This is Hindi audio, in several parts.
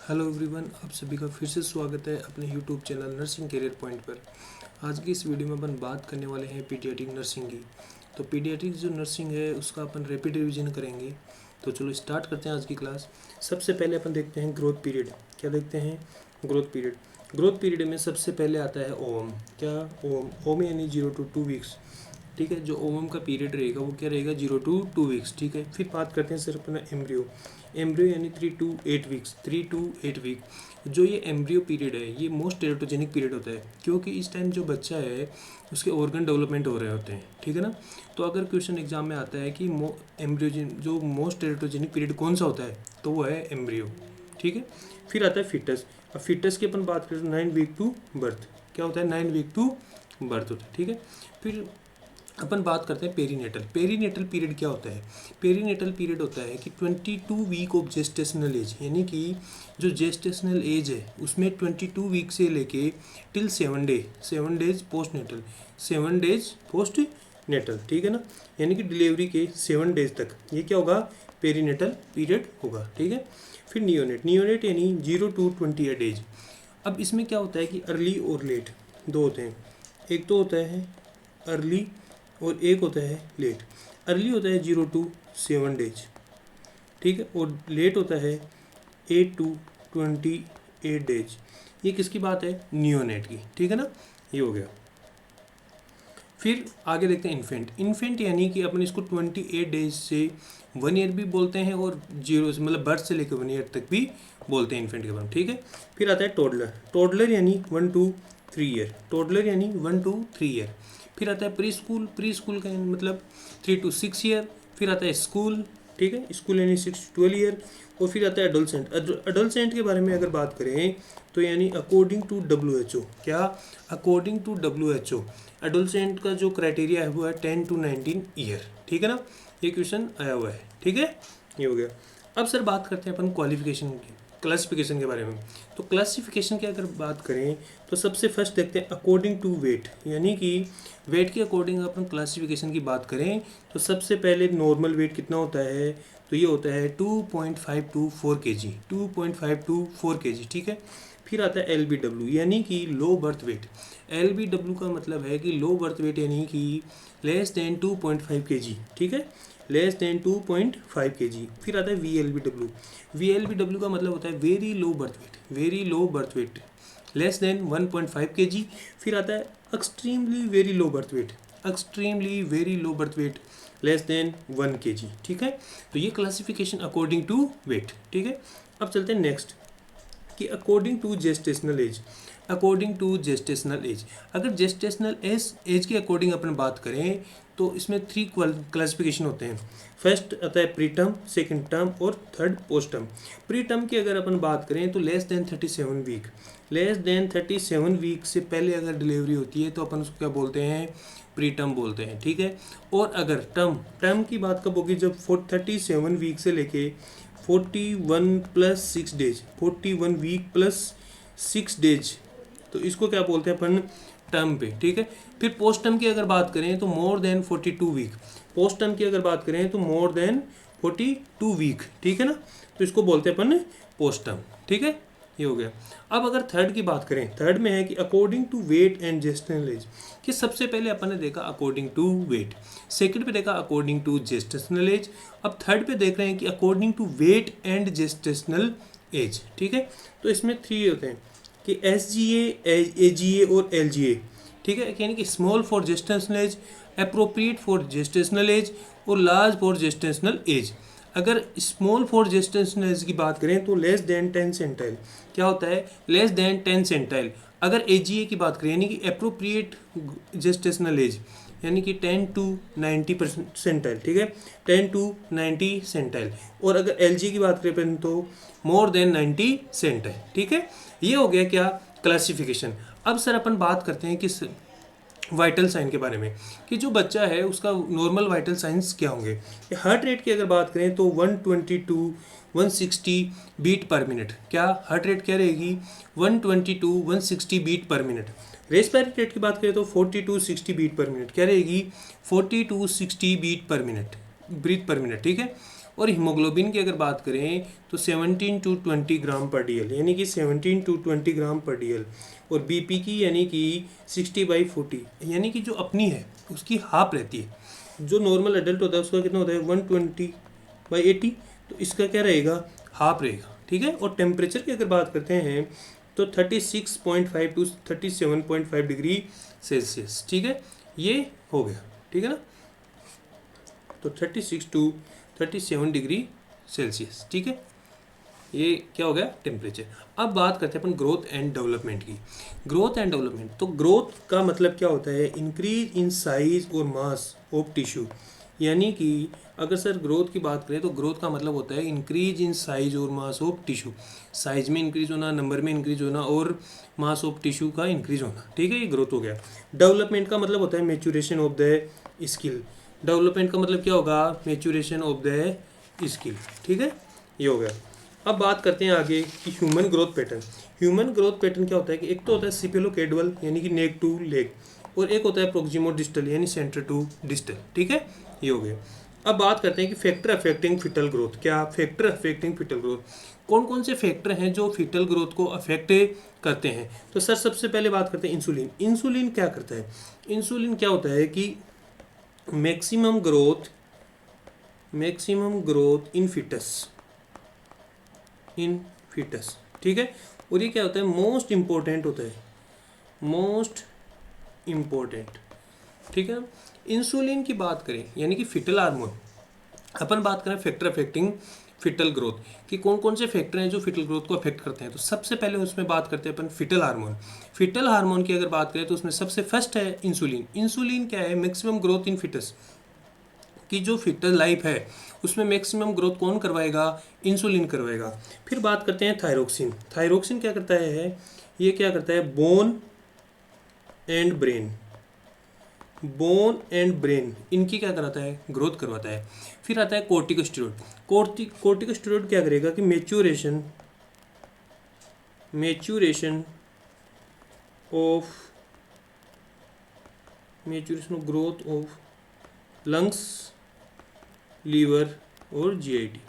हेलो एवरीवन, आप सभी का फिर से स्वागत है अपने YouTube channel nursing career point पर। आज की इस वीडियो में अपन बात करने वाले हैं पीडियाट्रिक नर्सिंग की। तो पीडियाट्रिक जो नर्सिंग है उसका अपन रैपिड रिवीजन करेंगे। तो चलो स्टार्ट करते हैं आज की क्लास। सबसे पहले अपन देखते हैं ग्रोथ पीरियड। क्या देखते हैं? Growth period. ग्रोथ पीरियड में सबसे पहले आता है ओवम। क्या? ओवम यानी 0 to 2 वीक्स। ठीक है, जो ओवम का पीरियड रहेगा वो क्या रहेगा? 0 to 2 वीक्स। ठीक है, फिर बात करते हैं सिर्फ अपना एम्ब्रियो। एम्ब्रियो यानी 3 to 8 वीक्स। 3 to 8 वीक जो ये एम्ब्रियो पीरियड है ये मोस्ट टेराटोजेनिक पीरियड होता है, क्योंकि इस टाइम जो बच्चा है उसके ऑर्गन डेवलपमेंट हो रहे होते हैं। ठीक है ना। तो अगर क्वेश्चन एग्जाम में आता है कि एम्ब्रियो जो मोस्ट टेराटोजेनिक पीरियड कौन सा होता है, तो वो है एम्ब्रियो। ठीक है, फिर आता है फिटस। अब फिटस की अपन बात करें तो 9 वीक टू बर्थ। क्या होता है? 9 वीक टू बर्थ होता है। ठीक है, फिर अपन बात करते हैं पेरीनेटल। पेरीनेटल पीरियड क्या होता है? पेरीनेटल पीरियड होता है कि 22 वीक ऑफ जेस्टेशनल एज, यानी कि जो जेस्टेशनल एज है उसमें 22 वीक से लेके till 7 days postnatal. 7 days postnatal. ठीक है ना, यानी कि डिलीवरी के 7 डेज तक ये क्या होगा? पेरीनेटल पीरियड होगा। ठीक है, फिर नियोनेट। नियोनेट यानी 0 to 28 एज। अब इसमें क्या होता है कि अर्ली और लेट दो होते हैं। एक तो होता है अर्ली और एक होता है लेट। अर्ली होता है 0 to 7 डेज। ठीक है, और लेट होता है 8 to 28 डेज। ये किसकी बात है? नियोनेट की। ठीक है ना, ये हो गया। फिर आगे देखते हैं इन्फेंट। इन्फेंट यानी कि अपन इसको 28 डेज से 1 ईयर भी बोलते हैं और 0 से मतलब बर्थ से लेकर 1 ईयर तक भी बोलते हैं इन्फेंट के बारे में। ठीक है, फिर आता है टोडलर। टोडलर यानी 1 to 3 ईयर। टोडलर यानी 1 to 3 ईयर। फिर आता है प्री स्कूल। प्री स्कूल का मतलब 3 to 6 ईयर। फिर आता है स्कूल। ठीक है, स्कूल यानी 6 to 12 ईयर। और फिर आता है एडोलसेंट। एडोलसेंट के बारे में अगर बात करें तो यानी अकॉर्डिंग टू WHO। क्या? अकॉर्डिंग टू WHO एडोलसेंट का जो क्राइटेरिया है वो है 10 to 19 ईयर। ठीक है ना, ये क्वेश्चन आया हुआ है। ठीक है, ये हो गया। अब सर बात करते हैं अपन क्वालिफिकेशन की, क्लासिफिकेशन के बारे में। तो क्लासिफिकेशन की अगर बात करें तो सबसे फर्स्ट देखते हैं अकॉर्डिंग टू वेट, यानी कि वेट के अकॉर्डिंग अपन क्लासिफिकेशन की बात करें तो सबसे पहले नॉर्मल वेट कितना होता है? तो ये होता है 2.5 to 4 kg। 2.5 to 4 kg। ठीक है, फिर आता है LBW यानी कि लो बर्थ वेट। LBW का मतलब है कि लो बर्थ वेट यानी कि लेस देन 2.5 kg। ठीक है, लेस देन 2.5 kg। फिर आता है VLBW। VLBW का मतलब होता है very low birth weight. Very low birth weight less than 1.5 kg। फिर आता है extremely very low birth weight. Extremely very low birth weight less than 1 kg। ठीक है, तो ये क्लासिफिकेशन अकॉर्डिंग टू वेट। ठीक है, अब चलते हैं नेक्स्ट कि according to gestational age. According to gestational age, अगर जेस्टेशनल एज के अकॉर्डिंग अपन बात करें तो इसमें 3 क्लासिफिकेशन होते हैं। फर्स्ट आता है प्री टर्म, सेकेंड टर्म और third post term. Preterm की अगर अपन बात करें तो less than 37 week. Less than 37 week से पहले अगर डिलीवरी होती है तो अपन उसको क्या बोलते हैं? प्री टर्म बोलते हैं। ठीक है, और अगर टर्म टर्म की बात कब होगी? जब 37 वीक से लेके 41 + 6 डेज, 41 वीक प्लस 6 डेज, तो इसको क्या बोलते हैं अपन? टर्म पे। ठीक है, फिर पोस्ट टर्म की अगर बात करें तो more than 42 week. Post term की अगर बात करें तो मोर देन 42 वीक। ठीक है ना, तो इसको बोलते हैं अपन पोस्ट टर्म। ठीक है, ये हो गया। अब अगर थर्ड की बात करें, थर्ड में है कि according to weight and gestational age. कि सबसे पहले अपन ने देखा अकॉर्डिंग टू वेट, सेकंड पे देखा अकॉर्डिंग टू जेस्टेशनल एज, अब थर्ड पे देख रहे हैं कि according to weight and gestational age. ठीक है, तो इसमें 3 होते हैं कि SGA, AGA और LGA। ठीक है, यानी कि small for gestational age, appropriate for gestational age और लार्ज फॉर जेस्टेशनल एज। अगर स्मॉल फॉर जेस्टेशनल एज की बात करें तो लेस देन 10 सेंटाइल। क्या होता है? Less than 10 centile. अगर AGA की बात करें यानी कि अप्रोप्रिएट जेस्टेशनल एज, यानी कि 10 to 90 सेंटाइल। ठीक है, 10 to 90 सेंटाइल। और अगर LG की बात करें तो मोर देन 90 सेंटाइल। ठीक है, ये हो गया क्या? क्लासिफिकेशन। अब सर अपन बात करते हैं कि वाइटल साइन के बारे में कि जो बच्चा है उसका नॉर्मल वाइटल साइंस क्या होंगे। हार्ट रेट की अगर बात करें तो 120 to 160 बीट पर मिनट। क्या हार्ट रेट क्या रहेगी? 120 to 160 beat per minute. Respiratory rate की बात करें तो 40 to 60 बीट पर मिनट। क्या रहेगी? 40 to 60 beat per minute, breath per minute. ठीक है, और हीमोग्लोबिन की अगर बात करें तो 17 टू 20 ग्राम पर डीएल, यानी कि 17 टू 20 ग्राम पर डीएल। और बीपी की यानी कि 60/40, यानी कि जो अपनी है उसकी हाफ रहती है। जो नॉर्मल एडल्ट होता है उसका कितना होता है 120/80, तो इसका क्या रहेगा, हाफ रहेगा, ठीक है। और टेम्परेचर की अगर बात करते हैं तो 36.5 टू 37.5 डिग्री सेल्सियस, ठीक है, ये हो गया, ठीक है ना। तो 36 टू 37 डिग्री सेल्सियस, ठीक है, ये क्या हो गया टेम्परेचर। अब बात करते हैं अपन ग्रोथ एंड डेवलपमेंट की। ग्रोथ एंड डेवलपमेंट, तो ग्रोथ का मतलब क्या होता है, इंक्रीज इन साइज और मास ऑफ टिश्यू। यानी कि अगर सर ग्रोथ की बात करें तो ग्रोथ का मतलब होता है इंक्रीज इन साइज और मास ऑफ टिश्यू। साइज में इंक्रीज होना, नंबर में इंक्रीज होना और मास ऑफ टिश्यू का इंक्रीज होना, ठीक है, ये ग्रोथ हो गया। डेवलपमेंट का मतलब होता है मेचूरेशन ऑफ द स्किल। डेवलपमेंट का मतलब क्या होगा, मेचूरेशन ऑफ द स्किल, ठीक है, ये हो गया। अब बात करते हैं आगे कि human growth pattern. Human growth pattern क्या होता है कि एक तो होता है सिपेलोकेडवल यानी कि नेक टू लेग, और एक होता है प्रोक्सिमो डिस्टल यानी सेंटर टू डिस्टल, ठीक है, ये हो गया। अब बात करते हैं कि फैक्टर अफेक्टिंग फिटल ग्रोथ। क्या फैक्टर अफेक्टिंग फिटल ग्रोथ, कौन कौन से फैक्टर हैं जो फिटल ग्रोथ को अफेक्ट करते हैं। तो सर सबसे पहले बात करते हैं इंसुलिन। इंसुलिन क्या करता है, इंसुलिन क्या होता है कि मैक्सिमम ग्रोथ इन फीटस, ठीक है। और ये क्या होता है, मोस्ट इंपॉर्टेंट होता है, मोस्ट इंपॉर्टेंट, ठीक है। इंसुलिन की बात करें यानी कि फिटल हार्मोन, अपन बात करें फैक्टर अफेक्टिंग फिटल ग्रोथ कि कौन कौन से फैक्टर हैं जो फिटल ग्रोथ को अफेक्ट करते हैं। तो सबसे पहले उसमें बात करते हैं अपन फिटल हार्मोन। फिटल हार्मोन की अगर बात करें तो उसमें सबसे फर्स्ट है इंसुलिन। इंसुलिन क्या है, मैक्सिमम ग्रोथ इन फिटस, कि जो फिटल लाइफ है उसमें मैक्सिमम ग्रोथ कौन करवाएगा, इंसुलिन करवाएगा। फिर बात करते हैं थायरोक्सिन। थायरोक्सिन क्या करता है, ये क्या करता है, बोन एंड ब्रेन इनकी क्या कराता है, ग्रोथ करवाता है। फिर आता है कोर्टिकोस्टेरॉइड। कोर्टिकोस्टेरॉइड क्या करेगा कि maturation of growth of lungs, liver और जीआईटी।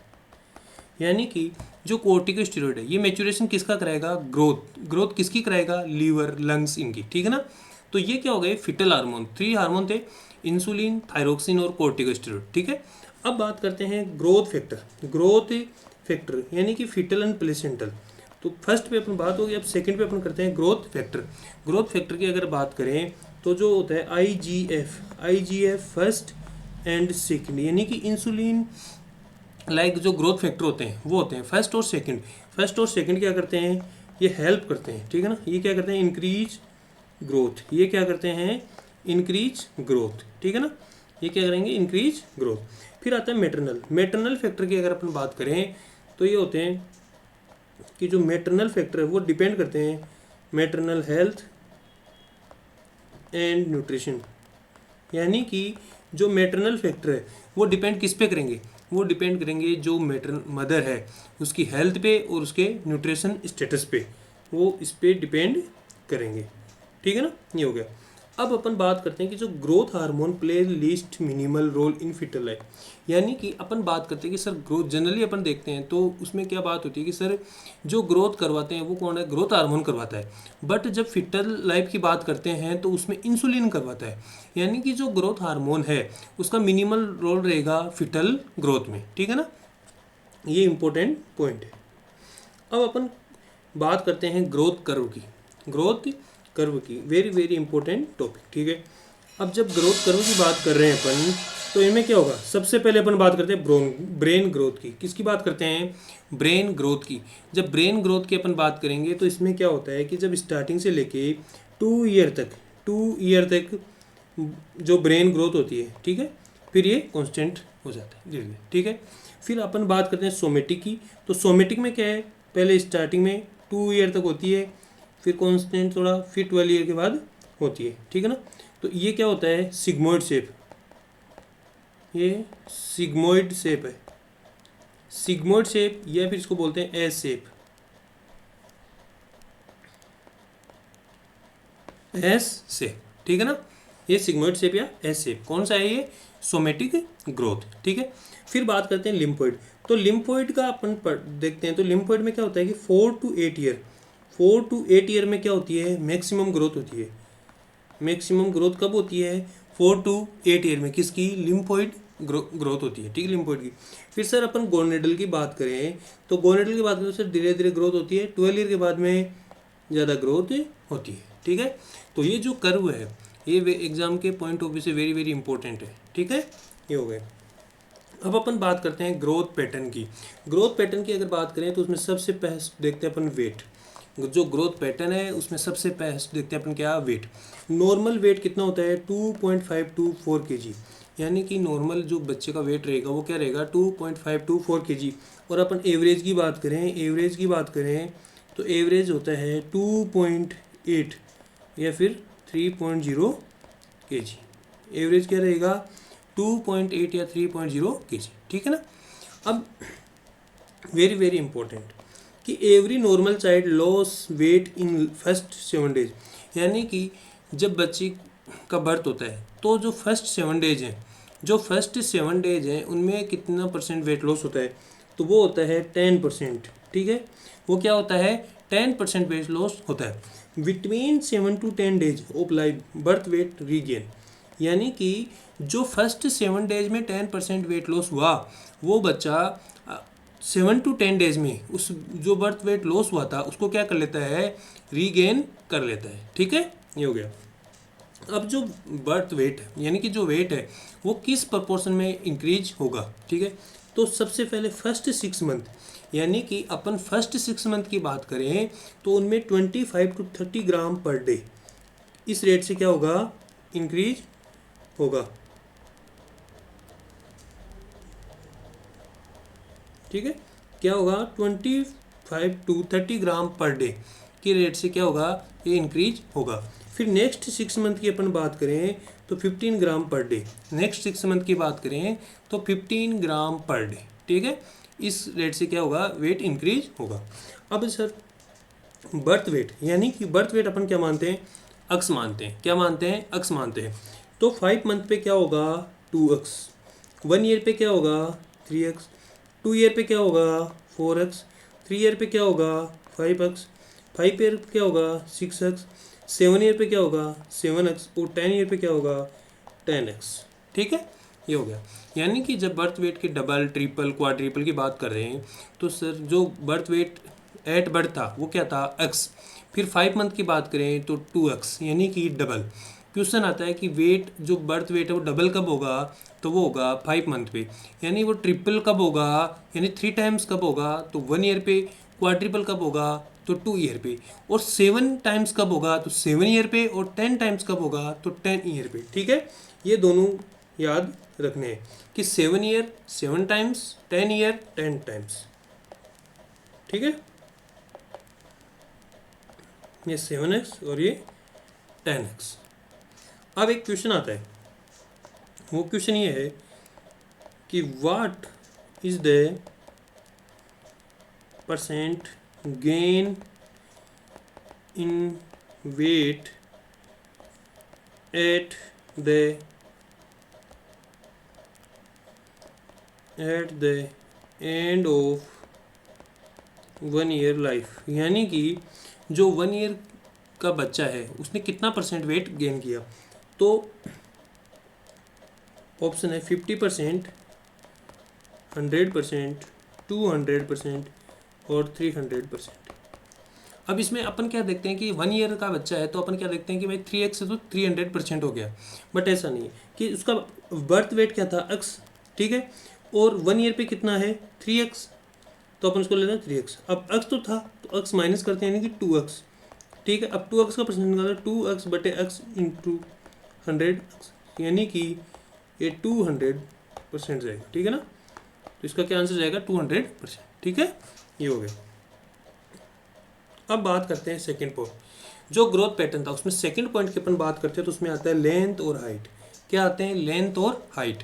यानी कि जो कोर्टिकोस्टेरॉइड है ये मैच्यूरेशन किसका कराएगा, ग्रोथ किसकी कराएगा, लीवर, लंग्स इनकी, ठीक है ना। तो ये क्या हो गए फिटल हार्मोन, 3 हार्मोन थे, इंसुलिन, थायरोक्सिन और कोर्टिकोस्टेरॉइड, ठीक है। अब बात करते हैं ग्रोथ फैक्टर यानी कि फिटल एंड प्लेसेंटल। तो फर्स्ट पे अपन बात होगी, अब सेकंड पे अपन करते हैं ग्रोथ फैक्टर की अगर बात करें तो जो होता है आईजीएफ फर्स्ट एंड सेकंड, यानी कि इंसुलिन लाइक जो ग्रोथ फैक्टर होते हैं वो होते हैं फर्स्ट और सेकंड क्या करते हैं, ये हेल्प करते हैं, ठीक है ना। ये क्या करते हैं, इंक्रीज ग्रोथ, ठीक है ना, ये क्या करेंगे, इंक्रीज ग्रोथ। फिर आता है मैटरनल फैक्टर की अगर अपन बात करें तो ये होते हैं कि जो मैटरनल फैक्टर है वो डिपेंड करते हैं मैटरनल हेल्थ एंड न्यूट्रिशन। यानी कि जो मैटरनल फैक्टर है वो डिपेंड किस पे करेंगे, वो डिपेंड करेंगे जो मदर है उसकी हेल्थ पे और उसके न्यूट्रिशन स्टेटस पे, वो इस पे डिपेंड करेंगे, ठीक है ना, ये हो गया। अब अपन बात करते हैं कि जो growth hormone play least minimal role in fetal life. यानी कि अपन बात करते हैं कि सर ग्रोथ जनरली अपन देखते हैं तो उसमें क्या बात होती है कि सर जो ग्रोथ करवाते हैं वो कौन है, ग्रोथ हार्मोन करवाता है। बट जब फिटल लाइफ की बात करते हैं तो उसमें इंसुलिन करवाता है। यानी कि जो ग्रोथ हार्मोन है उसका मिनिमल रोल रहेगा फिटल ग्रोथ में, ठीक है ना, ये इंपॉर्टेंट पॉइंट है। अब अपन बात करते हैं ग्रोथ कर्व की वेरी वेरी इंपॉर्टेंट टॉपिक, ठीक है। अब जब ग्रोथ कर्व की बात कर रहे हैं अपन तो इनमें क्या होगा, सबसे पहले अपन बात करते हैं ब्रेन ग्रोथ की। किसकी बात करते हैं, ब्रेन ग्रोथ की। जब ब्रेन ग्रोथ की अपन बात करेंगे तो इसमें क्या होता है कि जब स्टार्टिंग से लेके 2 ईयर तक जो ब्रेन ग्रोथ होती है, ठीक है, फिर ये कांस्टेंट हो जाता है धीरे धीरे, ठीक है। फिर अपन बात करते हैं सोमेटिक की। तो सोमेटिक में क्या है, पहले स्टार्टिंग में 2 ईयर तक होती है, फिर कांस्टेंट थोड़ा, फिर 12 ईयर के बाद होती है, ठीक है ना। तो ये क्या होता है, सिग्मोइड शेप, ये सिग्मोइड शेप है, सिग्मोइड शेप या फिर इसको बोलते हैं एस शेप, ठीक है ना। ये सिग्मोइड शेप या एस शेप कौन सा है, ये सोमेटिक ग्रोथ, ठीक है। फिर बात करते हैं लिम्फोइड। तो लिम्फोइड का अपन देखते हैं। तो लिम्फोइड में क्या होता है कि 4 to 8 ईयर में क्या होती है, मैक्सिमम ग्रोथ होती है। मैक्सिमम ग्रोथ कब होती है, 4 to 8 ईयर में किसकी, लिम्फोइड ग्रोथ होती है, ठीक है, लिम्फोइड की। फिर सर अपन गोनेडल की बात करें, तो गोनेडल की बात करें तो सर धीरे धीरे ग्रोथ होती है, 12 ईयर के बाद में ज़्यादा ग्रोथ होती है, ठीक है। तो ये जो कर्व है ये एग्जाम के पॉइंट ऑफ व्यू से वेरी वेरी इंपॉर्टेंट है, ठीक है, ये हो गए। अब अपन बात करते हैं ग्रोथ पैटर्न की। ग्रोथ पैटर्न की अगर बात करें तो उसमें सबसे पहले देखते हैं अपन वेट। जो ग्रोथ पैटर्न है उसमें सबसे पहले देखते हैं अपन क्या, वेट। नॉर्मल वेट कितना होता है, 2.5 to 4 kg। यानी कि नॉर्मल जो बच्चे का वेट रहेगा वो क्या रहेगा, 2.5 to 4 kg। और अपन एवरेज की बात करें, तो एवरेज होता है 2.8 या फिर 3.0 kg। एवरेज क्या रहेगा, 2.8 या 3.0 kg, ठीक है ना। अब वेरी वेरी इंपॉर्टेंट कि every normal child loss weight in first 7 days। यानी कि जब बच्ची का बर्थ होता है तो जो फर्स्ट 7 days हैं उनमें कितना परसेंट वेट लॉस होता है, तो वो होता है 10%, ठीक है। वो क्या होता है, 10% वेट लॉस होता है। Between 7 to 10 days of life birth weight regain. यानी कि जो फर्स्ट 7 days में 10% वेट लॉस हुआ, वो बच्चा 7 to 10 days में उस जो बर्थ वेट लॉस हुआ था उसको क्या कर लेता है, रीगेन कर लेता है, ठीक है, ये हो गया। अब जो बर्थ वेट है यानी कि जो वेट है वो किस प्रोपोर्शन में इंक्रीज होगा, ठीक है। तो सबसे पहले फर्स्ट 6 मंथ, यानी कि अपन फर्स्ट 6 मंथ की बात करें तो उनमें 25 to 30 ग्राम पर डे इस रेट से क्या होगा, इंक्रीज होगा, ठीक है। क्या होगा, 25 to 30 ग्राम पर डे की रेट से क्या होगा, ये इंक्रीज होगा। फिर नेक्स्ट 6 मंथ की अपन बात करें तो 15 ग्राम पर डे। नेक्स्ट 6 मंथ की बात करें तो 15 ग्राम पर डे, ठीक है। इस रेट से क्या होगा, वेट इंक्रीज होगा। अब सर बर्थ वेट, यानी कि बर्थ वेट अपन क्या मानते हैं, अक्स मानते हैं। क्या मानते हैं, अक्स मानते हैं। तो 5 मंथ पे क्या होगा, 2x। 1 ईयर पे क्या होगा, 3x। 2 ईयर पे क्या होगा, 4x। 3 ईयर पे क्या होगा, 5x। 5 ईयर पे क्या होगा, 6x। 7 ईयर पे क्या होगा, 7x। और 10 ईयर पे क्या होगा, 10x, ठीक है, ये हो गया। यानी कि जब बर्थ वेट के डबल ट्रिपल क्वाड्रिपल की बात कर रहे हैं तो सर जो बर्थ वेट एट बर्थ था वो क्या था, x। फिर 5 मंथ की बात करें तो 2x, यानी कि डबल। क्वेश्चन आता है कि वेट जो बर्थ वेट है वो डबल कब होगा, तो वो होगा 5 मंथ पे। यानी वो ट्रिपल कब होगा, यानी 3 टाइम्स कब होगा, तो 1 ईयर पे। क्वाड्रिपल कब होगा, तो 2 ईयर पे। और 7 टाइम्स कब होगा, तो 7 ईयर पे। और 10 टाइम्स कब होगा, तो 10 ईयर पे, ठीक है। ये दोनों याद रखने हैं कि 7 ईयर 7 टाइम्स, 10 ईयर 10 टाइम्स, ठीक है। ये 7x और ये 10x। अब एक क्वेश्चन आता है, वो क्वेश्चन ये है कि what is the percent gain in weight at the end of 1 year life. यानी कि जो 1 ईयर का बच्चा है उसने कितना परसेंट वेट गेन किया। तो ऑप्शन है 50%, 100%, 200% और 300%। अब इसमें अपन क्या देखते हैं कि 1 ईयर का बच्चा है तो अपन क्या देखते हैं कि भाई 3x से तो 300% हो गया। बट ऐसा नहीं है कि उसका बर्थ वेट क्या था, x, ठीक है। और 1 ईयर पे कितना है, 3x, तो अपन उसको लेते हैं 3x। अब x तो था तो x माइनस करते हैं यानी कि 2x, ठीक है। अब 2x का परसेंट निकाला, 2x बटे x इंटू 100, यानी कि ये 200% जाएगा, ठीक है ना। तो इसका क्या आंसर जाएगा, 200%, ठीक है, ये हो गया। अब बात करते हैं सेकंड पॉइंट, जो ग्रोथ पैटर्न था उसमें सेकंड पॉइंट की अपन बात करते हैं तो उसमें आता है लेंथ और हाइट। क्या आते हैं, लेंथ और हाइट।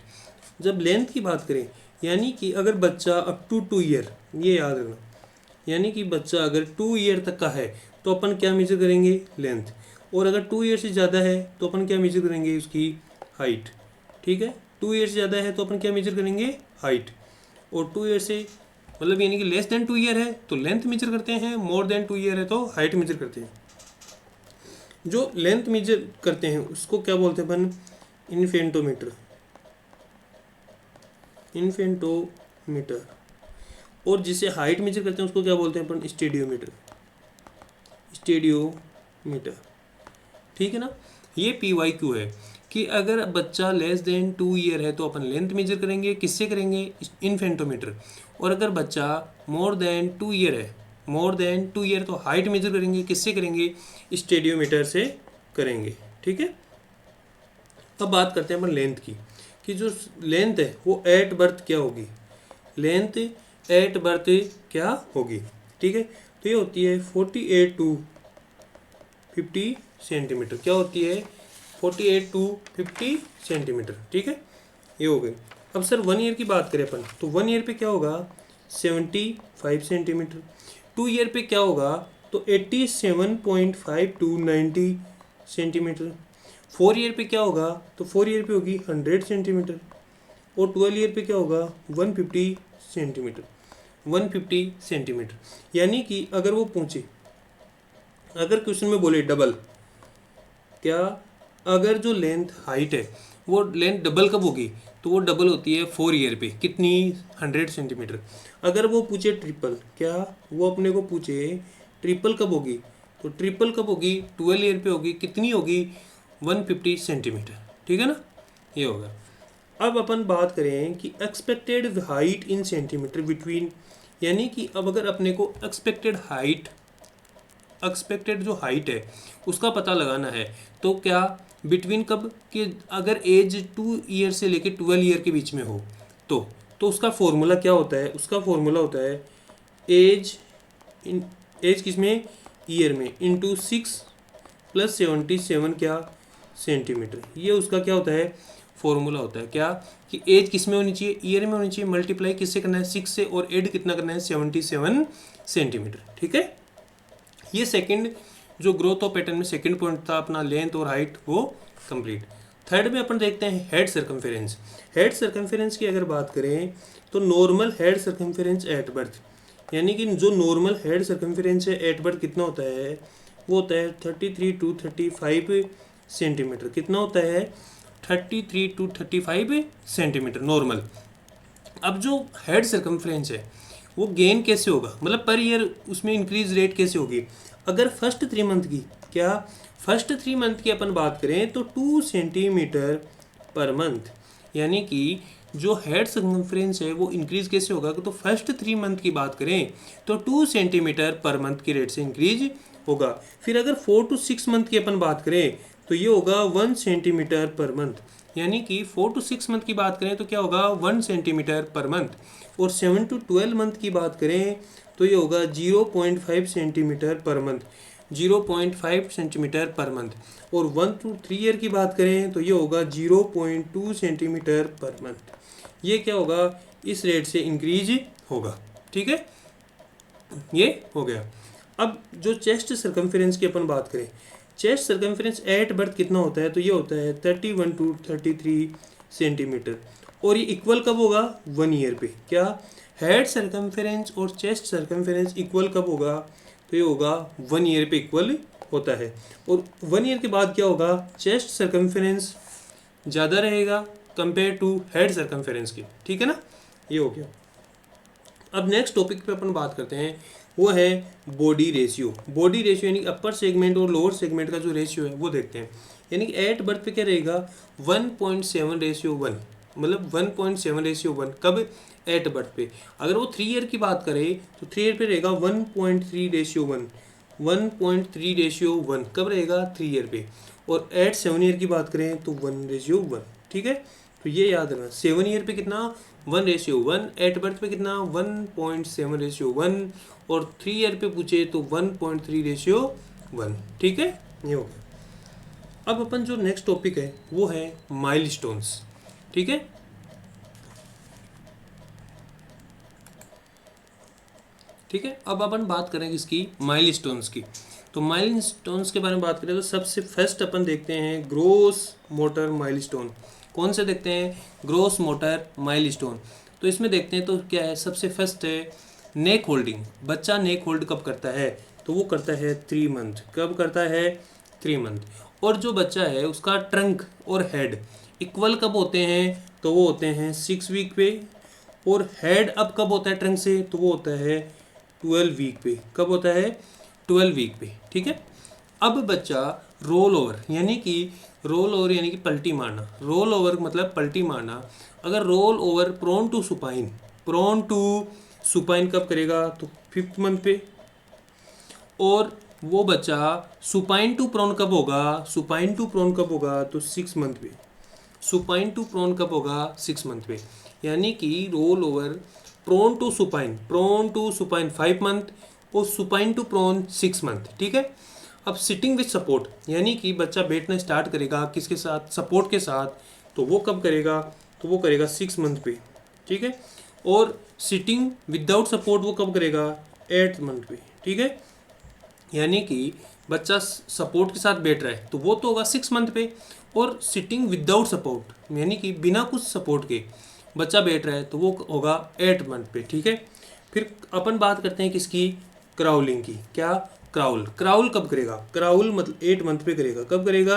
जब लेंथ की बात करें यानी कि अगर बच्चा अप टू 2 ईयर, ये याद रखना, यानी कि बच्चा अगर 2 ईयर तक का है तो अपन क्या मेजर करेंगे, लेंथ। और अगर 2 ईयर से ज़्यादा है तो अपन क्या मेजर करेंगे, उसकी हाइट, ठीक है। 2 ईयर से ज़्यादा है तो अपन क्या मेजर करेंगे, हाइट। और 2 ईयर से मतलब यानी कि लेस देन 2 ईयर है तो लेंथ मेजर करते हैं, मोर देन 2 ईयर है तो हाइट मेजर करते हैं। जो लेंथ मेजर करते हैं उसको क्या बोलते हैं अपन, इन्फेंटोमीटर, इन्फेंटोमीटर। और जिसे हाइट मेजर करते हैं उसको क्या बोलते हैं अपन, स्टेडियोमीटर, स्टेडियोमीटर। ठीक है ना। ये PYQ है कि अगर बच्चा लेस देन 2 ईयर है तो अपन लेंथ मेजर करेंगे, किससे करेंगे, इन्फेंटोमीटर। और अगर बच्चा मोर देन 2 ईयर है, मोर देन 2 ईयर तो हाइट मेजर करेंगे, किससे करेंगे, स्टेडियोमीटर से करेंगे। ठीक है। अब बात करते हैं अपन लेंथ की, कि जो लेंथ है वो एट बर्थ क्या होगी, लेंथ एट बर्थ क्या होगी। ठीक है। तो ये होती है 48 टू 50 सेंटीमीटर। क्या होती है, 48 टू 50 सेंटीमीटर। ठीक है, ये हो गई। अब सर 1 ईयर की बात करें अपन तो 1 ईयर पे क्या होगा, 75 सेंटीमीटर। 2 ईयर पे क्या होगा तो 87.5 टू 90 सेंटीमीटर। 4 ईयर पे क्या होगा तो 4 ईयर पे होगी 100 सेंटीमीटर। और 12 ईयर पे क्या होगा 150 सेंटीमीटर, 150 सेंटीमीटर। यानी कि अगर वो पूछे, अगर क्वेश्चन में बोले डबल, क्या अगर जो लेंथ हाइट है वो लेंथ डबल कब होगी, तो वो डबल होती है 4 ईयर पे, कितनी, 100 सेंटीमीटर। अगर वो पूछे ट्रिपल, क्या वो अपने को पूछे ट्रिपल कब होगी, तो ट्रिपल कब होगी 12 ईयर पे होगी, कितनी होगी, 150 सेंटीमीटर। ठीक है ना, ये होगा। अब अपन बात करें कि expected height in centimetre between, यानी कि अब अगर अपने को एक्सपेक्टेड हाइट, एक्सपेक्टेड जो हाइट है उसका पता लगाना है तो क्या बिटवीन कब, कि अगर एज 2 ईयर से लेके 12 ईयर के बीच में हो तो उसका फॉर्मूला क्या होता है, उसका फॉर्मूला होता है एज किसमें, ईयर में, इंटू 6 + 77 क्या सेंटीमीटर। ये उसका क्या होता है, फॉर्मूला होता है। क्या कि एज किस में होनी चाहिए, ईयर में होनी चाहिए, मल्टीप्लाई किससे करना है, 6 से, और एड कितना करना है, 77 सेंटीमीटर। ठीक है। ये सेकंड जो ग्रोथ ऑफ पैटर्न में सेकंड पॉइंट था अपना, लेंथ और हाइट, वो कंप्लीट। थर्ड में अपन देखते हैं हेड सर्कमफेरेंस। हेड सर्कमफेरेंस की अगर बात करें तो normal head circumference at birth, यानी कि जो नॉर्मल हेड सर्कमफेरेंस है एट बर्थ कितना होता है, वो होता है 33 टू 35 सेंटीमीटर। कितना होता है, 33 टू 35 सेंटीमीटर नॉर्मल। अब जो हेड सर्कमफ्रेंस है वो गेन कैसे होगा, मतलब पर ईयर उसमें इंक्रीज रेट कैसे होगी। अगर फर्स्ट 3 मंथ की, क्या फर्स्ट 3 मंथ की अपन बात करें तो 2 सेंटीमीटर पर मंथ, यानी कि जो हेड सर्कमफ्रेंस है वो इंक्रीज कैसे होगा, तो फर्स्ट 3 मंथ की बात करें तो 2 सेंटीमीटर पर मंथ की रेट से इंक्रीज होगा। फिर अगर 4 to 6 मंथ की अपन बात करें तो ये होगा 1 सेंटीमीटर पर मंथ, यानी कि 4 to 6 मंथ की बात करें तो क्या होगा 1 सेंटीमीटर पर मंथ। और 7 to 12 मंथ की बात करें तो ये होगा 0.5 centimetre per month, 0.5 centimetre per month. और 1 to 3 ईयर की बात करें तो ये होगा 0.2 सेंटीमीटर पर मंथ। ये क्या होगा, इस रेट से इंक्रीज होगा। ठीक है, ये हो गया। अब जो चेस्ट सर्कमफेरेंस की अपन बात करें, चेस्ट सर्कमफेरेंस एट बर्थ कितना होता है, तो ये होता है 31 टू 33 सेंटीमीटर। और ये इक्वल कब होगा, 1 ईयर पे। क्या हेड सर्कमफेरेंस और चेस्ट सर्कमफेरेंस इक्वल कब होगा, तो ये होगा 1 ईयर पे इक्वल होता है। और 1 ईयर के बाद क्या होगा, चेस्ट सर्कमफेरेंस ज़्यादा रहेगा कंपेयर टू हेड सर्कमफेरेंस की। ठीक है ना, ये हो गया। अब नेक्स्ट टॉपिक पे अपन बात करते हैं, वो है बॉडी रेशियो। बॉडी रेशियो यानी अपर सेगमेंट और लोअर सेगमेंट का जो रेशियो है वो देखते हैं। यानी कि एट बर्थ पे क्या रहेगा 1.7:1, मतलब 1.7:1 कब, एट बर्थ पे। अगर वो 3 ईयर की बात करें तो 3 ईयर पे रहेगा 1.3:1, 1.3:1 कब रहेगा 3 ईयर पे। और एट 7 ईयर की बात करें तो 1:1। ठीक है, तो ये याद रखना। 7 ईयर पे कितना 1:1, एट बर्थ पे कितना 1.7:1, और 3 ईयर पे पूछे तो 1.3:1। ठीक है, ये हो गया। अब अपन जो नेक्स्ट टॉपिक है वो है माइलस्टोन्स। ठीक है, ठीक है। अब अपन बात करेंगे इसकी माइलस्टोन्स की। तो माइलस्टोन्स के बारे में बात करें तो सबसे फर्स्ट अपन देखते हैं ग्रोस मोटर माइलस्टोन। कौन से देखते हैं, ग्रोस मोटर माइलस्टोन। तो इसमें देखते हैं, तो क्या है, सबसे फर्स्ट है नेक होल्डिंग। बच्चा नेक होल्ड कब करता है, तो वो करता है 3 मंथ। कब करता है, 3 मंथ। और जो बच्चा है उसका ट्रंक और हेड इक्वल कब होते हैं, तो वो होते हैं 6 वीक पे। और हेड अब कब होता है ट्रंक से, तो वो होता है 12 वीक पे। कब होता है, 12 वीक पे, ठीक है। अब बच्चा रोल ओवर यानी कि पलटी मारना। रोल ओवर मतलब पलटी मारना। अगर roll over prone to supine कब करेगा, तो 5th मंथ पे। और वो बच्चा सुपाइन टू प्रोन कब होगा, तो 6 मंथ पे। सुपाइन टू प्रोन कब होगा, 6 मंथ पे। यानी कि roll over prone to supine 5 month और सुपाइन टू प्रोन 6 मंथ, ठीक है। अब सिटिंग विथ सपोर्ट यानी कि बच्चा बैठना स्टार्ट करेगा किसके साथ, सपोर्ट के साथ, तो वो कब करेगा, तो वो करेगा 6 मंथ पे, ठीक है। और सिटिंग विदाउट सपोर्ट वो कब करेगा, 8th मंथ पे, ठीक है। यानी कि बच्चा सपोर्ट के साथ बैठ रहा है तो वो तो होगा 6 मंथ पे। और सिटिंग विदाउट सपोर्ट यानी कि बिना कुछ सपोर्ट के बच्चा बैठ रहा है तो वो होगा 8 मंथ पे, ठीक है। फिर अपन बात करते हैं किसकी, क्राउलिंग की। क्या, क्राउल कब करेगा, क्राउल मतलब 8 मंथ पे करेगा। कब करेगा,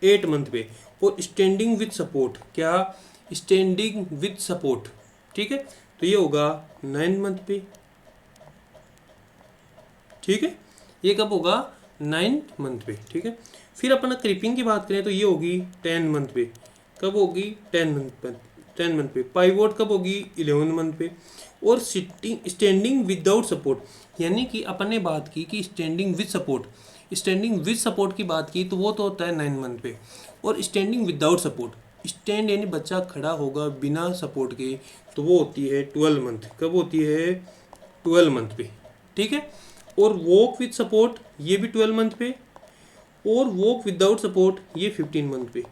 8 मंथ पे। और स्टैंडिंग विथ सपोर्ट, क्या, स्टैंडिंग विथ सपोर्ट, ठीक है, तो ये होगा 9 मंथ पे, ठीक है। ये कब होगा, 9 मंथ पे, ठीक है। फिर अपन क्रीपिंग की बात करें तो ये होगी 10 मंथ पे। कब होगी, 10 मंथ पे। पाइवोट कब होगी, 11 मंथ पे। और स्टैंडिंग विदाउट सपोर्ट यानी कि अपन ने बात की कि स्टैंडिंग विद सपोर्ट की बात की तो वो तो होता है 9 मंथ पे। और स्टैंडिंग विदाउट सपोर्ट, स्टैंड यानी बच्चा खड़ा होगा बिना सपोर्ट के, तो वो होती है 12 मंथ। कब होती है, 12 मंथ पे, ठीक है। और वॉक विथ सपोर्ट ये भी 12 मंथ पे। और वॉक विदाउट सपोर्ट ये 15 मंथ पे,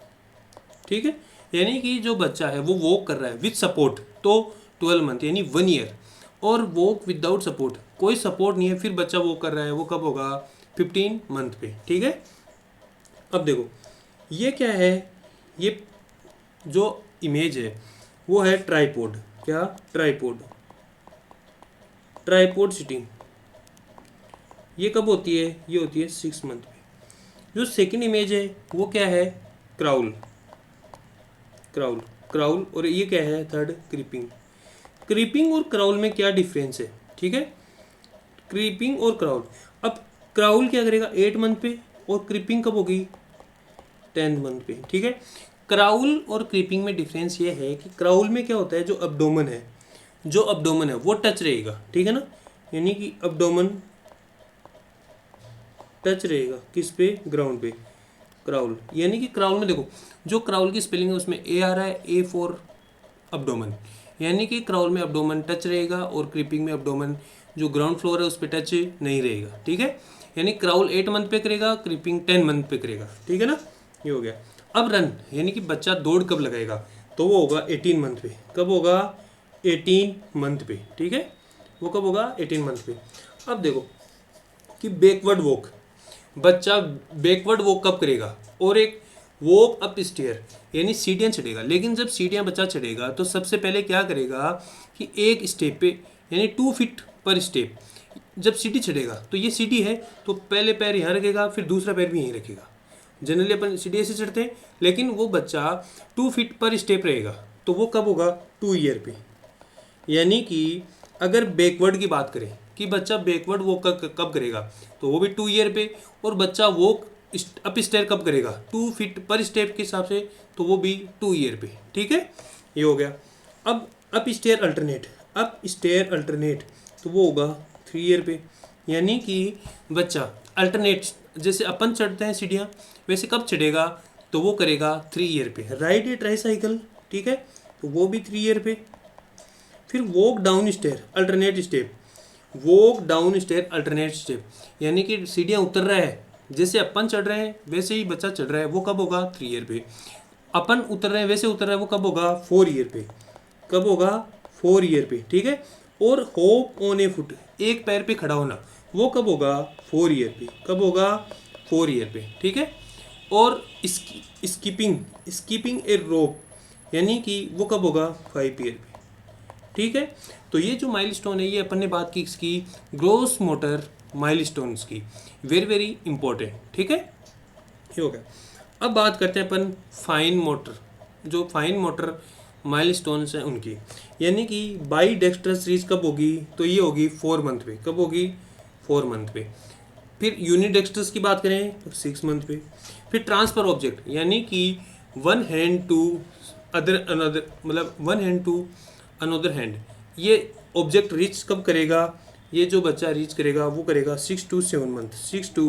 ठीक है। यानी कि जो बच्चा है वो वॉक कर रहा है विथ सपोर्ट तो 12 मंथ यानी 1 ईयर। और वॉक विदाउट सपोर्ट कोई सपोर्ट नहीं है फिर बच्चा वॉक कर रहा है, वो कब होगा, 15 मंथ पे, ठीक है। अब देखो ये क्या है, ये जो इमेज है वो है ट्राइपॉड। क्या, ट्राइपॉड सिटिंग। ये कब होती है, ये होती है 6 मंथ पे। जो सेकंड इमेज है वो क्या है, क्राउल। और ये क्या है, थर्ड क्रीपिंग और क्राउल में क्या डिफरेंस है, ठीक है। क्रीपिंग और क्राउल, अब क्राउल क्या करेगा 8 मंथ पे और क्रीपिंग कब होगी, 10 मंथ पे, ठीक है। क्राउल और क्रीपिंग में डिफरेंस ये है कि क्राउल में क्या होता है, जो अब्डोमन है वो टच रहेगा, ठीक है ना। यानी कि अब्डोमन टच रहेगा किस पे, ग्राउंड पे। क्राउल यानी कि क्राउल में देखो जो क्राउल की स्पेलिंग है उसमें ए आ रहा है, ए फॉर अब्डोमन। यानी कि क्राउल में अब्डोमन टच रहेगा और क्रीपिंग में अब्डोमन जो ग्राउंड फ्लोर है उस पर टच नहीं रहेगा, ठीक है। यानी क्राउल 8 मंथ पे करेगा, क्रीपिंग 10 मंथ पे करेगा, ठीक है ना। ये हो गया। अब रन यानी कि बच्चा दौड़ कब लगाएगा, तो वो होगा 18 मंथ पे। कब होगा, 18 मंथ पे, ठीक है। वो कब होगा, 18 मंथ पे। अब देखो कि बैकवर्ड वॉक, बच्चा बैकवर्ड वॉक कब करेगा, और एक वॉक अप स्टेयर यानी सीढ़ियाँ चढ़ेगा। लेकिन जब सीढ़ियाँ बच्चा चढ़ेगा तो सबसे पहले क्या करेगा कि एक स्टेप पे यानी 2 फीट पर स्टेप, जब सीढ़ी चढ़ेगा तो ये सीढ़ी है तो पहले पैर यहाँ रखेगा फिर दूसरा पैर भी यहीं रखेगा। जनरली अपन सीढ़ी ऐसे चढ़ते हैं, लेकिन वो बच्चा 2 फीट पर स्टेप रहेगा तो वो कब होगा, 2 ईयर पे। यानी कि अगर बैकवर्ड की बात करें कि बच्चा बैकवर्ड वॉक कब करेगा, तो वो भी 2 ईयर पे। और बच्चा वॉक अप स्टेयर कब करेगा, 2 फीट पर स्टेप के हिसाब से, तो वो भी 2 ईयर पे, ठीक है। ये हो गया। अब अप स्टेयर अल्टरनेट तो वो होगा 3 ईयर पे। यानी कि बच्चा अल्टरनेट जैसे अपन चढ़ते हैं सीढ़ियाँ वैसे कब चढ़ेगा, तो वो करेगा 3 ईयर पे। राइड या ट्राई साइकिल, ठीक है, तो वो भी 3 ईयर पे। फिर walk down stair alternate step यानी कि सीढ़ियाँ उतर रहा है, जैसे अपन चढ़ रहे हैं वैसे ही बच्चा चढ़ रहा है, वो कब होगा, 3 ईयर पे। अपन उतर रहे हैं वैसे उतर रहा है, वो कब होगा, 4 ईयर पे। कब होगा, 4 ईयर पे, ठीक है। और होप ऑन ए फुट, एक पैर पे खड़ा होना, वो कब होगा, 4 ईयर पे। कब होगा, 4 ईयर पे, ठीक है। और स्कीपिंग ए रोप यानी कि वो कब होगा, 5 ईयर पे, ठीक है। तो ये जो माइलस्टोन है ये अपन ने बात की इसकी ग्रोस मोटर माइलस्टोन्स की, वेरी वेरी इंपॉर्टेंट, ठीक है, ये हो गया। अब बात करते हैं अपन फाइन मोटर, जो फाइन मोटर माइलस्टोन्स हैं उनकी, यानी कि बाई डेक्स्ट्रस रीच कब होगी, तो ये होगी 4 मंथ पे, कब होगी 4 मंथ पे। फिर यूनिडेक्स्ट्रस की बात करें तो 6 मंथ पे। फिर ट्रांसफर ऑब्जेक्ट यानी कि वन हैंड टू अनदर, मतलब one hand to another hand, ये ऑब्जेक्ट रीच कब करेगा, ये जो बच्चा रीच करेगा वो करेगा 6 to 7 मंथ, 6 to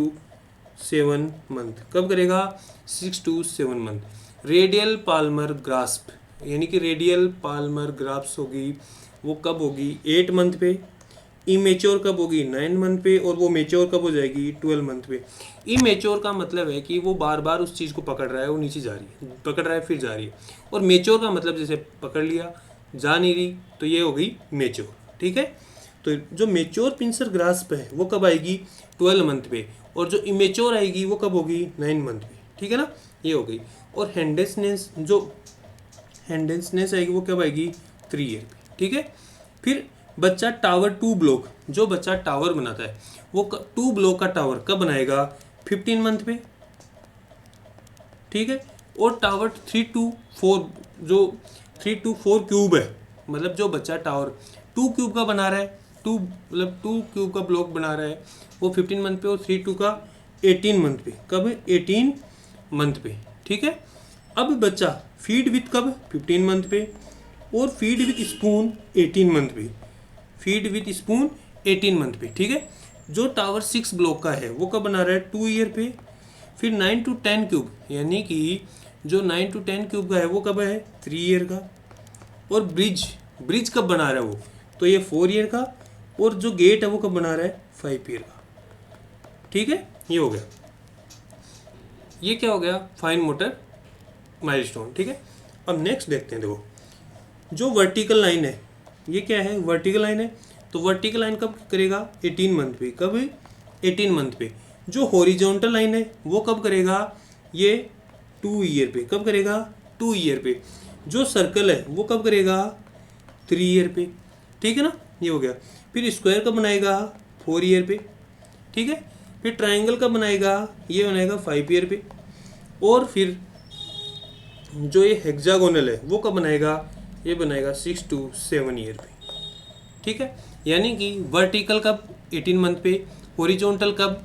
7 मंथ, कब करेगा 6 to 7 month. Radial Palmer grasp, यानी कि रेडियल पाल्मर ग्रास्प होगी वो कब होगी 8 मंथ पे। इमेच्योर कब होगी 9 मंथ पे, और वो मेच्योर कब हो जाएगी 12 मंथ पे। इमेच्योर का मतलब है कि वो बार बार उस चीज़ को पकड़ रहा है, वो नीचे जा रही है, पकड़ रहा है फिर जा रही है। और मेच्योर का मतलब जैसे पकड़ लिया जा नहीं रही, तो ये हो गई मेच्योर, ठीक है। तो जो मेच्योर पिंसर ग्रास्प है वो कब आएगी 12 मंथ पे, और जो इमेच्योर आएगी वो कब होगी 9 मंथ पे, ठीक है ना, ये हो गई। और हैंडेसनेस, जो हैंडेसनेस आएगी वो कब आएगी 3 ईयर पे, ठीक है। फिर बच्चा टावर 2 ब्लॉक, जो बच्चा टावर बनाता है वो 2 ब्लॉक का टावर कब बनाएगा 15 मंथ पे, ठीक है। और टावर 3 to 4, जो 3 to 4 क्यूब है, मतलब जो बच्चा टावर 2 क्यूब का बना रहा है, 2 मतलब 2 क्यूब का ब्लॉक बना रहा है वो 15 मंथ पे, और 3 2 का 18 मंथ पे, कब 18 मंथ पे, ठीक है। अब बच्चा फीड विथ कब 15 मंथ पे, और फीड विथ स्पून 18 मंथ पे, फीड विथ स्पून 18 मंथ पे, ठीक है। जो टावर 6 ब्लॉक का है वो कब बना रहा है 2 ईयर पे। फिर 9 to 10 क्यूब, यानी कि जो 9 to 10 क्यूब का है वो कब है 3 ईयर का। और ब्रिज, ब्रिज कब बना रहा है वो, तो ये 4 ईयर का। और जो गेट है वो कब बना रहा है 5 ईयर का, ठीक है, ये हो गया। ये क्या हो गया फाइन मोटर माइलस्टोन, ठीक है। अब नेक्स्ट देखते हैं, देखो जो वर्टिकल लाइन है ये क्या है वर्टिकल लाइन है, तो वर्टिकल लाइन कब करेगा 18 मंथ पे, कब 18 मंथ पे। जो हॉरिजॉन्टल लाइन है वो कब करेगा ये 2 ईयर पे, कब करेगा 2 ईयर पे। जो सर्कल है वो कब करेगा 3 ईयर पे, ठीक है ना, ये हो गया। फिर स्क्वायर कब बनाएगा 4 ईयर पे, ठीक है। फिर ट्राइंगल कब बनाएगा, ये बनाएगा 5 ईयर पे। और फिर जो ये हेक्सागोनल है वो कब बनाएगा, ये बनाएगा 6 to 7 ईयर पे, ठीक है। यानी कि वर्टिकल कब 18 मंथ पे, हॉरिजॉन्टल कब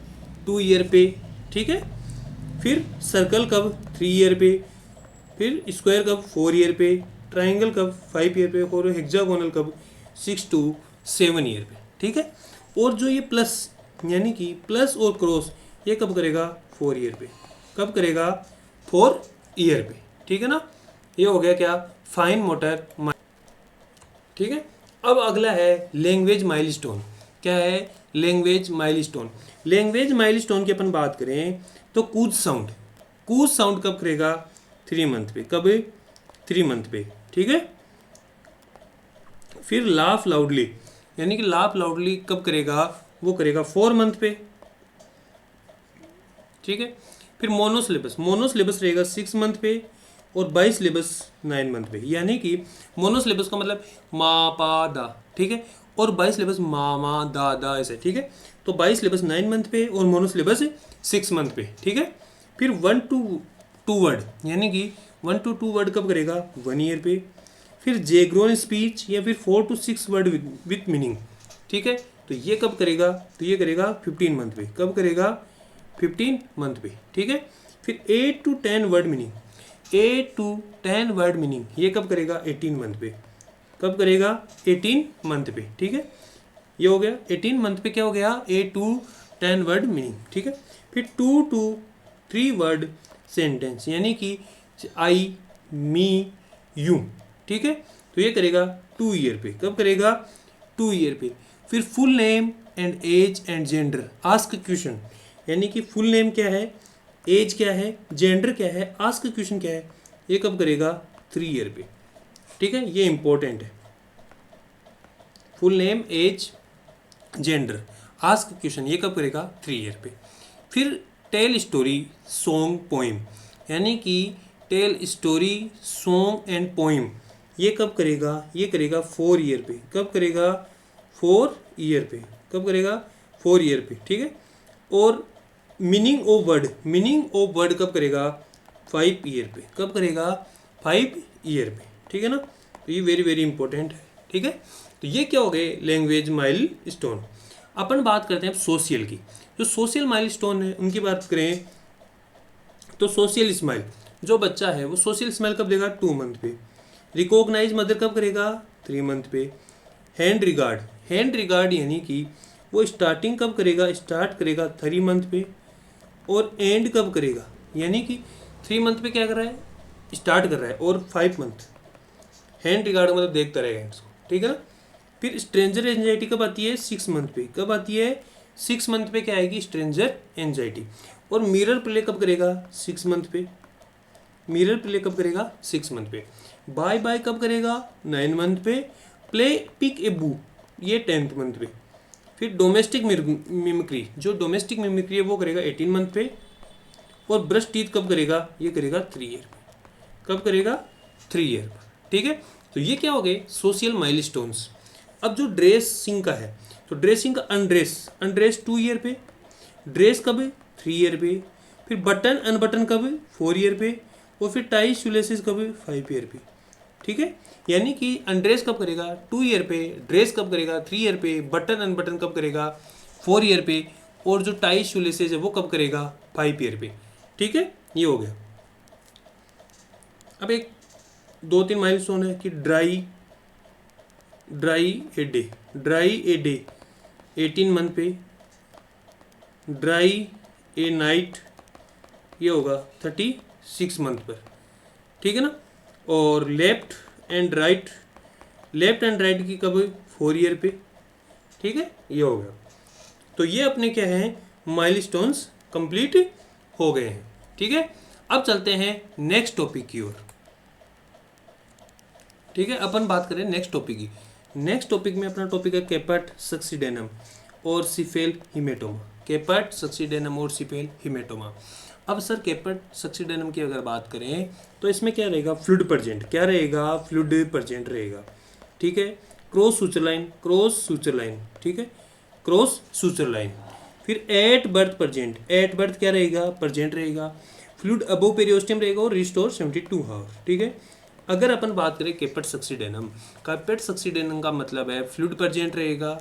2 ईयर पे, ठीक है। फिर सर्कल कब 3 ईयर पे, फिर स्क्वायर कब 4 ईयर पे, ट्राइंगल कब 5 ईयर पे, और हेक्सागोनल कब 6 to 7 ईयर पे, ठीक है। और जो ये प्लस, यानी कि प्लस और क्रॉस, ये कब करेगा 4 ईयर पे, कब करेगा 4 ईयर पे, ठीक है ना। ये हो गया क्या फाइन मोटर, ठीक है। अब अगला है लैंग्वेज माइलस्टोन। क्या है लैंग्वेज माइलस्टोन। लैंग्वेज माइलस्टोन की अपन बात करें तो कूज साउंड, कूज साउंड कब करेगा 3 मंथ पे, कब 3 मंथ पे, ठीक है। फिर लाफ लाउडली, यानी कि लाफ लाउडली कब करेगा, वो करेगा 4 मंथ पे, ठीक है। फिर मोनोसिलेबस, मोनोसिलेबस रहेगा 6 मंथ पे, और 22 सिलेबस 9 मंथ पे। यानी कि मोनोसिलेबस का मतलब मा पा दा, ठीक है, और 22 सिलेबस मा मा दा दा ऐसे, ठीक है। तो 22 सिलेबस 9 मंथ पे और मोनोसिलेबस 6 मंथ पे, ठीक है। फिर 1 to 2 वर्ड, यानी कि 1 to 2 वर्ड कब करेगा 1 ईयर पे। फिर जेग्रोन स्पीच, या फिर 4 to 6 वर्ड विथ मीनिंग, ठीक है। तो ये कब करेगा, तो ये करेगा 15 मंथ पे, कब करेगा 15 मंथ पे, ठीक है। फिर 8 to 10 word meaning, 8 to 10 word meaning, ये कब करेगा 18 मंथ पे, कब करेगा 18 मंथ पे, ठीक है। ये हो गया 18 मंथ पे, क्या हो गया 8 to 10 वर्ड मीनिंग, ठीक है। फिर 2 to 3 वर्ड सेंटेंस, यानी कि आई मी यू, ठीक है। तो ये करेगा 2 ईयर पे, कब करेगा 2 ईयर पे। फिर full name and age and gender ask question, यानी कि फुल नेम क्या है, एज क्या है, जेंडर क्या है, आस्क क्वेश्चन क्या है, ये कब करेगा 3 ईयर पे, ठीक है। ये इंपॉर्टेंट है, full name age gender ask question, ये कब करेगा 3 ईयर पे। फिर टेल स्टोरी सॉन्ग पोइम, यानी कि tell story song and poem, ये कब करेगा, ये करेगा 4 ईयर पे। कब करेगा, 4 ईयर पे। कब करेगा, 4 ईयर पे, ठीक है। और मीनिंग ऑफ वर्ड कब करेगा, 5 ईयर पे। कब करेगा, 5 ईयर पे, ठीक है ना। तो ये वेरी वेरी इंपॉर्टेंट है, ठीक है। तो ये क्या हो गए, लैंग्वेज माइल स्टोन। अपन बात करते हैं सोशल की। जो सोशल माइल स्टोन है उनकी बात करें तो सोशल स्माइल, जो बच्चा है वो सोशल स्माइल कब देगा, 2 मंथ पे। रिकॉग्नाइज मदर कब करेगा, 3 मंथ पे। हैंड रिगार्ड यानी कि वो स्टार्टिंग कब करेगा, स्टार्ट करेगा 3 मंथ पे। और एंड कब करेगा, यानी कि 3 मंथ पे क्या कर रहा है, स्टार्ट कर रहा है। और 5 मंथ हैंड रिगार्ड मतलब देखता रहेगा इसको, ठीक है ना। फिर स्ट्रेंजर एंजाइटी कब आती है, 6 मंथ पे। कब आती है, 6 मंथ पे क्या आएगी, स्ट्रेंजर एंजाइटी। और मिरर प्ले कब करेगा, 6 मंथ पे। मिरर प्ले कब करेगा, 6 मंथ पे। बाय बाय कब करेगा, 9 मंथ पे। प्ले पिक ए बू, ये 10th मंथ पे। फिर डोमेस्टिक मिमिक्री, जो डोमेस्टिक मिमिक्री है वो करेगा 18 मंथ पे। और ब्रश टीथ कब करेगा, ये करेगा 3 ईयर पे। कब करेगा, 3 ईयर पर, ठीक है। तो ये क्या हो गए, सोशल माइलस्टोन्स। अब जो ड्रेसिंग का है, तो ड्रेसिंग का अनड्रेस 2 ईयर पे। ड्रेस कब, 3 ईयर पे। फिर बटन अनबटन कब, 4 ईयर पे। और फिर टाई शूलेसेस कब, 5 ईयर पे, ठीक है। यानी कि अनड्रेस कब करेगा, 2 ईयर पे। ड्रेस कब करेगा, 3 ईयर पे। बटन अनबटन कब करेगा, 4 ईयर पे। और जो टाई शूलेसेस है वो कब करेगा, 5 ईयर पे, ठीक है। ये हो गया। अब एक 2-3 माइलस्टोन है कि ड्राई ए डे 18 मंथ पे। ड्राई ए नाइट ये होगा 36 मंथ पर, ठीक है ना। और लेफ्ट एंड राइट की कब, 4 ईयर पे, ठीक है। ये हो गया। तो ये अपने क्या है, माइलस्टोन्स कंप्लीट हो गए हैं, ठीक है। अब चलते हैं नेक्स्ट टॉपिक की ओर, ठीक है। अपन बात करें नेक्स्ट टॉपिक की। नेक्स्ट टॉपिक में अपना टॉपिक है कैपर्ट सक्सीडेनम और सिफेल हिमेटोमा। कैपर्ट सक्सीडेनम और सिफेल हिमेटोमा। अब सर कैपर्ट सक्सीडेनम की अगर बात करें तो इसमें क्या रहेगा, फ्लूइड प्रेजेंट। क्या रहेगा, फ्लूइड प्रेजेंट रहेगा, ठीक है। क्रॉस सूचर लाइन, ठीक है, क्रॉस सूचर लाइन। फिर एट बर्थ क्या रहेगा, प्रेजेंट रहेगा। फ्लूइड अबव पेरियोस्टियम रहेगा और रिस्टोर 72 आवर, ठीक है। अगर अपन बात करें कैपेट सक्सीडेनम का मतलब है फ्लूइड प्रेजेंट रहेगा,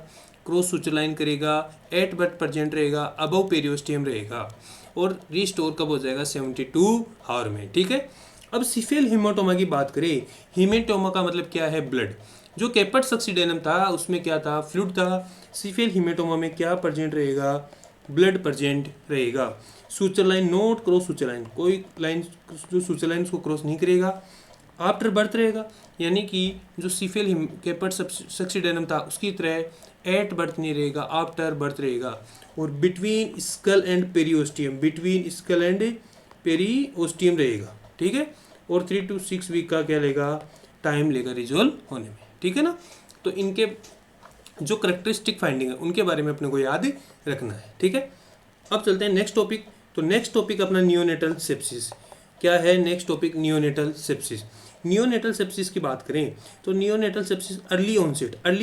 क्रॉस सूचर लाइन करेगा, एट बर्थ प्रेजेंट रहेगा, अबव पेरियोस्टियम रहेगा और रिस्टोर कब हो जाएगा, 72 आवर में, ठीक है। अब सिफेल हिमेटोमा की बात करें, हिमेटोमा का मतलब क्या है, ब्लड। जो कैपेट सक्सीडेनम था उसमें क्या था, फ्लूइड था। सिफेल हिमेटोमा में क्या प्रेजेंट रहेगा, ब्लड प्रेजेंट रहेगा। Suture line note cross suture line, कोई लाइन जो सूचर लाइन को क्रॉस नहीं करेगा। आफ्टर बर्थ रहेगा, यानी कि जो सिफेल कैपेट सक्सीडेनम था उसकी तरह एट बर्थ नहीं रहेगा, आफ्टर बर्थ रहेगा। और बिटवीन स्कल एंड पेरियोस्टियम रहेगा, ठीक है। और 3 to 6 वीक का क्या लेगा, टाइम लेगा रिजोल्व होने में, ठीक है ना। तो इनके जो करेक्टरिस्टिक फाइंडिंग है उनके बारे में अपने को याद रखना है, ठीक है। अब चलते हैं नेक्स्ट टॉपिक। तो नेक्स्ट टॉपिक अपना नियोनेटल सेप्सिस। क्या है next topic, neonatal sepsis. Neonatal sepsis की बात करें तो नियोनेटल सेप्सिस अर्ली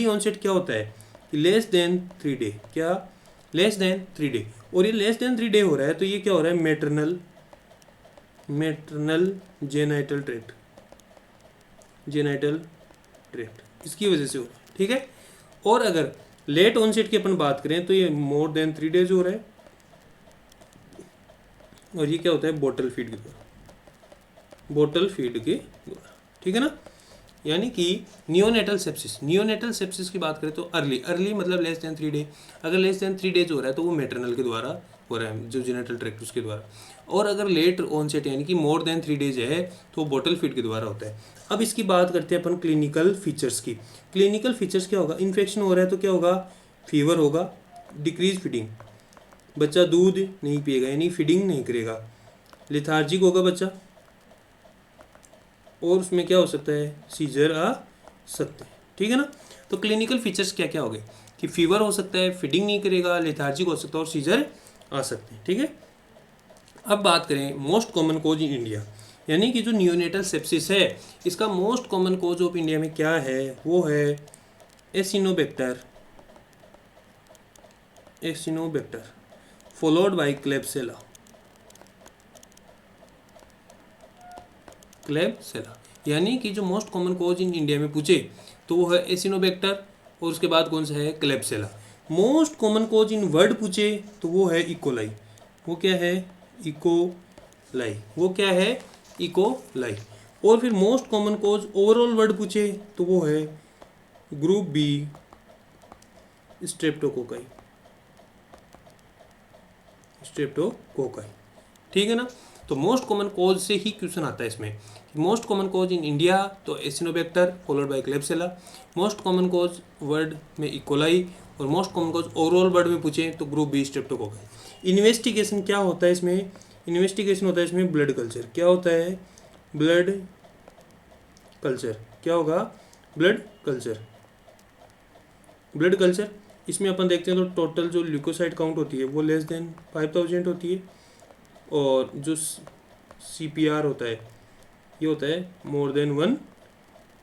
ऑनसेट क्या होता है, लेस देन 3 डे। क्या, लेस देन 3 डे। और ये लेस देन 3 डे हो रहा है तो ये क्या हो रहा है, मैटरनल जेनाइटल ट्रैक्ट इसकी वजह से हो रहा है, ठीक है। और अगर लेट ऑनसेट की अपन बात करें तो ये मोर देन 3 डेज हो रहा है। और ये क्या होता है, बॉटल फीड के द्वारा, ठीक है ना। यानी कि नियोनेटल सेप्सिस की बात करें तो अर्ली मतलब लेस देन 3 डे। अगर लेस देन 3 डेज हो रहा है तो वो मैटरनल के द्वारा हो रहा है, जो जेनेटल ट्रैक्ट उसके द्वारा। और अगर लेट ऑनसेट यानी कि मोर देन 3 डेज है तो बॉटल फीड के द्वारा होता है। अब इसकी बात करते हैं अपन क्लिनिकल फीचर्स की। क्लिनिकल फीचर्स क्या होगा, इन्फेक्शन हो रहा है तो क्या होगा, फीवर होगा, डिक्रीज फीडिंग, बच्चा दूध नहीं पिएगा यानी फीडिंग नहीं करेगा, लेथार्जिक होगा बच्चा, और उसमें क्या हो सकता है, सीजर आ सकते हैं, ठीक है ना। तो क्लिनिकल फीचर्स क्या क्या हो गए कि फीवर हो सकता है, फीडिंग नहीं करेगा, लेथार्जिक हो सकता है और सीजर आ सकते हैं, ठीक है। अब बात करें most common cause in India, यानी कि जो नियोनेटल सेप्सिस है इसका most common cause of India में क्या है, वो है एसिनोबैक्टर फॉलोड बाय क्लेब्सेला। यानी कि जो most common cause in India में पूछे तो वो है एसिनोबैक्टर और उसके बाद कौन सा है, क्लेब्सेला। मोस्ट कॉमन कॉज इन वर्ड पूछे तो वो है इकोलाई। वो क्या है, इकोलाई। वो क्या है, इकोलाई। और फिर most common cause overall word पूछे तो वो है ग्रुप बी, स्ट्रेप्टोकोकाई। ठीक है ना। तो मोस्ट कॉमन कॉज से ही क्वेश्चन आता है इसमें। Most common cause in India तो Acinetobacter followed by Klebsiella, most common cause world में इकोलाई, और most common cause overall world में पूछे तो ग्रुप बी, स्ट्रेप्टोकोकाई। इन्वेस्टिगेशन क्या होता है इसमें, इन्वेस्टिगेशन होता है इसमें ब्लड कल्चर। क्या होता है, ब्लड कल्चर। क्या होगा, ब्लड कल्चर। इसमें अपन देखते हैं तो टोटल जो ल्यूकोसाइट काउंट होती है वो लेस देन 5000 होती है, और जो CPR होता है ये होता है मोर देन 1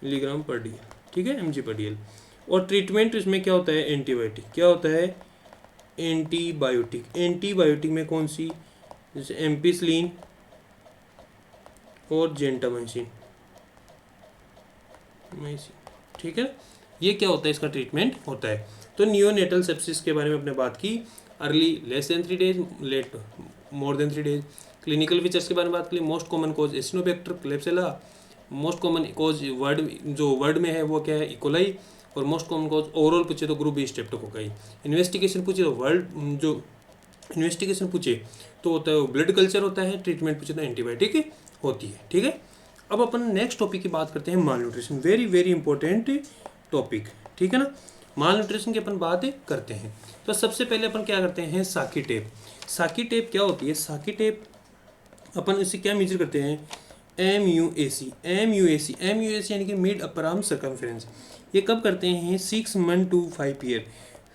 मिलीग्राम पर DL, ठीक है, mg/dl। और ट्रीटमेंट इसमें क्या होता है, एंटीबायोटिक। क्या होता है, एंटीबायोटिक में कौन सी, जैसे एम्पिसिलिन और जेंटामाइसिन, ठीक है। ये क्या होता है, इसका ट्रीटमेंट होता है। तो नियोनेटल सेप्सिस के बारे में आपने बात की, early less than 3 days, late more than 3 days. Clinical features के बारे में बात की, most common cause Acinetobacter, Klebsiella. Most common cause world में है वो क्या है, इकोलाई। और मोस्ट कॉमन कॉज ओवरऑल पूछे तो ग्रुप बी, स्ट्रेप्टोकोकाई। इन्वेस्टिगेशन पूछे तो इन्वेस्टिगेशन पूछे तो होता है वो ब्लड कल्चर होता है, ट्रीटमेंट पूछे तो एंटीबायोटिक होती है, ठीक है। अब अपन नेक्स्ट टॉपिक की बात करते हैं, malnutrition. Very very important topic, ठीक है ना। माल न्यूट्रिशन की अपन बात करते हैं तो सबसे पहले अपन क्या करते हैं, साकी टेप। साकी टेप क्या होती है, साकी टेप अपन इससे क्या मेजर करते हैं, MUAC यानी कि मिड अपर आर्म सर्कमफ्रेंस। ये कब करते हैं, 6 month to 5 year,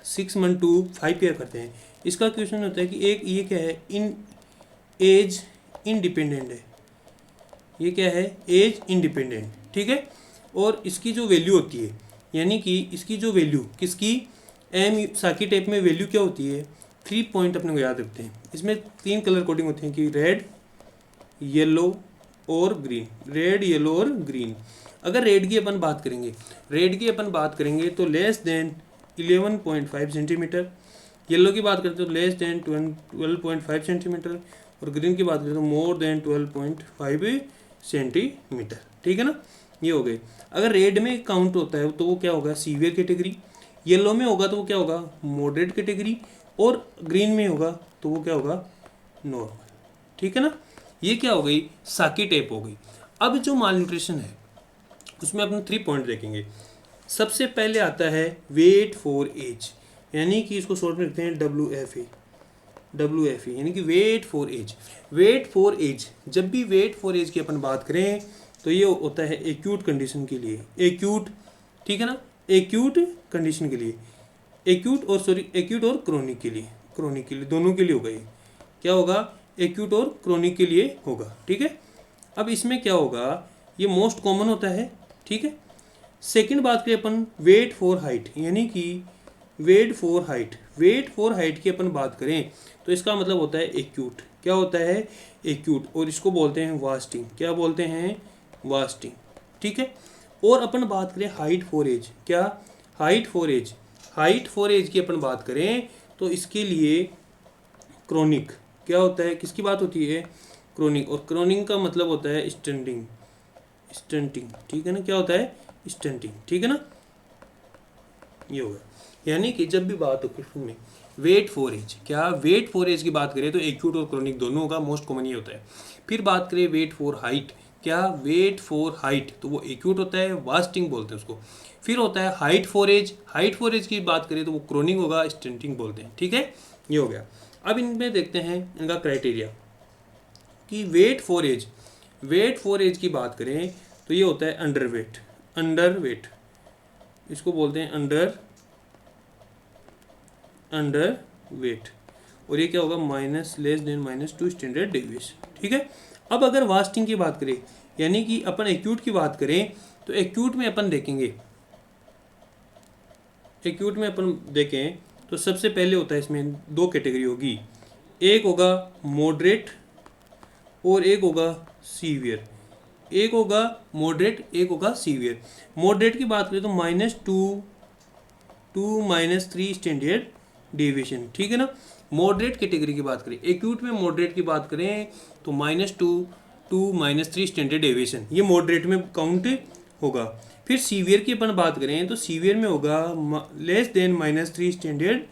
6 month to 5 year करते हैं। इसका क्वेश्चन होता है कि एक ये क्या है, इन एज इंडिपेंडेंट है। ये क्या है, एज इंडिपेंडेंट, ठीक है। और इसकी जो वैल्यू होती है, यानी कि इसकी जो वैल्यू किसकी, साकी टेप में वैल्यू क्या होती है, 3 पॉइंट अपने को याद रखते हैं। इसमें 3 कलर कोडिंग होती हैं कि रेड, येलो और ग्रीन। रेड, येलो और ग्रीन। अगर रेड की अपन बात करेंगे तो लेस देन 11.5 सेंटीमीटर। येलो की बात करते हैं तो लेस देन 12.5 सेंटीमीटर। और ग्रीन की बात करें तो मोर देन 12.5 सेंटीमीटर, ठीक है ना। ये हो गए। अगर रेड में काउंट होता है तो वो क्या होगा, सीवियर कैटेगरी। येलो में होगा तो वो क्या होगा, मॉडरेट कैटेगरी। और ग्रीन में होगा तो वो क्या होगा, नॉर्मल, ठीक है ना। ये क्या हो गई, साकी टेप हो गई। अब जो माल न्यूट्रिशन है उसमें अपने 3 पॉइंट देखेंगे। सबसे पहले आता है वेट फॉर एज, यानी कि इसको शॉर्ट में लिखते हैं WFA यानी कि वेट फॉर एज। जब भी वेट फॉर एज की अपन बात करें तो ये होता है एक्यूट कंडीशन के लिए, ठीक है ना, एक्यूट कंडीशन के लिए। एक्यूट और क्रोनिक के लिए, दोनों के लिए होगा। ये क्या होगा, एक्यूट और क्रोनिक के लिए होगा, ठीक है। अब इसमें क्या होगा, ये मोस्ट कॉमन होता है, ठीक है। सेकंड बात करें अपन वेट फॉर हाइट, यानी कि वेट फॉर हाइट की अपन बात करें तो इसका मतलब होता है एक्यूट। क्या होता है, एक्यूट। और इसको बोलते हैं वास्टिंग। क्या बोलते हैं, वास्टिंग, ठीक है। और अपन बात करें हाइट फॉर एज, क्या, हाइट फॉर एज की अपन बात करें तो इसके लिए क्रोनिक। क्या होता है, किसकी बात होती है, क्रोनिक। और क्रोनिक का मतलब होता है स्टंटिंग, ठीक है ना। क्या होता है, स्टंटिंग, ठीक है ना। ये होगा। यानी कि जब भी बात हो क्वेश्चन में वेट फॉर एज, क्या वेट फॉर एज की बात करें तो एक्यूट और क्रोनिक दोनों होगा, मोस्ट कॉमन ये होता है। फिर बात करें वेट फॉर हाइट, क्या वेट फॉर हाइट तो वो एक्यूट होता है, वास्टिंग बोलते हैं उसको। फिर होता है हाइट फॉर एज की बात करें तो वो क्रोनिक होगा, स्टंटिंग बोलते हैं, ठीक है। ये हो गया। अब इनमें देखते हैं इनका क्राइटेरिया कि वेट फॉर एज की बात करें तो ये होता है अंडर इसको बोलते हैं अंडर वेट। और ये क्या होगा, -2 स्टैंडर्ड डेविएशन, ठीक है। अब अगर वास्टिंग की बात करें, यानी कि अपन एक्यूट की बात करें, तो एक्यूट में अपन देखेंगे, एक्यूट में अपन देखें तो सबसे पहले होता है इसमें दो कैटेगरी होगी, एक होगा मॉडरेट और एक होगा सीवियर। एक होगा मॉडरेट, एक होगा सीवियर। मॉडरेट की बात करें तो -2 to -3 स्टैंडर्ड डेविएशन, ठीक है ना। मॉडरेट कैटेगरी की बात करें, एक्यूट में मॉडरेट की बात करें तो -2 to -3 स्टैंडर्ड डेविएशन, ये मॉडरेट में काउंट होगा। फिर सीवियर की अपन बात करें तो सीवियर में होगा less than -3 standard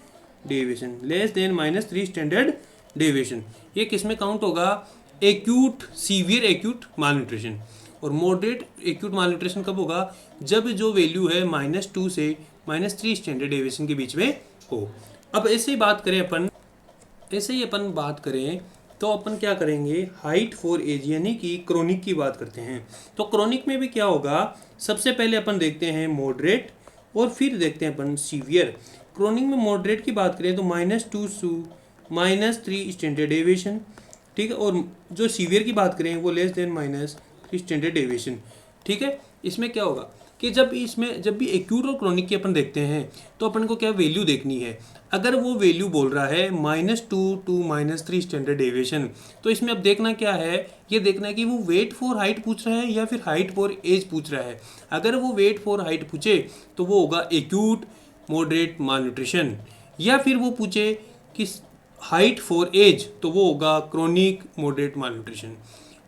deviation, less than -3 standard deviation. ये किस में काउंट होगा, एक्यूट, सीवियर एक्यूट मालन्यूट्रिशन। और मॉडरेट एक्यूट मालन्यूट्रिशन कब होगा, जब जो वैल्यू है -2 से -3 स्टैंडर्ड डेविएशन के बीच में हो। अब ऐसे ही बात करें अपन, ऐसे ही अपन बात करें तो अपन क्या करेंगे, हाइट फॉर एज यानी कि क्रोनिक की बात करते हैं। तो क्रोनिक में भी क्या होगा, सबसे पहले अपन देखते हैं मॉडरेट और फिर देखते हैं अपन सीवियर। क्रोनिक में मॉडरेट की बात करें तो -2 से -3 स्टैंडर्ड डेविएशन, ठीक है। और जो सीवियर की बात करें वो लेस देन -3 स्टैंडर्ड डेविएशन, ठीक है। इसमें क्या होगा कि जब भी एक्यूट और क्रोनिक की अपन देखते हैं तो अपन को क्या वैल्यू देखनी है। अगर वो वैल्यू बोल रहा है -2 to -3 स्टैंडर्ड डेविएशन, तो इसमें अब देखना क्या है, ये देखना है कि वो वेट फॉर हाइट पूछ रहा है या फिर हाइट फॉर एज पूछ रहा है। अगर वो वेट फॉर हाइट पूछे तो वो होगा एक्यूट मॉडरेट मालन्यूट्रिशन, या फिर वो पूछे कि हाइट फॉर एज तो वो होगा क्रोनिक मॉडरेट मालन्यूट्रिशन।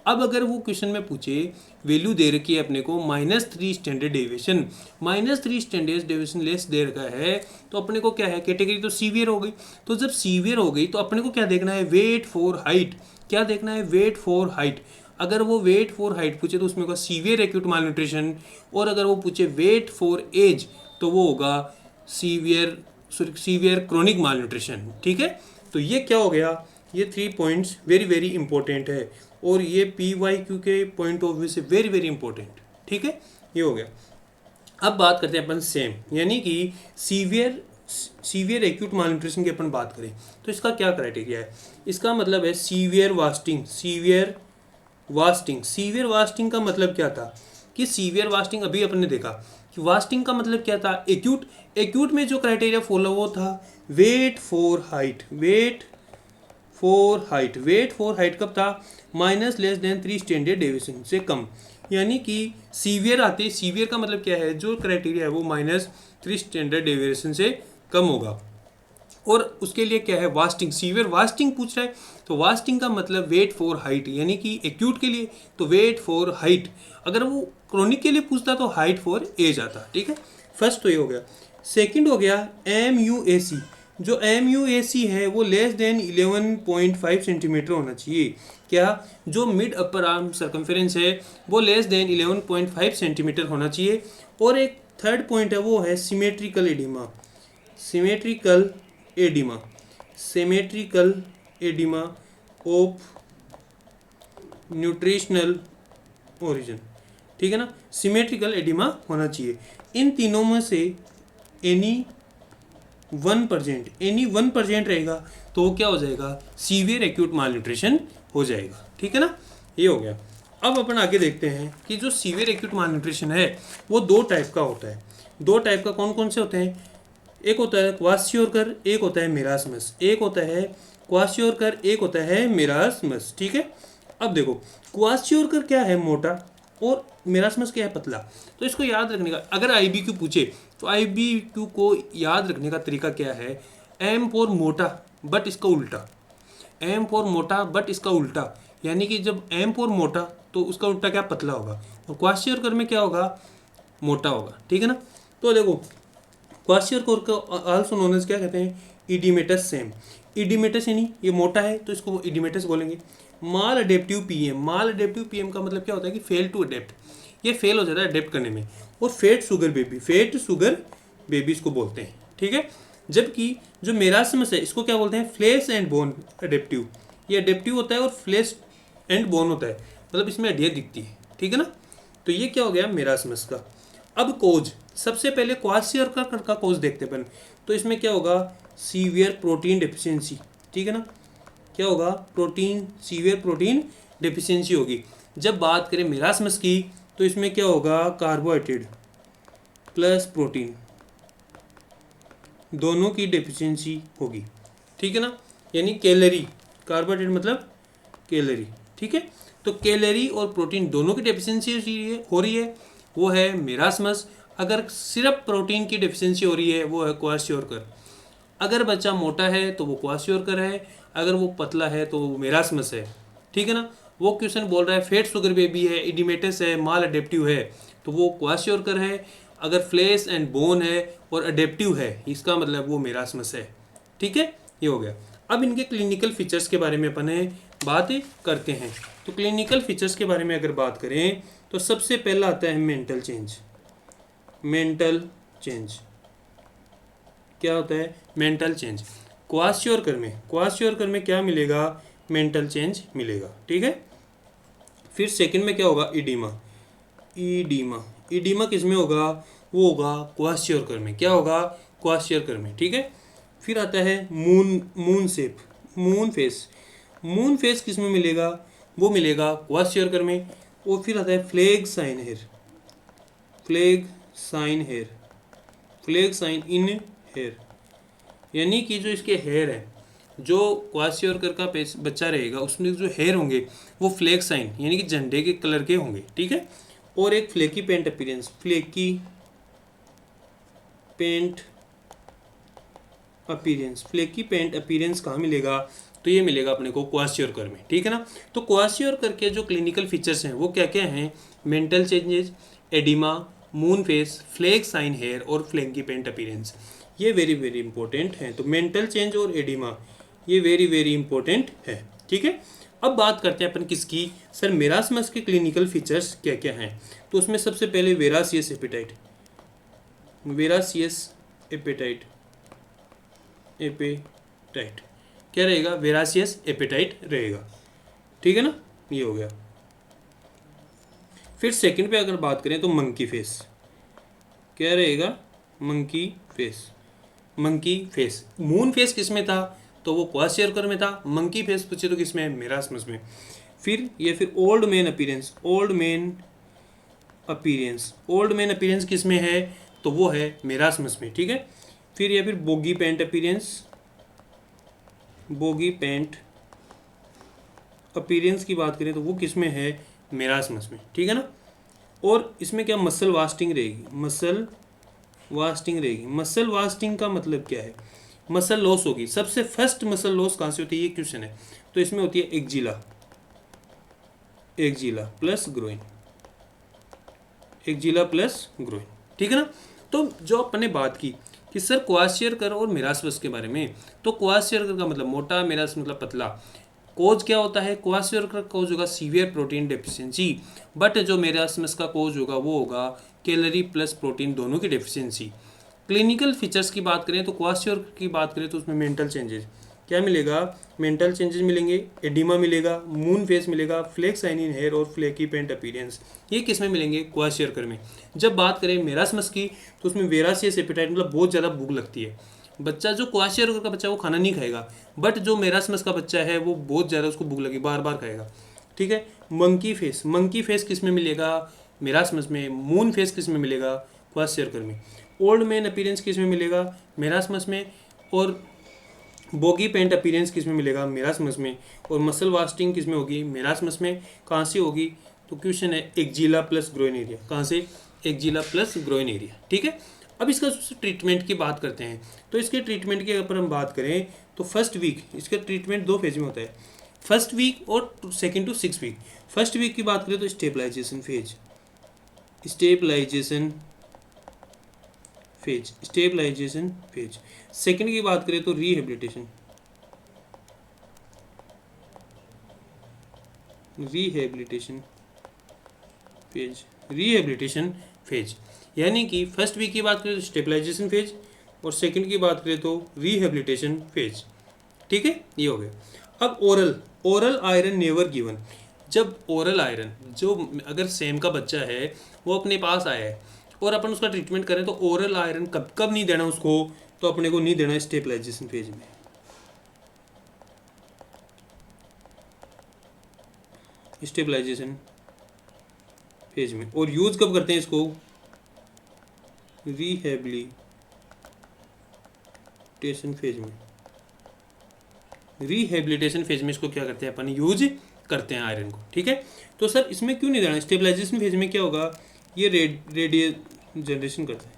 अब अगर वो क्वेश्चन में पूछे, वैल्यू दे रखी है अपने को -3 standard deviation, -3 standard deviation less दे रखा है, तो अपने को क्या है, कैटेगरी तो सीवियर हो गई। तो जब सीवियर हो गई तो अपने को क्या देखना है, वेट फॉर हाइट। क्या देखना है, वेट फॉर हाइट। अगर वो वेट फॉर हाइट पूछे तो उसमें होगा सीवियर एक्यूट मालन्यूट्रिशन, और अगर वो पूछे वेट फॉर एज तो वो होगा सीवियर क्रोनिक मालन्यूट्रिशन, ठीक है। तो ये क्या हो गया, ये 3 पॉइंट्स वेरी वेरी इंपॉर्टेंट है, और ये PYQ के पॉइंट ऑफ व्यू से वेरी वेरी इंपॉर्टेंट, ठीक है। ये हो गया। अब बात करते हैं अपन सेम, यानी कि सीवियर एक्यूट मालन्यूट्रिशन की अपन बात करें तो इसका क्या क्राइटेरिया है। इसका मतलब है सीवियर वास्टिंग। सीवियर वास्टिंग का मतलब क्या था कि सीवियर वास्टिंग, अभी अपन ने देखा कि वास्टिंग का मतलब क्या था, एक्यूट में जो क्राइटेरिया फॉलो वो था weight for height. Weight for height कब था, -3 स्टैंडर्ड डेविएशन से कम। यानी कि सीवियर आते, सीवियर का मतलब क्या है, जो क्राइटेरिया है वो -3 स्टैंडर्ड डेविएशन से कम होगा। और उसके लिए क्या है, वास्टिंग, सीवियर वास्टिंग पूछ रहा है, तो वास्टिंग का मतलब वेट फॉर हाइट, यानी कि एक्यूट के लिए तो वेट फॉर हाइट। अगर वो क्रोनिक के लिए पूछता तो हाइट फॉर एज आता, ठीक है। फर्स्ट तो ये हो गया। सेकंड हो गया MUAC। जो MUAC है वो लेस देन 11.5 सेंटीमीटर होना चाहिए। क्या, जो मिड अपर आर्म सर्कमफेरेंस है वो लेस देन 11.5 सेंटीमीटर होना चाहिए। और एक थर्ड पॉइंट है वो है symmetrical oedema of nutritional origin, ठीक है ना। सिमेट्रिकल एडिमा होना चाहिए। इन तीनों में से एनी 1% रहेगा तो वो क्या हो जाएगा, सीवियर एक्यूट मालन्यूट्रिशन हो जाएगा, ठीक है ना। ये हो गया। अब अपन आगे देखते हैं कि जो सीवियर एक्यूट मालन्यूट्रिशन है वो 2 टाइप का होता है। 2 टाइप का कौन कौन से होते हैं, एक होता है क्वाशियोरकर, एक होता है मेरास्मस। एक होता है क्वाशियोरकर, एक होता है मेरास्मस, ठीक है। अब देखो, क्वाशियोरकर क्या है, मोटा, और मेरास्मस क्या है, पतला। तो इसको याद रखने का, अगर IBQ पूछे तो IBQ को याद रखने का तरीका क्या है, M फॉर मोटा बट इसका उल्टा, M फॉर मोटा बट इसका उल्टा। यानी कि जब M फॉर मोटा तो उसका उल्टा क्या, पतला होगा, और क्वाशियोरकर में क्या होगा, मोटा होगा, ठीक है ना। तो देखो, क्वाशियोरकर को आल्सो नोन एज क्या कहते हैं, इडिमेटस सेम। इडिमेटस यानी ये मोटा है तो इसको इडिमेटस बोलेंगे। माल अडेप्टिव पीएम का मतलब क्या होता है कि फेल टू अडेप्ट, ये फेल हो जाता है अडेप्ट करने में। और फेट शुगर बेबी इसको बोलते हैं, ठीक है। जबकि जो मेरास्मस है इसको क्या बोलते हैं, फ्लेश एंड बोन अडेप्टिव। ये अडेप्टिव होता है और फ्लेश एंड बोन होता है, मतलब इसमें हड्डियाँ दिखती है, ठीक है ना। तो ये क्या हो गया मेरास्मस का। अब कोज, सबसे पहले क्वाशियोरकर का कोज देखते हैं अपन। तो इसमें क्या होगा, सीवियर प्रोटीन डेफिशिएंसी, ठीक है ना। क्या होगा, सीवियर प्रोटीन डेफिशिएंसी होगी। जब बात करें मेरास्मस की तो इसमें क्या होगा, कार्बोहाइड्रेट प्लस प्रोटीन दोनों की डेफिशिएंसी होगी, ठीक है ना। यानी कैलोरी, कार्बोहाइड्रेट मतलब कैलोरी, ठीक है। तो कैलोरी और प्रोटीन दोनों की डेफिशिएंसी हो रही है, वो है मेरास्मस। अगर सिर्फ प्रोटीन की डेफिशिएंसी हो रही है वो है क्वाशियोरकर। अगर बच्चा मोटा है तो वो क्वाशियोरकर है, अगर वो पतला है तो वो मेरास्मस है, ठीक है ना। वो क्वेश्चन बोल रहा है फेट शुगर बेबी है, इडिमेटस है, माल अडेप्टिव है, तो वो क्वाशियोरकर है। अगर फ्लेश एंड बोन है और अडेप्टिव है, इसका मतलब वो मेरास्मस है, ठीक है। ये हो गया। अब इनके क्लिनिकल फीचर्स के बारे में अपन बात करते हैं। तो क्लिनिकल फीचर्स के बारे में अगर बात करें तो सबसे पहला आता है मेंटल चेंज। मेंटल चेंज क्या होता है, मेंटल चेंज। क्वाशियोरकर में क्या मिलेगा, मेंटल चेंज मिलेगा, ठीक है। फिर सेकंड में क्या होगा, इडीमा। ईडीमा किस में होगा, वो होगा क्वाशियोरकर में। क्या होगा, क्वाशियोरकर में, ठीक है। फिर आता है मून शेप, मून फेस किस में मिलेगा, वो मिलेगा क्वाशियोरकर में। और फिर आता है फ्लैग साइन इन हेयर, यानी कि जो इसके हेयर है, जो क्वाशियोरकर का बच्चा रहेगा उसमें जो हेयर होंगे वो फ्लैग साइन यानी कि झंडे के कलर के होंगे, ठीक है। और एक फ्लेकी पेंट अपीयरेंस कहाँ मिलेगा, तो ये मिलेगा अपने को क्वाशियोरकर में, ठीक है ना। तो क्वाशियोरकर के जो क्लिनिकल फीचर्स हैं वो क्या क्या हैं, mental changes, oedema, moon face, flag sign hair और फ्लैंकी पेंट अपीयरेंस, ये वेरी वेरी इंपॉर्टेंट हैं। तो मेंटल चेंज और एडिमा ये वेरी वेरी इंपॉर्टेंट है, ठीक है। अब बात करते हैं अपन किसकी, सर मेरास्मस के क्लिनिकल फीचर्स क्या क्या हैं। तो उसमें सबसे पहले वेरासियस एपेटाइट क्या रहेगा, वेरासियस एपेटाइट रहेगा, ठीक है ना। ये हो गया। फिर सेकंड पे अगर बात करें तो मंकी फेस क्या रहेगा, मंकी फेस। मून फेस किस में था, तो वो क्वाशियोरकर में था। मंकी फेस पूछे तो किस में, मेरास्मस में। फिर ओल्ड मैन अपीयरेंस किस में है, तो वो है मेरास्मस में, ठीक है। फिर बोगी पेंट अपीयरेंस की बात करें तो वो किस में है, मेरास्मस में, ठीक है ना। और इसमें क्या मसल वास्टिंग रहेगी। मसल वास्टिंग का मतलब क्या है, मसल लॉस होगी। सबसे फर्स्ट मसल लॉस कहाँ से होती है, ये क्वेश्चन है। तो इसमें होती है एक्जिला प्लस ग्रोइन, ठीक है ना। तो जो अपने बात की कि सर क्वाशियोरकर और मेरास्मस के बारे में, तो क्वाशियोरकर का मतलब मोटा, मेरास्मस मतलब पतला। कोज क्या होता है, क्वाशियोरकर का कोज होगा सीवियर प्रोटीन डेफिशिएंसी, बट जो मेरास्मस का कोज होगा वो होगा कैलोरी प्लस प्रोटीन दोनों की डेफिशिएंसी। क्लिनिकल फीचर्स की बात करें तो क्वाशियोरकर की बात करें तो उसमें मेंटल चेंजेस क्या मिलेगा, मेंटल चेंजेस मिलेंगे, एडिमा मिलेगा, मून फेस मिलेगा, फ्लैग साइन इन हेयर और फ्लैकी पेंट अपीयरेंस, ये किस में मिलेंगे, क्वाशियोरकर में। जब बात करें मेरास्मस की तो उसमें वेरासियस एपेटाइट मतलब बहुत ज़्यादा भूख लगती है। बच्चा जो क्वाशियोरकर का बच्चा वो खाना नहीं खाएगा, बट जो मेरास्मस का बच्चा है वो बहुत ज़्यादा उसको भूख लगी, बार बार खाएगा, ठीक है। मंकी फेस किस में मिलेगा, मेरास्मस में। मून फेस किस में मिलेगा, क्वाशियोरकर में। ओल्ड मैन अपीयरेंस किस में मिलेगा, मेरास्मस में। और बोगी पेंट अपीयरेंस किस में मिलेगा, मेरास्मस में। और मसल वास्टिंग किस में होगी, मेरास्मस में। कहाँ से होगी, तो क्वेश्चन है एक्जिला प्लस ग्रोइन एरिया, कहाँ से, एक्जिला प्लस ग्रोइन एरिया, ठीक है। अब इसका ट्रीटमेंट की बात करते हैं। तो इसके ट्रीटमेंट की अगर हम बात करें तो फर्स्ट वीक इसका ट्रीटमेंट 2 फेज में होता है, फर्स्ट वीक और 2 to 6 वीक। फर्स्ट वीक की बात करें तो स्टेबलाइजेशन फेज। सेकंड की बात करें तो रिहेबिलिटेशन फेज। यानी कि फर्स्ट वीक की बात करें तो स्टेबलाइजेशन फेज और सेकंड की बात करें तो रिहेबिलिटेशन फेज, ठीक है। ये हो गया। अब ओरल आयरन नेवर गिवन। जब ओरल आयरन जो अगर सेम का बच्चा है वो अपने पास आया है और अपन उसका ट्रीटमेंट करें तो ओरल आयरन कब नहीं देना उसको, तो अपने को नहीं देना स्टेबलाइजेशन फेज में। स्टेबलाइजेशन फेज में। और यूज कब करते हैं इसको, रिहेबिलिटेशन फेज में। रिहेबिलिटेशन फेज में इसको क्या करते हैं अपन, यूज करते हैं आयरन को, ठीक है। तो सर इसमें क्यों नहीं देना, स्टेबलाइजेशन फेज में क्या होगा, ये रेडियल जनरेशन करता है,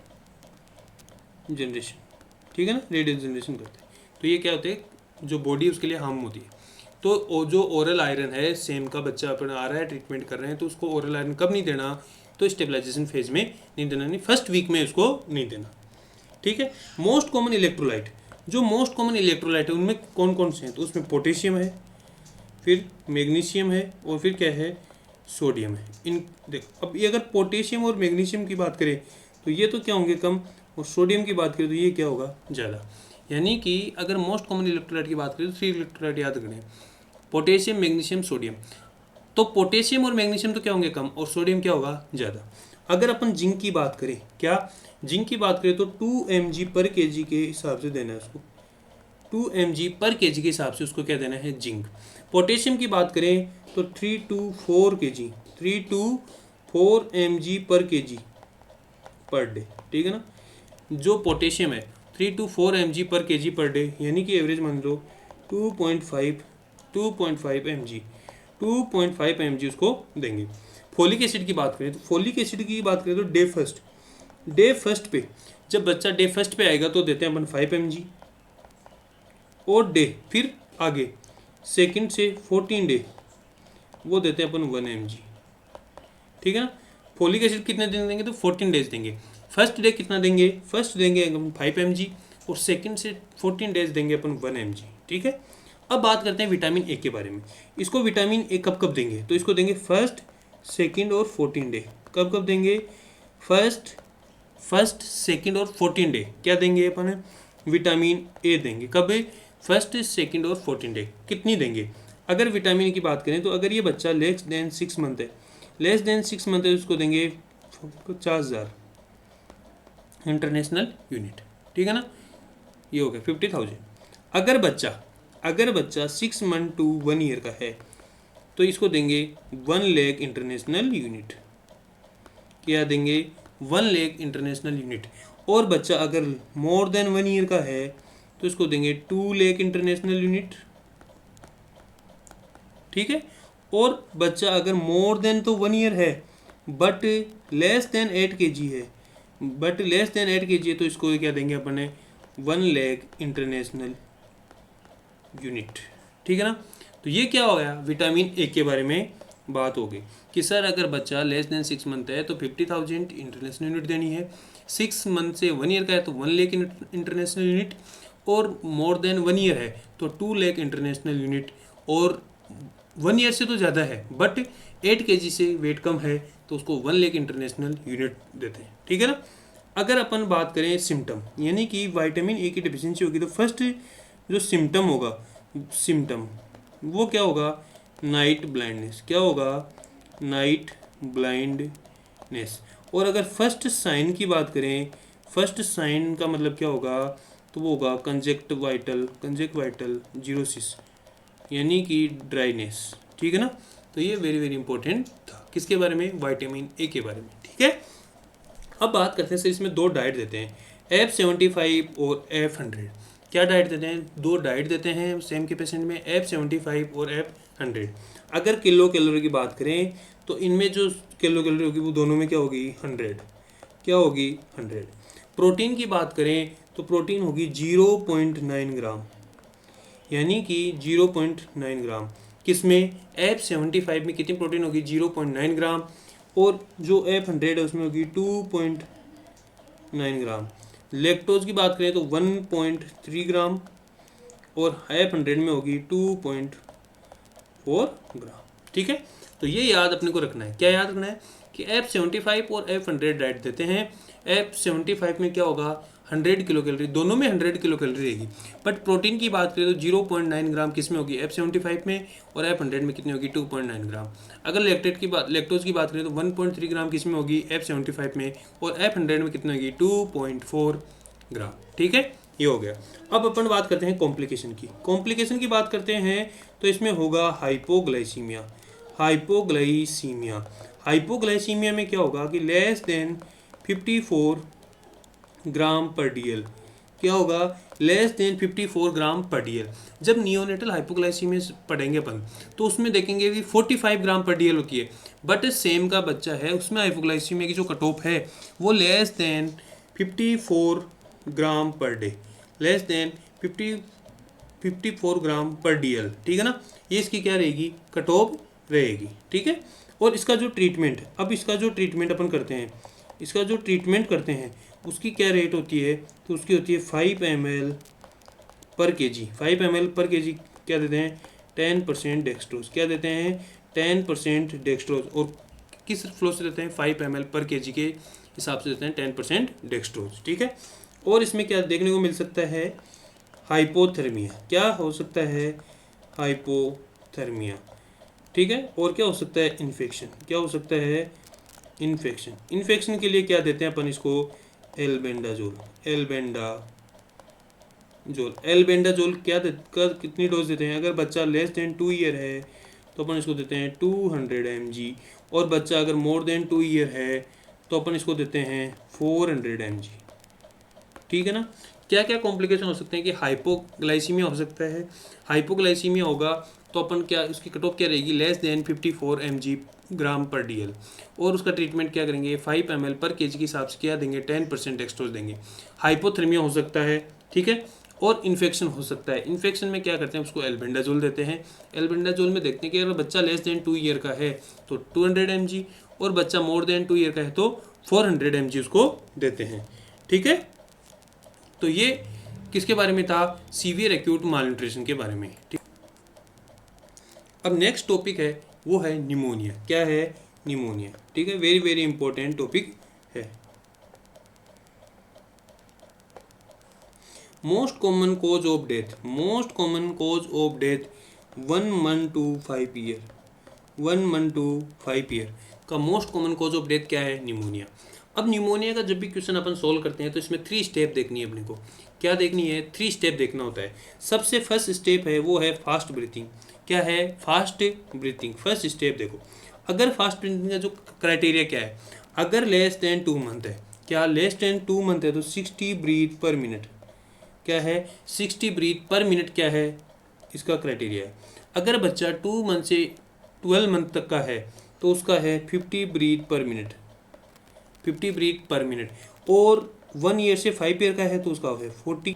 जनरेशन, ठीक है ना, रेडियल जनरेशन करता है। तो ये क्या होते हैं, जो बॉडी उसके लिए हार्म होती है। तो जो ओरल आयरन है, सेम का बच्चा अपना आ रहा है, ट्रीटमेंट कर रहे हैं, तो उसको ओरल आयरन कब नहीं देना, तो स्टेबलाइजेशन फेज में नहीं देना, नहीं फर्स्ट वीक में उसको नहीं देना, ठीक है। मोस्ट कॉमन इलेक्ट्रोलाइट, जो मोस्ट कॉमन इलेक्ट्रोलाइट है उनमें कौन कौन से हैं, तो उसमें पोटेशियम है, फिर मैग्नीशियम है, और फिर क्या है, सोडियम है। इन देखो अब ये अगर पोटेशियम और मैग्नीशियम की बात करें तो ये तो क्या होंगे, कम, और सोडियम की बात करें तो ये क्या होगा, ज़्यादा। यानी कि अगर मोस्ट कॉमन इलेक्ट्रोलाइट की बात करें तो 3 इलेक्ट्रोलाइट याद रखने, पोटेशियम, मैग्नीशियम, सोडियम। तो पोटेशियम और मैग्नीशियम तो क्या होंगे, कम, और सोडियम क्या होगा, ज़्यादा। अगर अपन जिंक की बात करें, क्या जिंक की बात करें तो 2 mg पर kg के हिसाब से देना है उसको, 2 mg पर kg के हिसाब से उसको क्या देना है, जिंक। पोटेशियम की बात करें तो 3 to 4 kg, 3 to 4 mg पर kg पर डे, ठीक है ना। जो पोटेशियम है 3 to 4 mg पर kg पर डे, यानी कि एवरेज मान लो 2.5 mg, 2.5 mg उसको देंगे। फोलिक एसिड की बात करें तो फोलिक एसिड की बात करें तो डे फर्स्ट पे, जब बच्चा डे फर्स्ट पे आएगा तो देते हैं अपन 5 mg, और डे फिर आगे सेकंड से 14 डे वो देते हैं अपन 1 mg, ठीक है ना। फोलिक एसिड कितने दिन देंगे, तो 14 डेज देंगे। फर्स्ट डे कितना देंगे, फर्स्ट देंगे अपन 5 mg, और सेकंड से 14 डेज देंगे अपन 1 mg, ठीक है। अब बात करते हैं विटामिन ए के बारे में। इसको विटामिन ए कब कब देंगे, तो इसको देंगे फर्स्ट, सेकंड और 14 डे। कब कब देंगे, फर्स्ट सेकंड और 14 डे क्या देंगे अपन, विटामिन ए देंगे। कब, फर्स्ट, सेकंड और 14 डे। कितनी देंगे, अगर विटामिन की बात करें तो अगर ये बच्चा लेस देन 6 मंथ है, उसको देंगे 50,000 इंटरनेशनल यूनिट, ठीक है ना, ये हो गया 50,000। अगर बच्चा 6 मंथ टू 1 ईयर का है तो इसको देंगे 1 लाख इंटरनेशनल यूनिट, क्या देंगे, 1 लाख इंटरनेशनल यूनिट। और बच्चा अगर मोर देन 1 ईयर का है तो इसको देंगे 2 लाख इंटरनेशनल यूनिट, ठीक है। और बच्चा अगर मोर देन तो 1 ईयर है बट लेस देन 8 kg है, तो इसको क्या देंगे अपने 1 लाख इंटरनेशनल यूनिट, ठीक है ना। तो ये क्या हो गया, विटामिन ए के बारे में बात होगी कि सर अगर बच्चा लेस देन 6 मंथ है तो 50,000 इंटरनेशनल यूनिट देनी है, 6 मंथ से 1 ईयर का है तो 1 लाख इंटरनेशनल यूनिट, और मोर देन 1 ईयर है तो 2 लाख इंटरनेशनल यूनिट, और 1 ईयर से तो ज़्यादा है बट 8 kg से वेट कम है तो उसको 1 लाख इंटरनेशनल यूनिट देते हैं, ठीक है ना। अगर अपन बात करें सिम्टम, यानी कि विटामिन ए की डिफिशियंसी होगी तो फर्स्ट जो सिम्टम होगा, वो क्या होगा, नाइट ब्लाइंडनेस। क्या होगा, नाइट ब्लाइंडनेस। और अगर फर्स्ट साइन की बात करें, फर्स्ट साइन का मतलब क्या होगा, तो वो होगा कंजक्टिवाइटल जीरोसिस, यानी कि ड्राइनेस, ठीक है ना। तो ये वेरी वेरी इंपॉर्टेंट था, किसके बारे में, विटामिन ए के बारे में, ठीक है। अब बात करते हैं सर, इसमें 2 डाइट देते हैं, F75 और F100। क्या डाइट देते हैं, 2 डाइट देते हैं सेम के पेशेंट में, F75 और F100। अगर किलो कैलोरी की बात करें तो इनमें जो किलो कैलोरी होगी वो दोनों में क्या होगी, 100, क्या होगी, 100। प्रोटीन की बात करें तो प्रोटीन होगी 0.9 ग्राम, यानी कि 0.9 ग्राम। किसमें, F75 में कितनी प्रोटीन होगी, 0.9 ग्राम, और जो F100 है उसमें होगी 2.9 ग्राम। लैक्टोज की बात करें तो 1.3 ग्राम, और F100 में होगी 2.4 ग्राम, ठीक है। तो ये याद अपने को रखना है, क्या याद रखना है कि F75 और F100 डाइट देते हैं। F75 में क्या होगा, 100 किलो कैलोरी, दोनों में 100 किलो कैलोरी रहेगी। बट प्रोटीन की बात करें तो 0.9 ग्राम किस में होगी, F75 में, और F100 में कितनी होगी, 2.9 ग्राम। अगर लैक्टोज की बात करें तो 1.3 ग्राम किस में होगी, F75 में, और F100 में कितनी होगी, 2.4 ग्राम, ठीक है। ये हो गया। अब अपन बात करते हैं कॉम्प्लिकेशन की बात करते हैं तो इसमें होगा हाइपोग्लाइसीमिया। हाइपोग्लाइसीमिया। हाइपोग्लाइसीमिया में क्या होगा कि लेस देन 54 ग्राम पर डीएल। क्या होगा? लेस देन 54 ग्राम पर डीएल। जब नियोनेटल हाइपोग्लाइसीमिया पढ़ेंगे अपन तो उसमें देखेंगे कि 45 ग्राम पर डीएल होती है, बट सेम का बच्चा है उसमें हाइपोग्लाइसीमिया की जो कट ऑफ है वो लेस देन 54 ग्राम पर डे, लेस देन 54 ग्राम पर डीएल। ठीक है ना, ये इसकी क्या रहेगी? कट ऑफ रहेगी। ठीक है, और इसका जो ट्रीटमेंट, अब इसका जो ट्रीटमेंट अपन करते हैं, इसका जो ट्रीटमेंट करते हैं उसकी क्या रेट होती है? तो उसकी होती है 5 ml पर केजी। 5 ml पर केजी क्या देते हैं? 10% डेक्सट्रोज। क्या देते हैं? 10% डेक्सट्रोज। और किस फ्लो से देते हैं? 5 ml पर केजी के हिसाब से देते हैं 10% डेक्सट्रोज। ठीक है, और इसमें क्या देखने को मिल सकता है? हाइपोथर्मिया। क्या हो सकता है? हाइपोथर्मिया। ठीक है, और क्या हो सकता है? इन्फेक्शन। क्या हो सकता है? इन्फेक्शन। इन्फेक्शन के लिए क्या देते हैं अपन इसको? एल्बेंडाजोल। एल्बेंडाजोल कितनी डोज देते हैं? अगर बच्चा लेस देन 2 ईयर है तो अपन इसको देते हैं 200 mg, और बच्चा अगर मोर देन 2 ईयर है तो अपन इसको देते हैं 400 mg। ठीक है ना। क्या क्या कॉम्प्लिकेशन हो सकते हैं कि हाइपोग्लाइसीमिया हो सकता है। हाइपोग्लाइसीमिया होगा तो अपन क्या, उसकी कट ऑफ क्या रहेगी? लेस देन 54 mg ग्राम पर डीएल, और उसका ट्रीटमेंट क्या करेंगे? 5 ml पर केजी के हिसाब से क्या देंगे? 10% एक्सट्रोज देंगे। हाइपोथर्मिया हो सकता है। ठीक है, और इन्फेक्शन हो सकता है। इन्फेक्शन में क्या करते हैं? उसको एल्बेंडाजोल देते हैं। एल्बेंडाजोल में देखते हैं कि अगर बच्चा लेस देन 2 ईयर का है तो 200 mg, और बच्चा मोर देन 2 ईयर का है तो 400 mg उसको देते हैं। ठीक है, तो ये किसके बारे में था? सीवियर एक्यूट मालन्यूट्रिशन के बारे में। ठीक, अब नेक्स्ट टॉपिक है वो है निमोनिया। क्या है? निमोनिया। ठीक है, वेरी वेरी इंपॉर्टेंट टॉपिक है। Most common cause of death, most common cause of death 1 month to 5 year, 1 month to 5 year का most common cause of death क्या है? निमोनिया। अब निमोनिया का जब भी क्वेश्चन अपन सोल्व करते हैं तो इसमें 3 स्टेप देखनी है अपने को। क्या देखनी है? 3 स्टेप देखना होता है। सबसे फर्स्ट स्टेप है वो है फास्ट ब्रीथिंग। क्या है? Fast breathing. फर्स्ट स्टेप देखो, अगर फास्ट ब्रीथिंग का जो क्राइटेरिया क्या है, अगर लेस देन 2 मंथ है, क्या लेस देन 2 मंथ है तो 60 ब्रीथ पर मिनट। क्या है? 60 ब्रीथ पर मिनट क्या है? इसका क्राइटेरिया है। अगर बच्चा 2 मंथ से 12 मंथ तक का है तो उसका है 50 breathe per minute, 50 breathe per minute. और 1 ईयर से 5 ईयर का है तो उसका है 40,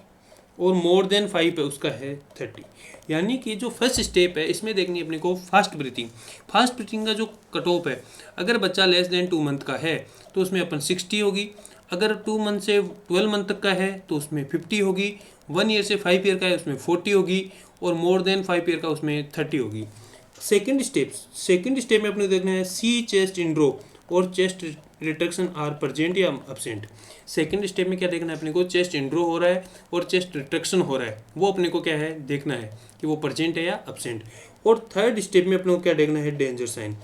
और मोर देन 5 है उसका है 30। यानी कि जो फर्स्ट स्टेप है इसमें देखनी है अपने को फास्ट ब्रीथिंग। फास्ट ब्रीथिंग का जो कट ऑफ है, अगर बच्चा लेस देन 2 मंथ का है तो उसमें अपन 60 होगी, अगर 2 मंथ से 12 मंथ तक का है तो उसमें 50 होगी, 1 ईयर से 5 ईयर का है उसमें 40 होगी, और मोर देन 5 ईयर का उसमें 30 होगी। सेकेंड स्टेप में अपने को देखना है सी चेस्ट इंड्रो और चेस्ट रिट्रैक्शन आर प्रेजेंट या अब्सेंट। सेकेंड स्टेप में क्या देखना है अपने को? चेस्ट इंड्रो हो रहा है और चेस्ट रिट्रैक्शन हो रहा है, वो अपने को क्या है? देखना है कि वो प्रेजेंट है या अब्सेंट। और थर्ड स्टेप में अपने को क्या देखना है? Danger sign.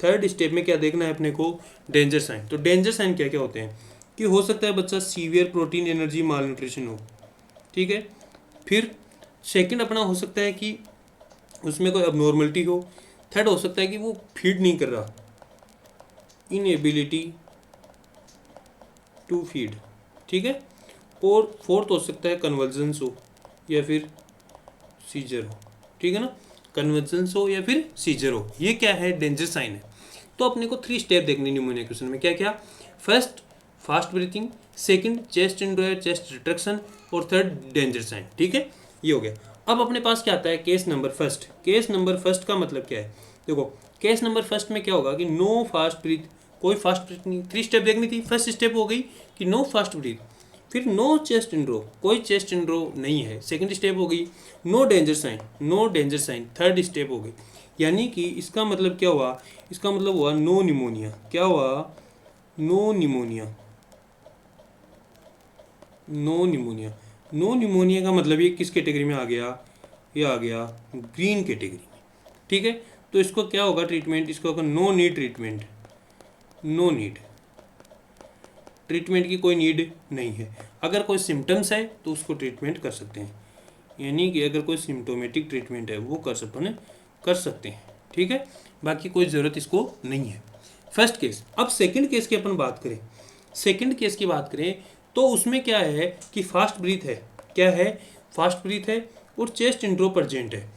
थर्ड स्टेप में क्या देखना है अपने को? Danger sign. तो डेंजर साइन क्या क्या होते हैं कि हो सकता है बच्चा severe protein energy malnutrition हो। ठीक है, फिर सेकंड अपना हो सकता है कि उसमें कोई अबनॉर्मलिटी हो। थर्ड हो सकता है कि वो फीड नहीं कर रहा, इनएबिलिटी टू फीड। ठीक है, और फोर्थ हो सकता है कन्वर्जेंस हो या फिर सीजर हो। ठीक है ना, कन्वर्जेंस हो या फिर सीजर हो, ये क्या है? डेंजर साइन है। तो अपने को 3 स्टेप देखने निमोनिया क्वेश्चन में। क्या क्या? First fast breathing, second chest indrawing chest retraction, और थर्ड डेंजर साइन। ठीक है, ये हो गया। अब अपने पास क्या आता है? Case number first. Case number first का मतलब क्या है? देखो, केस नंबर फर्स्ट में क्या होगा कि नो फास्ट ब्रीथ, कोई फास्ट ब्रीथ नहीं। 3 स्टेप देखनी थी, फर्स्ट स्टेप हो गई कि नो फास्ट ब्रीथ, फिर नो चेस्ट इंड्रो, कोई चेस्ट इंड्रो नहीं है, सेकंड स्टेप हो गई no danger sign, no danger sign, third step हो गई। यानी कि इसका मतलब क्या हुआ? इसका मतलब हुआ नो निमोनिया। क्या हुआ? No pneumonia. No pneumonia. No pneumonia का मतलब ये किस कैटेगरी में आ गया? ये आ गया ग्रीन कैटेगरी में। ठीक है, तो इसको क्या होगा ट्रीटमेंट? इसको होगा no need treatment. No need treatment की कोई नीड नहीं है। अगर कोई सिम्टम्स है तो उसको ट्रीटमेंट कर सकते हैं, यानी कि अगर कोई सिम्टोमेटिक ट्रीटमेंट है वो कर सकते हैं। ठीक है, बाकी कोई ज़रूरत इसको नहीं है। First case. अब सेकंड केस की अपन बात करें, सेकंड केस की बात करें तो उसमें क्या है कि फास्ट ब्रीथ है, क्या है, फास्ट ब्रीथ है और चेस्ट इंड्रो प्रेजेंट है।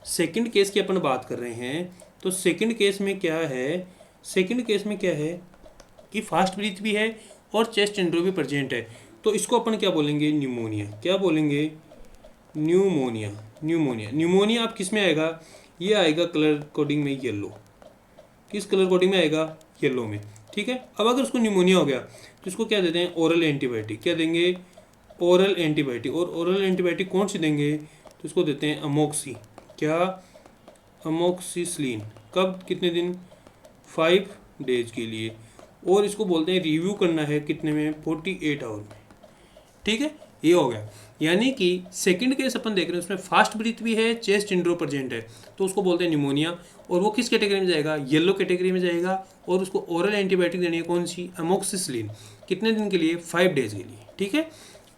सेकंड केस की अपन बात कर रहे हैं तो सेकंड केस में क्या है, सेकंड केस में क्या है कि फास्ट ब्रीथ भी है और चेस्ट इंड्रो भी प्रेजेंट है। तो इसको अपन क्या बोलेंगे, न्यूमोनिया। क्या बोलेंगे, न्यूमोनिया। न्यूमोनिया, न्यूमोनिया आप किस में आएगा, ये आएगा कलर कोडिंग में येलो। किस कलर कोडिंग में आएगा, येलो में। ठीक है, अब अगर उसको न्यूमोनिया हो गया तो इसको क्या देते हैं, ओरल एंटीबायोटिक। क्या देंगे, ओरल एंटीबायोटिक। और ओरल एंटीबायोटिक कौन सी देंगे, तो इसको देते हैं अमोक्सी। क्या, अमोक्सिसिलिन। कब, कितने दिन, 5 डेज के लिए। और इसको बोलते हैं रिव्यू करना है कितने में, 48 आवर में। ठीक है, ये हो गया। यानी कि सेकंड केस अपन देख रहे हैं उसमें फास्ट ब्रीथ भी है, चेस्ट इंड्रो प्रेजेंट है, तो उसको बोलते हैं न्यूमोनिया। और वो किस कैटेगरी में जाएगा, येलो कैटेगरी में जाएगा। और उसको ओरल एंटीबायोटिक देनी है, कौन सी, अमोक्सिसिलिन। कितने दिन के लिए, 5 डेज के लिए। ठीक है,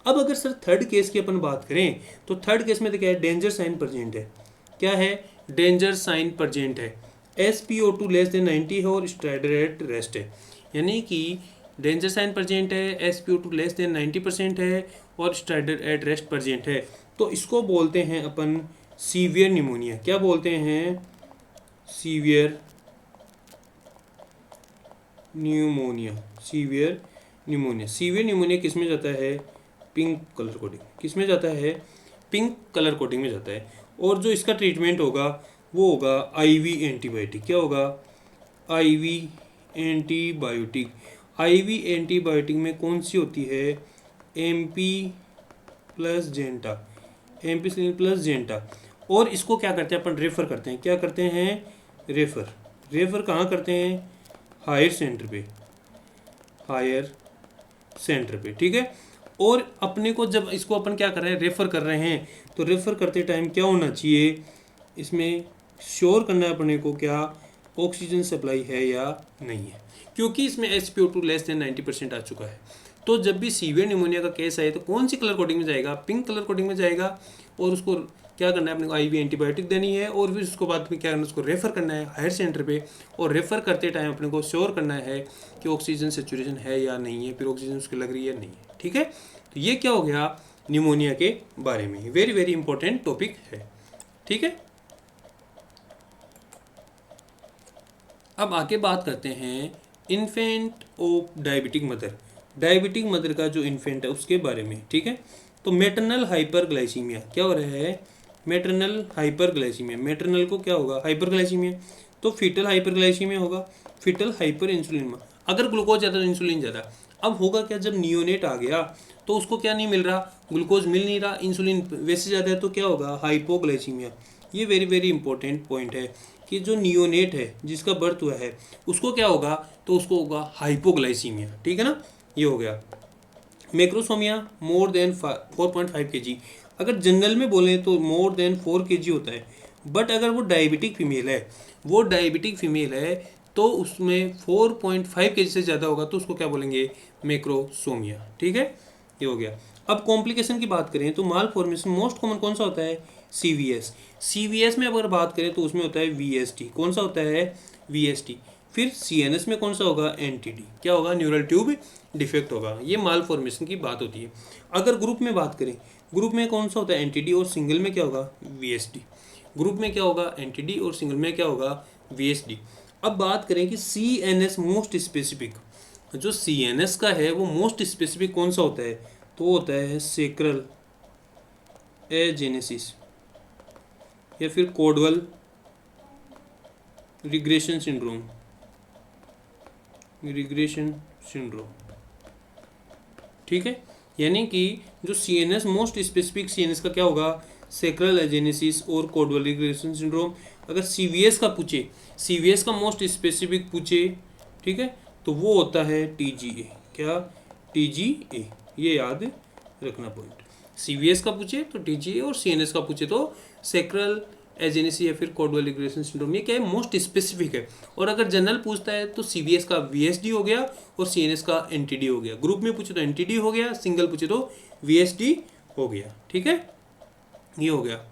अब अगर सर थर्ड केस की अपन बात करें तो थर्ड केस में तो क्या है, डेंजर साइन प्रेजेंट है। क्या है, डेंजर साइन प्रेजेंट है। SpO2 लेस देन 90 है और स्ट्राइडर एट रेस्ट है। यानी कि डेंजर साइन प्रेजेंट है, SpO2 लेस देन 90% है और स्ट्राइडर एट रेस्ट प्रेजेंट है। तो इसको बोलते हैं अपन सीवियर न्यूमोनिया। क्या बोलते हैं, severe pneumonia. Severe pneumonia. Severe pneumonia किस में जाता है, पिंक कलर कोडिंग। किस में जाता है, पिंक कलर कोडिंग में जाता है। और जो इसका ट्रीटमेंट होगा वो होगा IV एंटीबायोटिक। क्या होगा, IV एंटीबायोटिक। IV एंटीबायोटिक में कौन सी होती है, MP प्लस जेंटा, एम्पिसिलिन प्लस जेंटा। और इसको क्या करते हैं अपन, रेफर करते हैं। क्या करते हैं, रेफर। रेफर कहाँ करते हैं, हायर सेंटर पे, हायर सेंटर पे। ठीक है, और अपने को जब इसको अपन क्या कर रहे हैं, रेफर कर रहे हैं, तो रेफर करते टाइम क्या होना चाहिए, इसमें श्योर करना है अपने को क्या ऑक्सीजन सप्लाई है या नहीं है, क्योंकि इसमें SpO2 लेस देन 90% आ चुका है। तो जब भी सीवियर निमोनिया का केस आए तो कौन सी कलर कोडिंग में जाएगा, पिंक कलर कोडिंग में जाएगा। और उसको क्या करना है, अपने को IV एंटीबायोटिक देनी है और फिर उसको बाद में क्या करना है, उसको रेफ़र करना है हायर सेंटर पे। और रेफ़र करते टाइम अपने को श्योर करना है कि ऑक्सीजन सेचुरेशन है या नहीं है, फिर ऑक्सीजन उसकी लग रही है या नहीं है। ठीक है, तो ये क्या हो गया निमोनिया के बारे में, वेरी वेरी इंपॉर्टेंट टॉपिक है। ठीक है, अब आगे बात करते हैं infant of diabetic mother. Diabetic mother का जो इन्फेंट है उसके बारे में। ठीक है, तो मेटरनल हाइपरग्लाइसीमिया क्या हो रहा है, मेटरनल हाइपरग्लाइसीमिया। मेटरनल को क्या होगा, हाइपरग्लाइसीमिया, तो फीटल हाइपरग्लाइसीमिया होगा, फीटल हाइपर इंसुलिन। अगर ग्लूकोज ज़्यादा तो इंसुलिन ज़्यादा। अब होगा क्या, जब नियोनेट आ गया तो उसको क्या नहीं मिल रहा, ग्लूकोज मिल नहीं रहा, इंसुलिन वैसे ज़्यादा है, तो क्या होगा, हाइपोग्लाइसीमिया। ये वेरी वेरी इंपॉर्टेंट पॉइंट है कि जो नियोनेट है जिसका बर्थ हुआ है उसको क्या होगा, तो उसको होगा हाइपोग्लाइसीमिया। ठीक है ना, ये हो गया। Macrosomia more than 4.5 kg। अगर जनरल में बोलें तो मोर देन 4 kg होता है, बट अगर वो डायबिटिक फीमेल है, वो डायबिटिक फीमेल है तो उसमें 4.5 kg से ज़्यादा होगा तो उसको क्या बोलेंगे, मैक्रोसोमिया। ठीक है, ये हो गया। अब कॉम्प्लिकेशन की बात करें तो माल फॉर्मेशन मोस्ट कॉमन कौन सा होता है, CVS। CVS में अगर बात करें तो उसमें होता है VST। कौन सा होता है, VST। फिर CNS में कौन सा होगा, NTD। क्या होगा, न्यूरल ट्यूब डिफेक्ट होगा। ये माल फॉर्मेशन की बात होती है। अगर ग्रुप में बात करें, ग्रुप में कौन सा होता है, NTD, और सिंगल में क्या होगा, VSD। ग्रुप में क्या होगा, NTD, और सिंगल में क्या होगा, VSD। अब बात करें कि CNS मोस्ट स्पेसिफिक, जो CNS का है वो मोस्ट स्पेसिफिक कौन सा होता है, तो वो होता है सेक्रल एजेनेसिस या फिर कोडवल रिग्रेशन सिंड्रोम, रिग्रेशन सिंड्रोम। ठीक है, यानी कि जो CNS मोस्ट स्पेसिफिक CNS का क्या होगा, सेक्रल एजेनेसिस और कोडवल रिग्रेशन सिंड्रोम। अगर CVS का पूछे, CVS का मोस्ट स्पेसिफिक पूछे, ठीक है, तो वो होता है TGA। क्या, TGA, ये याद रखना पॉइंट। CVS का पूछे तो TGA और CNS का पूछे तो सेक्रल एजेनेसी या फिर कोडवल रिग्रेशन सिंड्रोम। ये क्या है, मोस्ट स्पेसिफिक है। और अगर जनरल पूछता है तो CVS का VSD हो गया और CNS का NTD हो गया। ग्रुप में पूछे तो NTD हो गया, सिंगल पूछे तो VSD हो गया। ठीक है, ये हो गया।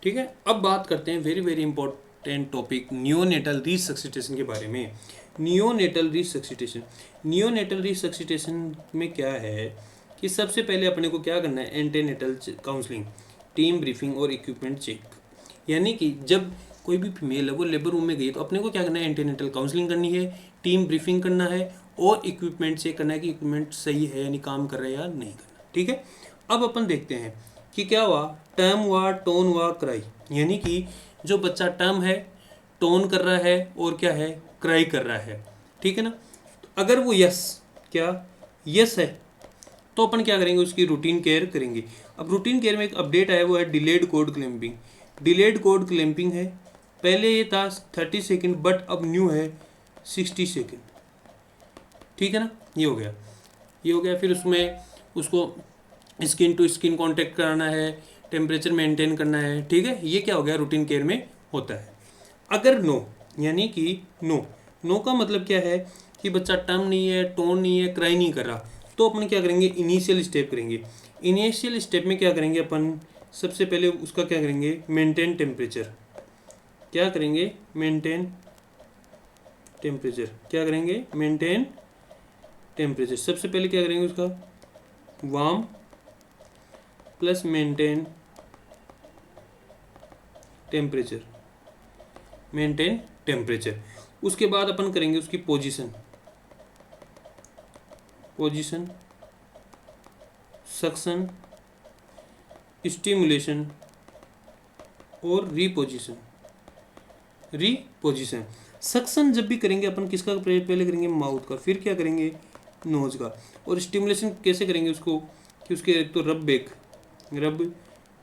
ठीक है। अब बात करते हैं very very important topic neonatal resuscitation के बारे में। नियोनेटल रिसक्सिटेशन, नियोनेटल रिसक्सिटेशन में क्या है कि सबसे पहले अपने को क्या करना है, एंटीनेटल काउंसलिंग, टीम ब्रीफिंग और इक्विपमेंट चेक। यानी कि जब कोई भी फीमेल है वो लेबर रूम में गई तो अपने को क्या करना है, एंटीनेटल काउंसलिंग करनी है, टीम ब्रीफिंग करना है और इक्विपमेंट चेक करना है कि इक्विपमेंट सही है यानी काम कर रहा है या नहीं करना। ठीक है। अब अपन देखते हैं कि क्या हुआ, टर्म हुआ, टोन हुआ, क्राई। यानी कि जो बच्चा टर्म है, टोन कर रहा है और क्या है, क्राई कर रहा है। ठीक है ना। तो अगर वो यस, क्या यस है, तो अपन क्या करेंगे, उसकी रूटीन केयर करेंगे। अब रूटीन केयर में एक अपडेट आया, वो है delayed code clamping. Delayed code clamping है, पहले ये था 30 सेकेंड बट अब न्यू है 60 सेकेंड। ठीक है ना, ये हो गया, ये हो गया। फिर उसमें उसको स्किन टू स्किन कांटेक्ट कराना है, टेम्परेचर मेंटेन करना है। ठीक है, ये क्या हो गया, रूटीन केयर में होता है। अगर नो, यानी कि नो, नो का मतलब क्या है कि बच्चा टर्म नहीं है, टोन नहीं है, क्राई नहीं कर रहा, तो अपन क्या करेंगे, इनिशियल स्टेप करेंगे। इनिशियल स्टेप में क्या करेंगे अपन, सबसे पहले उसका क्या करेंगे, मेंटेन टेम्परेचर। क्या करेंगे, मेंटेन टेम्परेचर। क्या करेंगे, मेंटेन टेम्परेचर। सबसे पहले क्या करेंगे, उसका warm plus maintain temperature, maintain temperature. उसके बाद अपन करेंगे उसकी पोजीशन, पोजीशन, सक्शन, स्टिमुलेशन और रीपोजिशन। रीपोजिशन, सक्शन जब भी करेंगे अपन किसका पहले करेंगे, माउथ का, फिर क्या करेंगे, नोज का। और स्टिमुलेशन कैसे करेंगे उसको, कि उसके एक तो रब बेक, रब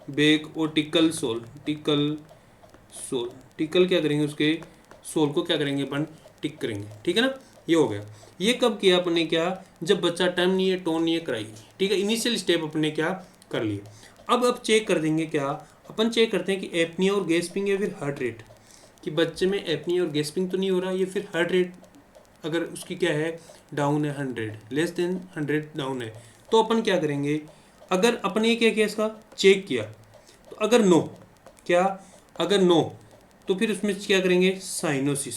बेक और tickle sole, tickle sole, tickle क्या करेंगे, उसके सोल को क्या करेंगे अपन, टिक करेंगे। ठीक है ना, ये हो गया। ये कब किया अपने, क्या जब बच्चा टर्म नहीं है, टोन नहीं है, कराई। ठीक है, इनिशियल स्टेप अपने क्या कर लिए। अब चेक कर देंगे, क्या अपन चेक करते हैं कि एपनिया और गैस्पिंग या फिर हार्ट रेट, कि बच्चे में एपनिया और गैस्पिंग तो नहीं हो रहा, या फिर हार्ट रेट अगर उसकी क्या है, डाउन है, 100 लेस देन 100 डाउन है, तो अपन क्या करेंगे। अगर अपने क्या किया, इसका चेक किया, तो अगर नो, क्या अगर नो, तो फिर उसमें क्या करेंगे, साइनोसिस,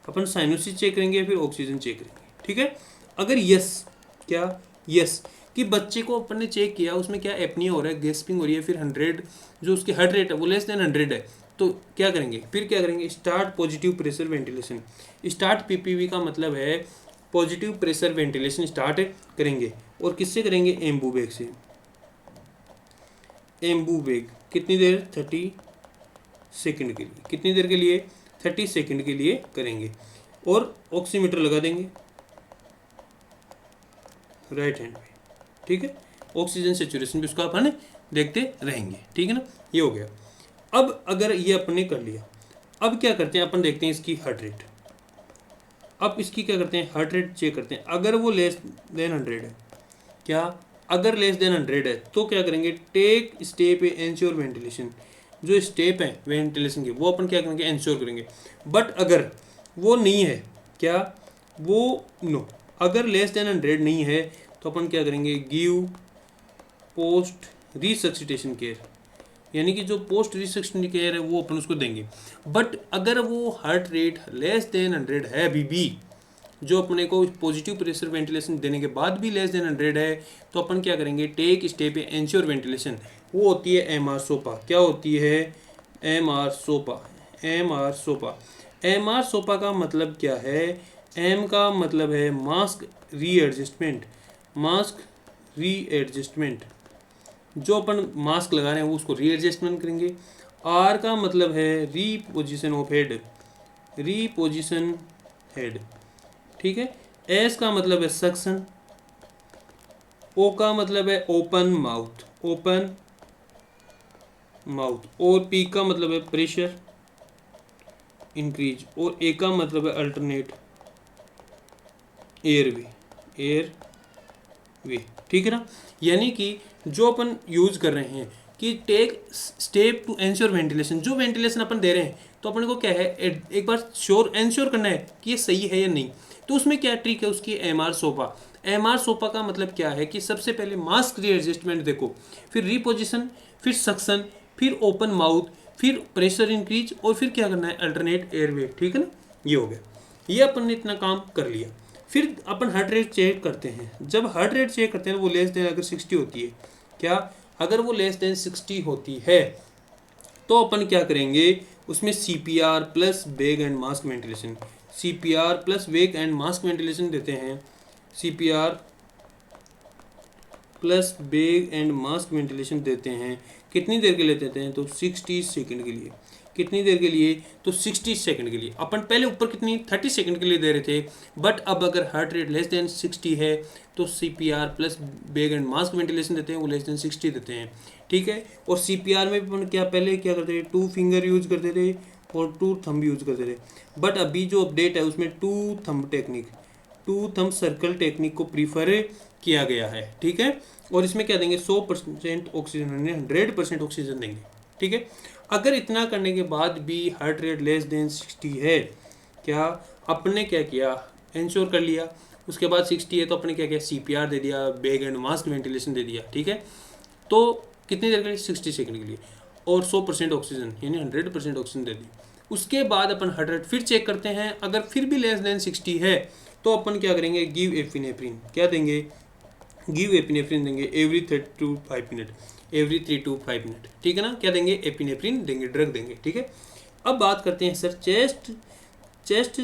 अपन साइनोसिस चेक करेंगे या फिर ऑक्सीजन चेक करेंगे। ठीक है। अगर यस, क्या यस, कि बच्चे को अपन ने चेक किया उसमें क्या एपनिया हो रहा है, गैस्पिंग हो रही है, फिर 100 जो उसकी हार्ट रेट है वो लेस देन 100 है, तो क्या करेंगे, फिर क्या करेंगे, start positive pressure ventilation. Start PPV का मतलब है पॉजिटिव प्रेशर वेंटिलेशन स्टार्ट करेंगे। और किससे करेंगे, एम्बूबेग से। एम्बूबेग कितनी देर, 30 सेकंड के लिए। कितनी देर के लिए, 30 सेकंड के लिए करेंगे। और ऑक्सीमीटर लगा देंगे राइट हैंड पे। ठीक है, ऑक्सीजन सेचुरेशन भी उसका अपन देखते रहेंगे। ठीक है ना, ये हो गया। अब अगर ये अपने कर लिया, अब क्या करते हैं अपन, देखते हैं इसकी हार्ट रेट। अब इसकी क्या करते हैं, हार्ट रेट चेक करते हैं। अगर वो लेस देन 100 है, क्या अगर लेस देन 100 है, तो क्या करेंगे, टेक स्टेप एंश्योर वेंटिलेशन। जो स्टेप है वेंटिलेशन के वो अपन क्या करेंगे, एंश्योर करेंगे। बट अगर वो नहीं है, क्या वो नो, अगर लेस देन 100 नहीं है, तो अपन क्या करेंगे, गिव पोस्ट रिसक्सिटेशन केयर। यानी कि जो पोस्ट रिसक्सिटेशन केयर है वो अपन उसको देंगे। बट अगर वो हार्ट रेट लेस देन 100 है अभी भी, जो अपने को पॉजिटिव प्रेशर वेंटिलेशन देने के बाद भी लेस देन 100 है, तो अपन क्या करेंगे, टेक स्टेप एंश्योर वेंटिलेशन। वो होती है एमआर सोपा। क्या होती है, एमआर सोपा। एमआर सोपा, एमआर सोपा का मतलब क्या है, एम का मतलब है मास्क रीएडजस्टमेंट, मास्क रीएडजस्टमेंट। जो अपन मास्क लगा रहे हैं वो उसको रीएडजस्टमेंट करेंगे। आर का मतलब है reposition of head, reposition head. ठीक है। एस का मतलब है सक्शन। ओ का मतलब है ओपन माउथ, ओपन माउथ। और पी का मतलब है प्रेशर इंक्रीज। और ए का मतलब है अल्टरनेट एयर वे, एयर वे। ठीक है ना, यानी कि जो अपन यूज कर रहे हैं कि take step to ensure ventilation, जो वेंटिलेशन अपन दे रहे हैं तो अपन को क्या है, एक बार श्योर एंश्योर करना है कि ये सही है या नहीं। तो उसमें क्या ट्रिक है उसकी, एमआर सोपा। एमआर सोपा का मतलब क्या है कि सबसे पहले मास्क रीएडजस्टमेंट देखो, फिर रीपोजिशन, फिर सक्शन, फिर ओपन माउथ, फिर प्रेशर इंक्रीज, और फिर क्या करना है, अल्टरनेट एयरवे, ठीक है ना। ये हो गया, ये अपन ने इतना काम कर लिया। फिर अपन हार्ट रेट चेक करते हैं। जब हार्ट रेट चेक करते हैं वो लेस देन अगर 60 होती है, क्या अगर वो लेस देन 60 होती है तो अपन क्या करेंगे, उसमें CPR प्लस वेग and mask ventilation, CPR plus वेग एंड मास्क वेंटिलेशन देते हैं, CPR प्लस वेग एंड मास्क वेंटिलेशन देते हैं। कितनी देर के लिए देते हैं, तो 60 सेकंड के लिए। कितनी देर के लिए, तो 60 सेकंड के लिए। अपन पहले ऊपर कितनी 30 सेकंड के लिए दे रहे थे, बट अब अगर हार्ट रेट लेस देन 60 है तो CPR प्लस वेग एंड मास्क वेंटिलेशन देते हैं, वो लेस देन 60 देते हैं, ठीक है। और CPR में भी अपन क्या पहले क्या करते थे, 2 फिंगर यूज करते थे और 2 थंब यूज करते थे, बट अभी जो अपडेट है उसमें 2 thumb technique, 2 thumb circle technique को प्रीफर किया गया है, ठीक है। और इसमें क्या देंगे, 100% ऑक्सीजन, 100% ऑक्सीजन देंगे, ठीक है। अगर इतना करने के बाद भी हार्ट रेट लेस देन 60 है, क्या अपने क्या किया, इंश्योर कर लिया। उसके बाद 60 है तो अपने क्या किया, CPR दे दिया, वेग एंड मास्क वेंटिलेशन दे दिया, ठीक है। तो कितनी देर के लिए, 60 सेकंड के लिए, और 100% ऑक्सीजन यानी 100% ऑक्सीजन दे दी। उसके बाद अपन हार्ट रेट फिर चेक करते हैं। अगर फिर भी लेस देन 60 है तो अपन क्या करेंगे, गिव एपिनेफ्रिन, क्या देंगे, गिव एपिनेफ्रिन देंगे every 3 to 5 minute, every 3 to 5 minute, ठीक है ना। क्या देंगे, एपिनेफ्रिन देंगे, ड्रग देंगे, ठीक है। अब बात करते हैं सर चेस्ट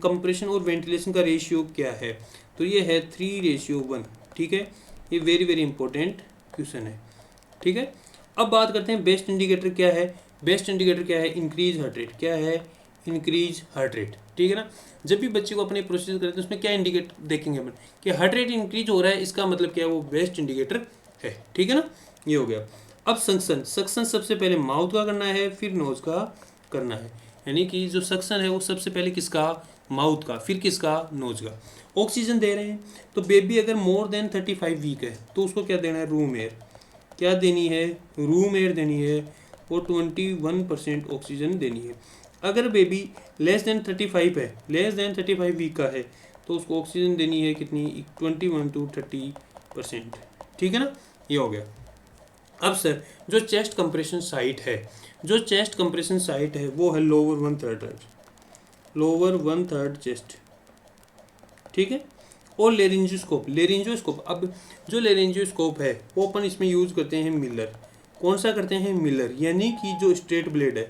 कंप्रेशन और वेंटिलेशन का रेशियो क्या है, तो ये है 3:1, ठीक है। ये वेरी वेरी इंपॉर्टेंट क्वेश्चन है, ठीक है। अब बात करते हैं बेस्ट इंडिकेटर क्या है। बेस्ट इंडिकेटर क्या है, इंक्रीज हार्ट रेट, क्या है, इंक्रीज हार्ट रेट, ठीक है ना। जब भी बच्चे को अपने प्रोसेस करते हैं उसमें क्या इंडिकेट देखेंगे अपन, कि हार्ट रेट इंक्रीज हो रहा है, इसका मतलब क्या है, वो बेस्ट इंडिकेटर है, ठीक है ना। ये हो गया। अब सक्शन सबसे पहले माउथ का करना है, फिर नोज का करना है, यानी कि जो सक्शन है वो सबसे पहले किसका, माउथ का, फिर किसका, नोज का। ऑक्सीजन दे रहे हैं तो बेबी अगर मोर देन 35 वीक है तो उसको क्या देना है, रूम एयर, क्या देनी है, रूम एयर देनी है, और 21% ऑक्सीजन देनी है। अगर बेबी लेस देन 35 है, लेस देन 35 वीक का है, तो उसको ऑक्सीजन देनी है कितनी, 21 to 30%, ठीक है ना। ये हो गया। अब सर जो चेस्ट कंप्रेशन साइट है, जो चेस्ट कंप्रेशन साइट है वो है लोअर 1/3, लोअर 1/3 चेस्ट, ठीक है। और लेरिंजोस्कोप, अब जो लेरिंजोस्कोप है वो अपन इसमें यूज करते हैं मिलर। कौन सा करते हैं, मिलर, यानी कि जो स्ट्रेट ब्लेड है,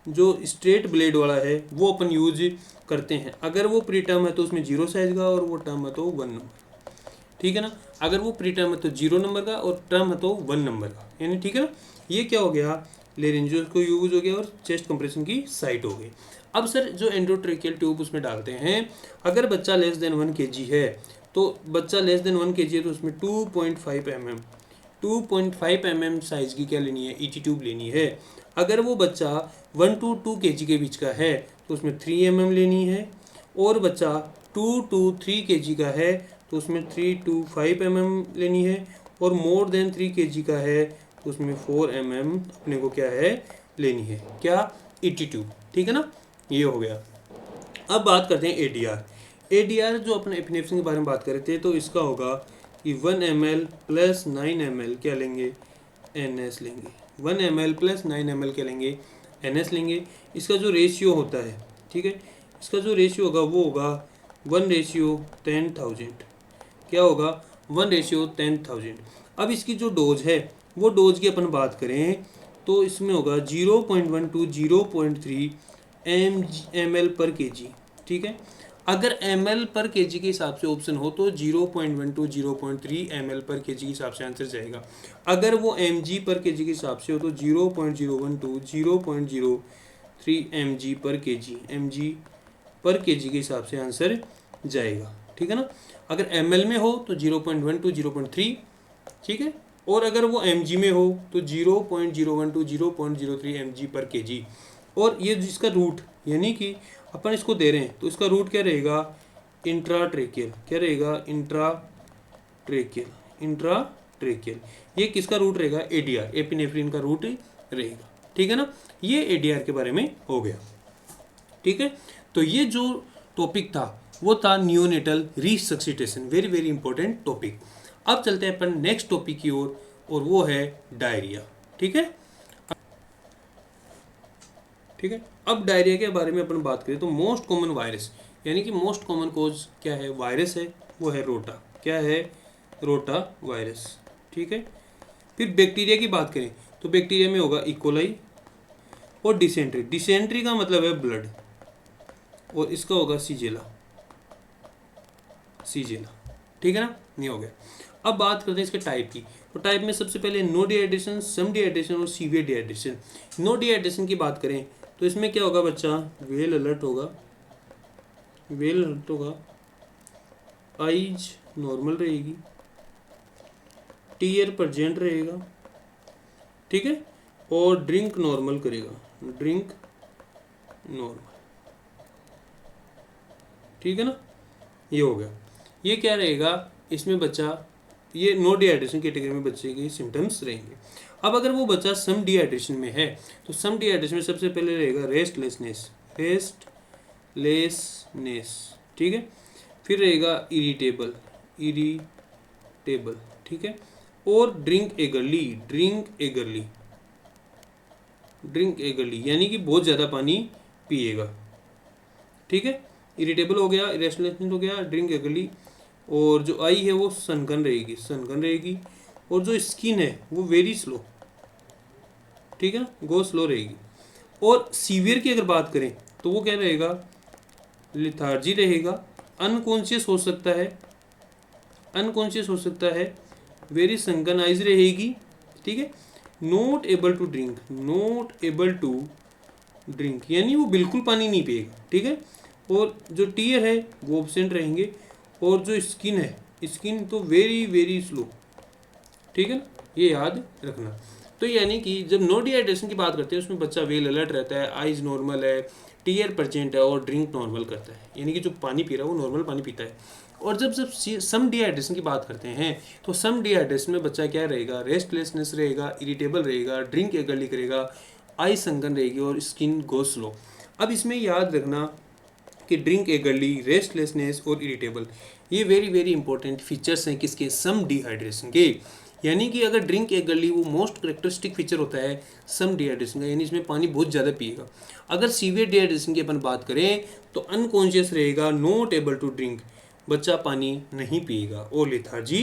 जो स्ट्रेट ब्लेड वाला है वो अपन यूज करते हैं। अगर वो प्री टर्म है तो उसमें 0 साइज का, और वो टर्म है तो 1 नंबर, ठीक है ना। अगर वो प्री टर्म है तो 0 नंबर का, और टर्म है तो 1 नंबर का, यानी ठीक है ना। ये क्या हो गया, लेरिंजियोस को यूज हो गया और चेस्ट कंप्रेशन की साइट हो गई। अब सर जो एंडोट्रेकियल ट्यूब उसमें डालते हैं, अगर बच्चा लेस देन 1 kg है, तो बच्चा लेस देन 1 kg है तो उसमें 2.5 mm साइज की क्या लेनी है, ET ट्यूब लेनी है। अगर वो बच्चा 1 to 2 kg के बीच का है तो उसमें 3 mm लेनी है, और बच्चा 2 to 3 kg का है तो उसमें 3 to 5 mm लेनी है, और मोर देन 3 kg का है तो उसमें 4 mm अपने को क्या है, लेनी है, क्या, ET ट्यूब, ठीक है ना। ये हो गया। अब बात करते हैं ADR जो अपने एपिनेफ्रिन के बारे में बात कर रहे थे, तो इसका होगा कि 1 ml प्लस 9 ml क्या लेंगे, NS लेंगे, 1 ml प्लस 9 ml क्या लेंगे, NS लेंगे। इसका जो रेशियो होता है, ठीक है, इसका जो रेशियो होगा वो होगा 1:10,000, क्या होगा, 1:10,000। अब इसकी जो डोज है वो डोज की अपन बात करें तो इसमें होगा 0.1 to 0.3 ml पर kg, ठीक है। अगर ml पर kg के हिसाब से ऑप्शन हो तो 0.1 to 0.3 ml पर kg के हिसाब से आंसर जाएगा। अगर वो mg पर kg के हिसाब से हो तो 0.01 to 0.03 mg पर kg के हिसाब से आंसर जाएगा, ठीक है ना। अगर ml में हो तो 0.1 to 0.3, ठीक है, और अगर वो mg में हो तो 0.01 to 0.03 mg पर kg। और ये जिसका रूट, यानी कि अपन इसको दे रहे हैं तो इसका रूट क्या रहेगा, इंट्राट्रेकियल, क्या रहेगा, इंट्राट्रेकियल। ये किसका रूट रहेगा, ADR, एपिनेफ्रिन का रूट रहेगा, ठीक है ना। ये ADR के बारे में हो गया, ठीक है। तो ये जो टॉपिक था वो था neonatal resuscitation, very very important topic. अब चलते हैं अपन नेक्स्ट टॉपिक की ओर, और वो है डायरिया, ठीक है। ठीक है। अब डायरिया के बारे में अपन बात करें तो मोस्ट कॉमन वायरस यानी कि मोस्ट कॉमन कोज क्या है, वायरस है, वो है रोटा। क्या है, रोटा वायरस। ठीक है। फिर बैक्टीरिया की बात करें तो बैक्टीरिया में होगा इकोलाई और डिसेंट्री। डिसेंट्री का मतलब है ब्लड और इसका होगा सीजेला। सीजेला, ठीक है ना, नहीं हो गया। अब बात करते हैं इसके टाइप की। तो टाइप में सबसे पहले नो डिहाइड्रेशन, सम डिहाइड्रेशन और सीवियर डिहाइड्रेशन। नो डिहाइड्रेशन की बात करें तो इसमें क्या होगा बच्चा, वेल अलर्ट होगा, वेल अलर्ट होगा, आइज नॉर्मल रहेगी, टीयर प्रेजेंट रहेगा, ठीक है, और ड्रिंक नॉर्मल करेगा, ड्रिंक नॉर्मल, ठीक है ना, ये हो गया। ये क्या रहेगा इसमें बच्चा, ये नो डिहाइड्रेशन कैटेगरी में बच्चे के सिम्टम्स रहेंगे। अब अगर वो बच्चा सम डिहाइड्रेशन में है तो सम डिहाइड्रेशन में सबसे पहले रहेगा रेस्टलेसनेस, रेस्टलेसनेस, ठीक है। फिर रहेगा इरिटेबल, इरिटेबल, ठीक है, और drink eagerly, drink eagerly, drink eagerly यानी कि बहुत ज़्यादा पानी पिएगा, ठीक है। इरिटेबल हो गया, रेस्टलेसनेस हो गया, ड्रिंक एगरली, और जो आई है वो सनकन रहेगी, सनकन रहेगी, और जो स्किन है वो वेरी स्लो, ठीक है ना, गो स्लो रहेगी। और सीवियर की अगर बात करें तो वो क्या रहेगा, लिथार्जी रहेगा, अनकॉन्शियस हो सकता है, अनकॉन्शियस हो सकता है, वेरी सनकन आइज रहेगी, ठीक है, not able to drink, not able to drink यानी वो बिल्कुल पानी नहीं पिएगा, ठीक है, और जो टीयर है वो एब्सेंट रहेंगे, और जो स्किन है, स्किन तो वेरी वेरी स्लो, ठीक है ना, ये याद रखना। तो यानी कि जब नो डिहाइड्रेशन की बात करते हैं उसमें बच्चा वेल अलर्ट रहता है, आइज नॉर्मल है, टीयर प्रेजेंट है, और ड्रिंक नॉर्मल करता है, यानी कि जो पानी पी रहा है वो नॉर्मल पानी पीता है। और जब जब सम डिहाइड्रेशन की बात करते हैं तो सम डिहाइड्रेशन में बच्चा क्या रहेगा, रेस्टलेसनेस रहेगा, इरिटेबल रहेगा, ड्रिंक एगरली करेगा, आई संगन रहेगी, और स्किन गो स्लो। अब इसमें याद रखना कि ड्रिंक एगरली, रेस्टलेसनेस और इरिटेबल ये वेरी वेरी इंपॉर्टेंट फीचर्स हैं किसके, सम डिहाइड्रेशन के। यानी कि अगर ड्रिंक एगरली वो मोस्ट करेक्टरिस्टिक फीचर होता है सम डिहाइड्रेशन का, यानी इसमें पानी बहुत ज़्यादा पिएगा। अगर सीवियर डिहाइड्रेशन की अपन बात करें तो अनकॉन्शियस रहेगा, नॉट एबल टू ड्रिंक, बच्चा पानी नहीं पिएगा, और लेथार्जी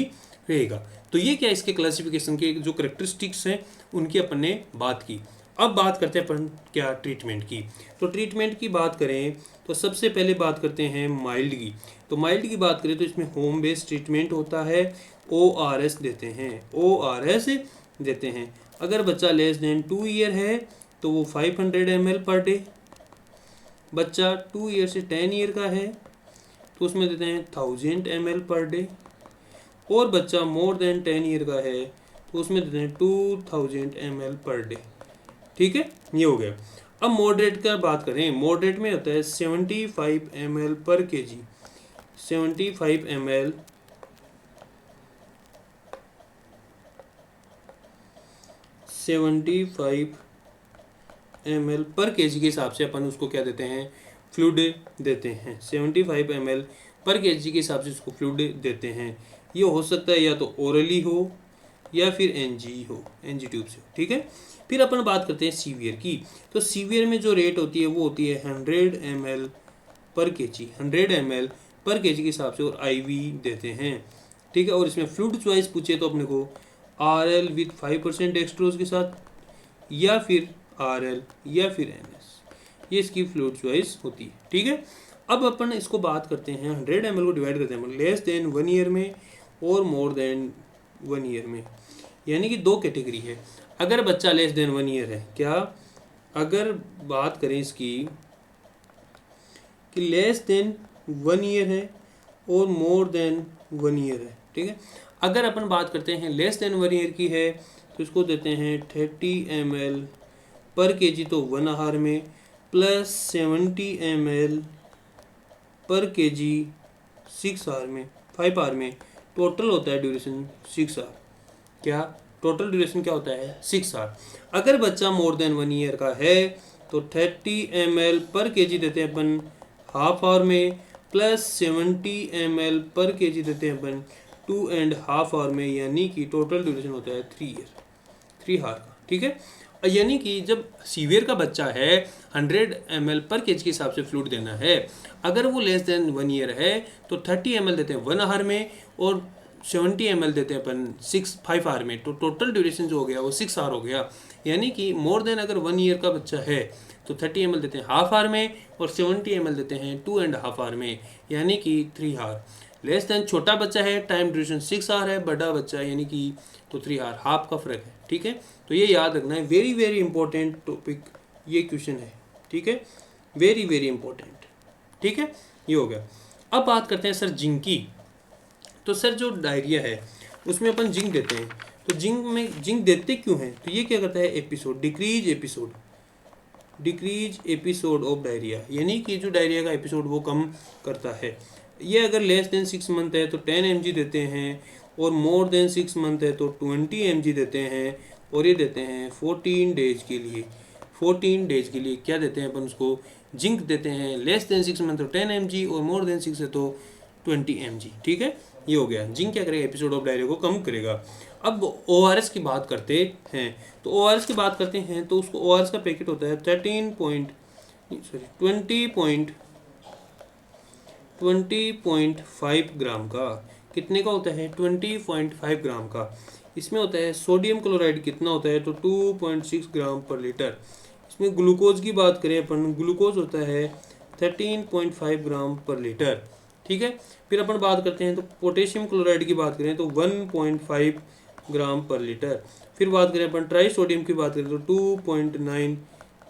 रहेगा। तो ये क्या इसके क्लासिफिकेशन के जो करेक्टरिस्टिक्स हैं उनकी अपन ने बात की। अब बात करते हैं अपन क्या ट्रीटमेंट की। तो ट्रीटमेंट की बात करें तो सबसे पहले बात करते हैं माइल्ड की। तो माइल्ड की बात करें तो इसमें होम बेस्ड ट्रीटमेंट होता है, ORS देते हैं, ORS देते हैं। अगर बच्चा लेस देन 2 ईयर है तो वो 500 ml पर डे, बच्चा 2 ईयर से 10 ईयर का है तो उसमें देते हैं 1000 ml पर डे, और बच्चा मोर देन 10 ईयर का है तो उसमें देते हैं 2000 ml पर डे, ठीक है, ये हो गया। अब मॉडरेट का बात करें, मॉडरेट में होता है 75 ml पर kg, 75 ml पर kg के हिसाब से अपन उसको क्या देते हैं, फ्लूइड देते हैं। 75 ml पर kg के हिसाब से उसको फ्लूइड देते हैं। ये हो सकता है या तो ओरली हो या फिर NG हो, NG ट्यूब से, ठीक है। फिर अपन बात करते हैं सीवियर की। तो सीवियर में जो रेट होती है वो होती है 100 ml पर kg, 100 ml पर kg के हिसाब से, और IV देते हैं, ठीक है। और इसमें फ्लूइड चॉइस पूछे तो अपने को RL विथ 5% डेक्सट्रोज के साथ, या फिर RL या फिर NS, ये इसकी फ्लूइड चॉइस होती है, ठीक है। अब अपन इसको बात करते हैं 100 ml को डिवाइड करते हैं लेस देन 1 ईयर में और मोर देन 1 ईयर में, यानी कि दो कैटेगरी है। अगर बच्चा लेस देन 1 ईयर है, क्या अगर बात करें इसकी कि लेस देन 1 ईयर है और मोर देन 1 ईयर है, ठीक है। अगर अपन बात करते हैं लेस देन 1 ईयर की है तो इसको देते हैं 30 ml पर kg, तो 1 आवर में, प्लस 70 ml पर kg 6 आवर में, 5 आवर में, टोटल होता है ड्यूरेशन 6 आवर। क्या टोटल ड्यूरेशन क्या होता है, 6 आवर। अगर बच्चा मोर देन 1 ईयर का है तो 30 ml पर kg देते हैं अपन हाफ आवर में, प्लस 70 ml पर kg देते हैं अपन 2.5 आवर में, यानी कि टोटल ड्यूरेशन होता है 3 आवर का, ठीक है। यानी कि जब सीवियर का बच्चा है 100 ml पर केजी के हिसाब से फ्लूइड देना है। अगर वो लेस देन 1 ईयर है तो 30 ml देते हैं 1 आवर में और 70 ml देते हैं अपन 5 आवर में। तो टोटल ड्यूरेशन जो हो गया वो 6 आवर हो गया। यानी कि मोर देन अगर 1 ईयर का बच्चा है तो 30 ml देते हैं हाफ आवर में और 70 ml देते हैं 2.5 आवर में, यानी कि 3 आवर। लेस देन छोटा बच्चा है टाइम ड्यूरेशन 6 आवर है, बड़ा बच्चा है यानी कि तो 3 आवर, हाफ का फ़र्क है। ठीक है, तो ये याद रखना है, वेरी वेरी इंपॉर्टेंट टॉपिक ये क्वेश्चन है। ठीक है, वेरी वेरी इंपॉर्टेंट। ठीक है, ये हो गया। अब बात करते हैं सर जिंक की। तो सर जो डायरिया है उसमें अपन जिंक देते हैं, तो जिंक देते क्यों हैं? तो ये क्या करता है, डिक्रीज एपिसोड ऑफ डायरिया, यानी कि जो डायरिया का एपिसोड वो कम करता है। ये अगर लेस देन 6 मंथ है तो 10 mg देते हैं और मोर देन 6 मंथ है तो 20 mg देते हैं। और ये देते हैं 14 डेज के लिए। 14 डेज के लिए क्या देते हैं अपन उसको, जिंक देते हैं। लेस देन 6 मंथ तो 10 mg और मोर देन 6 है तो 20 mg। ठीक है, ये हो गया। जिंक क्या करेगा, एपिसोड ऑफ डायरिया को कम करेगा। अब ORS की बात करते हैं, तो ORS की बात करते हैं तो उसको ORS का पैकेट होता है 20.5 ग्राम का। कितने का होता है, 20.5 ग्राम का। इसमें होता है सोडियम क्लोराइड कितना होता है, तो 2.6 ग्राम पर लीटर। इसमें ग्लूकोज की बात करें अपन, ग्लूकोज होता है 13.5 ग्राम पर लीटर। ठीक है, फिर अपन बात करते हैं तो पोटेशियम क्लोराइड की बात करें तो 1.5 ग्राम पर लीटर। फिर बात करें अपन ट्राई सोडियम की बात करें तो 2.9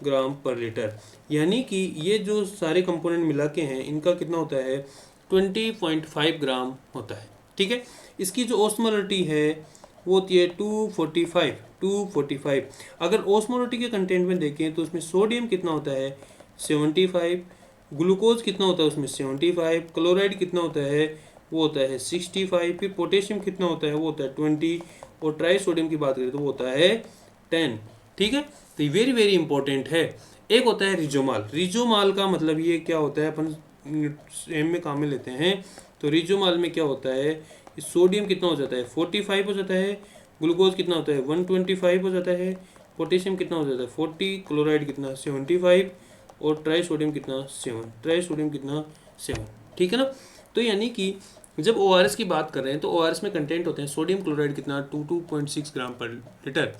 ग्राम पर लीटर। यानी कि ये जो सारे कंपोनेंट मिला के हैं इनका कितना होता है, 20.5 ग्राम होता है। ठीक है, इसकी जो ओस्मोलरिटी है वो होती है 245। अगर ओस्मोलरिटी के कंटेंट में देखें तो उसमें सोडियम कितना होता है, 75, ग्लूकोज कितना होता है उसमें 75, क्लोराइड कितना होता है वो होता है 65, फिर पोटेशियम कितना होता है वो होता है 20 और ट्राई सोडियम की बात करें तो वो होता है 10। ठीक है, तो ये वेरी वेरी इंपॉर्टेंट है। एक होता है रिजोमाल का मतलब ये क्या होता है, अपन सेम में काम में लेते हैं। तो रिजोमाल में क्या होता है, सोडियम कितना हो जाता है 45 हो जाता है, ग्लूकोज कितना होता है 125 हो जाता है, पोटेशियम कितना हो जाता है 40, क्लोराइड कितना 75 और ट्राई सोडियम कितना 7। ठीक है ना। तो यानी कि जब ORS की बात कर रहे हैं तो ORS में कंटेंट होते हैं सोडियम क्लोराइड कितना 2.6 ग्राम पर लीटर,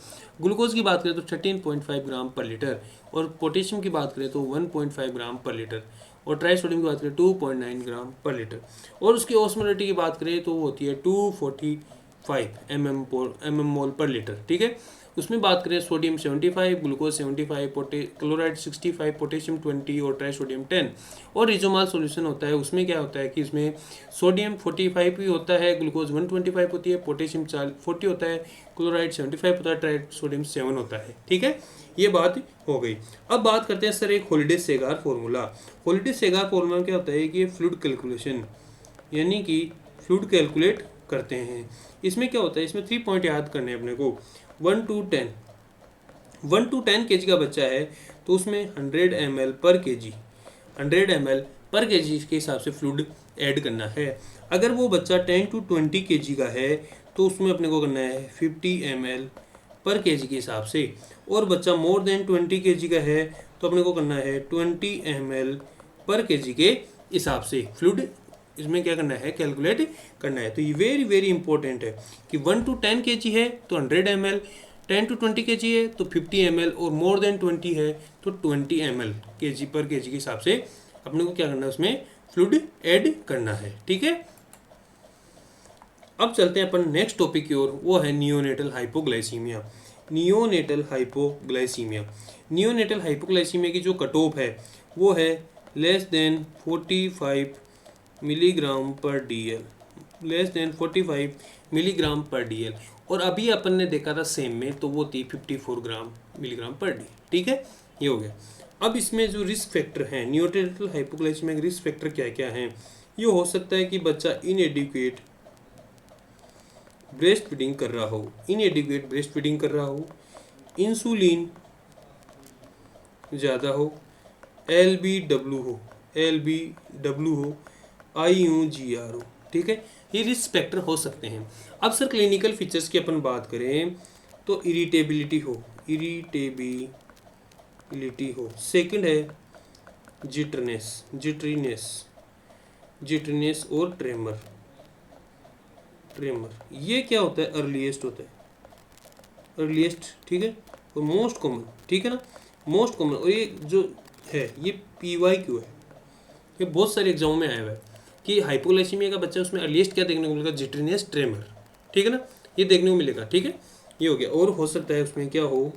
ग्लूकोज की बात करें तो 13.5 ग्राम पर लीटर और पोटेशियम की बात करें तो 1.5 ग्राम पर लीटर और ट्राई सोडियम की बात करें 2.9 ग्राम पर लीटर। और उसकी ऑस्मोलरिटी की बात करें तो वो होती है 245 mm मोल पर लीटर। ठीक है, उसमें बात करें सोडियम 75, ग्लूकोज 75, क्लोराइड 65, पोटेशियम 20 और ट्राई सोडियम 10। और रिजोमाल सॉल्यूशन होता है, उसमें क्या होता है कि इसमें सोडियम 45 भी होता है, ग्लूकोज 125 होती है, पोटेशियम 40 होता है, क्लोराइड 75 होता है, ट्राई सोडियम 7 होता है। ठीक है, ये बात हो गई। अब बात करते हैं सर एक हॉलिडे सेगार फार्मूला। हॉलिडे सेगार फार्मूला क्या होता है कि फ्लूइड कैलकुलेशन, यानी कि फ्लूइड कैलकुलेट करते हैं। इसमें क्या होता है, इसमें 3 पॉइंट याद करने हैं अपने को। 1 to 10 kg का बच्चा है तो उसमें 100 ml पर kg के हिसाब से फ्लूइड ऐड करना है। अगर वो बच्चा 10 to 20 kg का है तो उसमें अपने को करना है 50 ml पर kg के हिसाब से। और बच्चा मोर देन 20 kg का है तो अपने को करना है 20 ml पर kg के हिसाब से फ्लूइड इसमें क्या करना है, कैलकुलेट करना है। तो ये वेरी वेरी इंपॉर्टेंट है कि 1 to 10 kg है तो 100 ml, 10 to 20 kg है तो 50 ml और मोर देन 20 है तो 20 ml kg पर kg के हिसाब से अपने को क्या करना है, उसमें फ्लूइड ऐड करना है। ठीक है, अब चलते हैं अपन नेक्स्ट टॉपिक की ओर, वो है नियोनेटल हाइपोग्लाइसीमिया। नियोनेटल हाइपोग्लाइसीमिया की जो कट ऑफ है वो है लेस देन 45 मिलीग्राम पर DL, लेस देन 45 मिलीग्राम पर DL। और अभी अपन ने देखा था सेम में तो वो थी 54 मिलीग्राम पर DL। ठीक है, ये हो गया। अब इसमें जो रिस्क फैक्टर हैं नियोनेटल हाइपोग्लाइसीमिया के रिस्क फैक्टर क्या क्या हैं, ये हो सकता है कि बच्चा इनएडिक्वेट ब्रेस्ट फीडिंग कर रहा हो, इंसुलिन ज़्यादा हो, LBW हो, IUGR हो। ठीक है, ये रिस्क फैक्टर हो सकते हैं। अब सर क्लिनिकल फीचर्स की अपन बात करें तो इरिटेबिलिटी हो, इरिटेबिलिटी हो। सेकंड है जिटरीनेस और ट्रेमर। ये क्या होता है? अर्लीस्ट होता है, अर्लीस्ट, ठीक है, और मोस्ट कॉमन, ठीक है ना, मोस्ट कॉमन। और ये जो है ये PYQ है, ये बहुत सारे एग्जामों में आया हुआ है कि हाइपोग्लाइसीमिया का बच्चा, उसमें अर्लीस्ट क्या देखने को मिलेगा? जिटरीनेस, ट्रेमर, ठीक है ना, ये देखने को मिलेगा, ठीक है, ये हो गया। और हो सकता है उसमें क्या हो?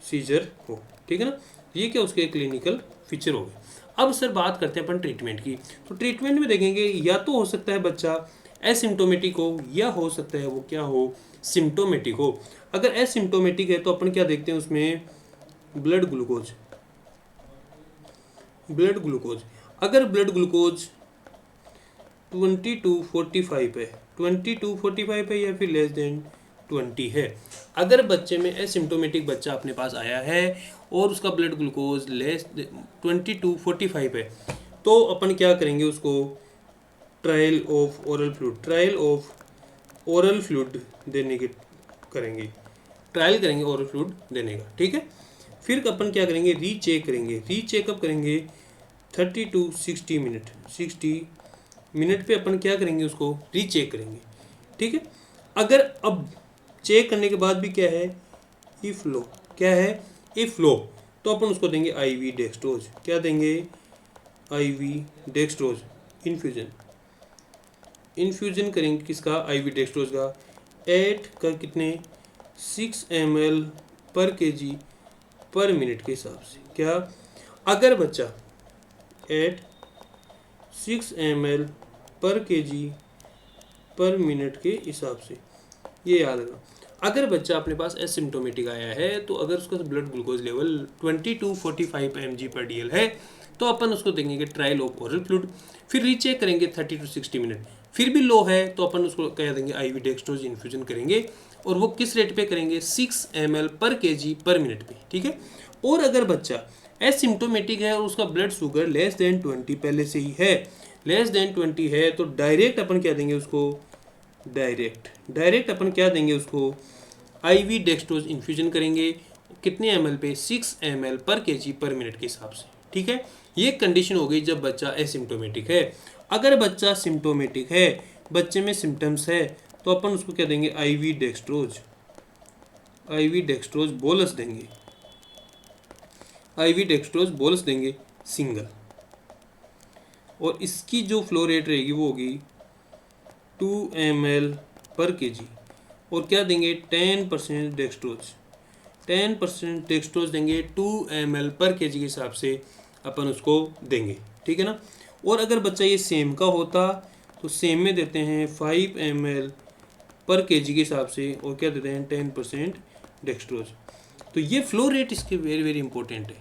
सीजर हो, ठीक है ना, ये क्या उसके क्लिनिकल फीचर हो गए। अब सर बात करते हैं अपन ट्रीटमेंट की। तो ट्रीटमेंट में देखेंगे या तो हो सकता है बच्चा एसिम्टोमेटिक हो, या हो सकता है वो क्या हो? सिम्टोमेटिक हो। अगर एसिम्टोमेटिक है तो अपन क्या देखते हैं उसमें? Blood glucose. अगर ब्लड ग्लूकोज 2245 है, 2245 है या फिर लेस देन 20 है, अगर बच्चे में एसिम्टोमेटिक बच्चा अपने पास आया है और उसका ब्लड ग्लूकोज लेस 2245 है, तो अपन क्या करेंगे उसको? ट्रायल ऑफ ओरल फ्लूइड देने की ट्रायल करेंगे ओरल फ्लूइड देने का, ठीक है। फिर अपन क्या करेंगे? रीचेकअप करेंगे 30 to 60 मिनट, 60 मिनट पे अपन क्या करेंगे? उसको रीचेक करेंगे, ठीक है। अगर अब चेक करने के बाद भी क्या है? इफ लो, तो अपन उसको देंगे IV डेक्सट्रोज। क्या देंगे? IV डेक्सट्रोज इन्फ्यूजन करेंगे किसका? IV डेक्सट्रोज का। एट का कितने? 6 ml पर kg पर मिनट के हिसाब से। क्या? अगर बच्चा एट 6 ml पर kg पर मिनट के हिसाब से, ये याद रखना। अगर बच्चा अपने पास एसिम्टोमेटिक आया है, तो अगर उसका ब्लड ग्लूकोज लेवल 2245 mg/dl है, तो अपन उसको देंगे ट्रायल ऑफ ओरल फ्लूइड। फिर रीचेक करेंगे 30 to 60 मिनट। फिर भी लो है तो अपन उसको कह देंगे IV डेक्सट्रोज इन्फ्यूजन करेंगे, और वो किस रेट पे करेंगे? 6 ml पर kg पर मिनट पे, ठीक है। और अगर बच्चा एसिम्टोमेटिक है और उसका ब्लड शुगर लेस देन 20 पहले से ही है, लेस देन 20 है, तो डायरेक्ट अपन क्या देंगे उसको? डायरेक्ट अपन क्या देंगे उसको? IV डेक्सट्रोज इन्फ्यूजन करेंगे। कितने ml पे? 6 ml पर kg पर मिनट के हिसाब से, ठीक है। ये कंडीशन हो गई जब बच्चा एसिम्टोमेटिक है। अगर बच्चा सिम्टोमेटिक है, बच्चे में सिम्टम्स है, तो अपन उसको क्या देंगे? IV डेक्सट्रोज बोलस देंगे, IV डेक्सट्रोज बोलस देंगे सिंगल। और इसकी जो फ्लो रेट रहेगी वो होगी 2 ml पर kg। और क्या देंगे? 10% डेक्सट्रोज देंगे 2 ml पर kg के हिसाब से अपन उसको देंगे, ठीक है ना। और अगर बच्चा ये सेम का होता तो सेम में देते हैं 5 ml पर kg के हिसाब से, और क्या देते हैं? 10% डेक्सट्रोज। तो ये फ्लो रेट इसके वेरी वेरी इंपॉर्टेंट है,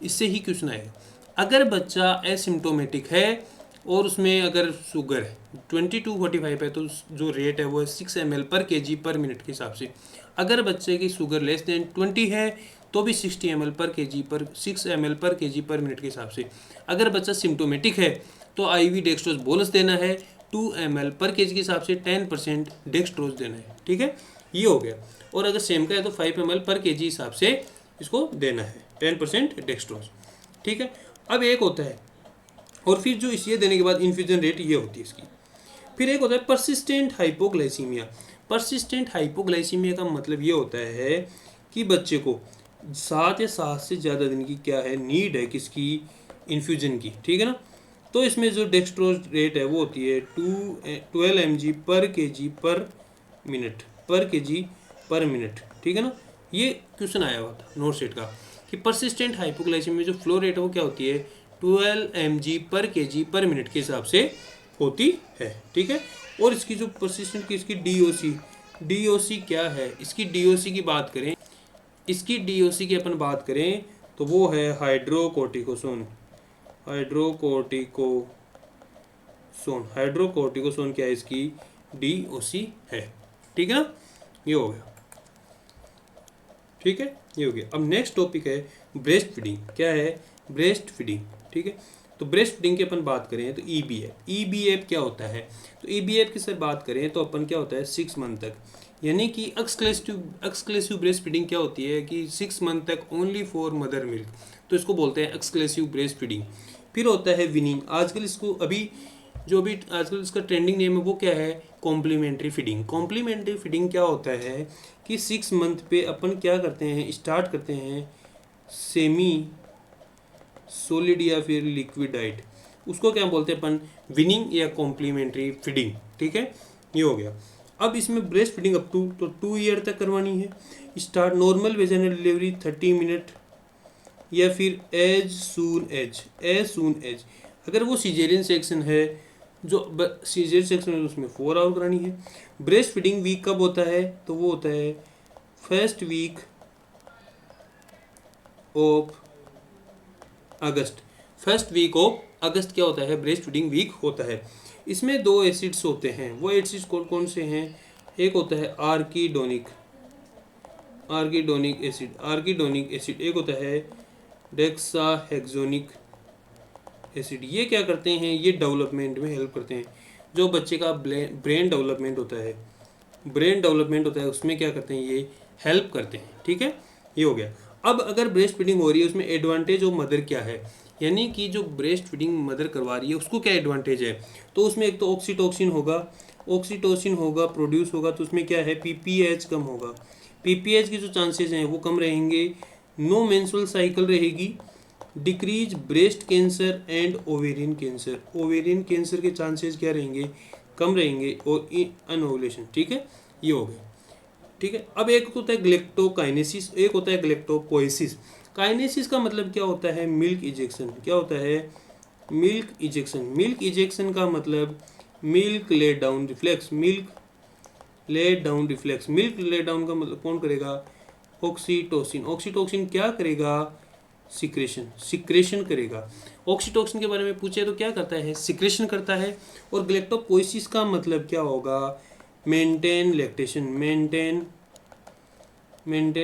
इससे ही क्वेश्चन आएगा। अगर बच्चा एसिम्टोमेटिक है और उसमें अगर शुगर 2245 है, तो जो रेट है वो है 6 ml पर kg पर मिनट के हिसाब से। अगर बच्चे की शुगर लेस देन 20 है, तो भी 60 ml पर kg पर 6 ml पर kg पर मिनट के हिसाब से। अगर बच्चा सिम्टोमेटिक है, तो IV डेक्सट्रोज बोलस देना है 2 ml पर kg के हिसाब से 10% डेक्सट्रोज देना है, ठीक है, ये हो गया। और अगर सेम का है तो 5 ml पर kg हिसाब से इसको देना है 10% डेक्सट्रोज, ठीक है। अब एक होता है, और फिर जो इसे देने के बाद इन्फ्यूजन रेट ये होती है इसकी। फिर एक होता है परसिस्टेंट हाइपोग्लाइसीमिया। परसिस्टेंट हाइपोग्लाइसीमिया का मतलब ये होता है कि बच्चे को 7 या 7 से ज़्यादा दिन की क्या है? नीड है किसकी? इन्फ्यूजन की, ठीक है ना। तो इसमें जो डेक्सट्रोज रेट है वो होती है 12 mg पर kg पर मिनट, ठीक है ना। ये क्वेश्चन आया हुआ था नोट सेट का कि परसिस्टेंट हाइपोग्लाइसीमिया में जो फ्लो रेट है वो क्या होती है? 12 mg पर kg पर मिनट के हिसाब से होती है, ठीक है। और इसकी जो परसिस्टेंट की इसकी DOC क्या है? इसकी DOC की बात करें, अपन बात करें तो वो है हाइड्रोकोर्टिकोसोन क्या है? इसकी DOC है, ठीक है ना, ये हो गया, ठीक है, ये हो गया। अब नेक्स्ट टॉपिक है ब्रेस्ट फीडिंग। क्या है? ब्रेस्ट फीडिंग, ठीक है। तो ब्रेस्ट फीडिंग की अपन बात करें तो EBF क्या होता है? तो EBF की सर बात करें तो अपन क्या होता है 6 मंथ तक यानी कि एक्सक्लेसिव ब्रेस्ट फीडिंग क्या होती है कि 6 मंथ तक ओनली फॉर मदर मिल्क, तो इसको बोलते हैं एक्सक्लेसिव ब्रेस्ट फीडिंग। फिर होता है विनिंग, आजकल इसको अभी आजकल इसका ट्रेंडिंग नेम है वो क्या है, कॉम्प्लीमेंट्री फीडिंग। कॉम्प्लीमेंट्री फीडिंग क्या होता है कि 6 मंथ पे अपन क्या करते हैं, स्टार्ट करते हैं सेमी सॉलिड या फिर लिक्विड डाइट, उसको क्या बोलते हैं अपन, विनिंग या कॉम्प्लीमेंट्री फीडिंग। ठीक है, ये हो गया। अब इसमें ब्रेस्ट फीडिंग अप टू तो 2 ईयर तक करवानी है। Start normal vaginal delivery 30 minute या फिर एज सून एज। अगर वो सीजेरियन सेक्शन है, जो सीजेरियन सेक्शन है उसमें 4 आवर करानी है। ब्रेस्ट फीडिंग वीक कब होता है, तो वो होता है first week of August. First week of August क्या होता है, ब्रेस्ट फीडिंग वीक होता है। इसमें 2 एसिड्स होते हैं, वो एसिड्स कौन कौन से हैं, एक होता है आर्किडोनिक एसिड, एक होता है डेक्साहेक्सोनिक एसिड। ये क्या करते हैं, ये डेवलपमेंट में हेल्प करते हैं। जो बच्चे का ब्रेन डेवलपमेंट होता है उसमें क्या करते हैं, ये हेल्प करते हैं। ठीक है, ये हो गया। अब अगर ब्रेस्ट फीडिंग हो रही है उसमें एडवांटेज ऑफ मदर क्या है, यानी कि जो ब्रेस्ट फीडिंग मदर करवा रही है उसको क्या एडवांटेज है, तो उसमें एक तो ऑक्सीटोसिन होगा प्रोड्यूस होगा, तो उसमें क्या है, पीपीएच कम होगा। पीपीएच की जो चांसेस हैं वो कम रहेंगे, नो मेंस्ट्रुअल साइकिल रहेगी, decrease breast cancer and ovarian cancer के चांसेस क्या रहेंगे, कम रहेंगे, और अनओवुलेशन। ठीक है, ये हो गया। ठीक है, अब एक होता है ग्लेक्टोकाइनेसिस, एक होता है ग्लेक्टोपोएसिस। काइनेसिस का मतलब क्या होता है, मिल्क इजेक्शन। क्या होता है, मिल्क इजेक्शन का मतलब milk let down reflex. Milk let down का मतलब कौन करेगा, ऑक्सीटोसिन क्या करेगा, सिक्रेशन करेगा। ऑक्सीटोसिन के बारे में पूछे तो क्या करता है, सिक्रेशन करता है। और ग्लेक्टोपोएसिस का मतलब क्या होगा, मेंटेन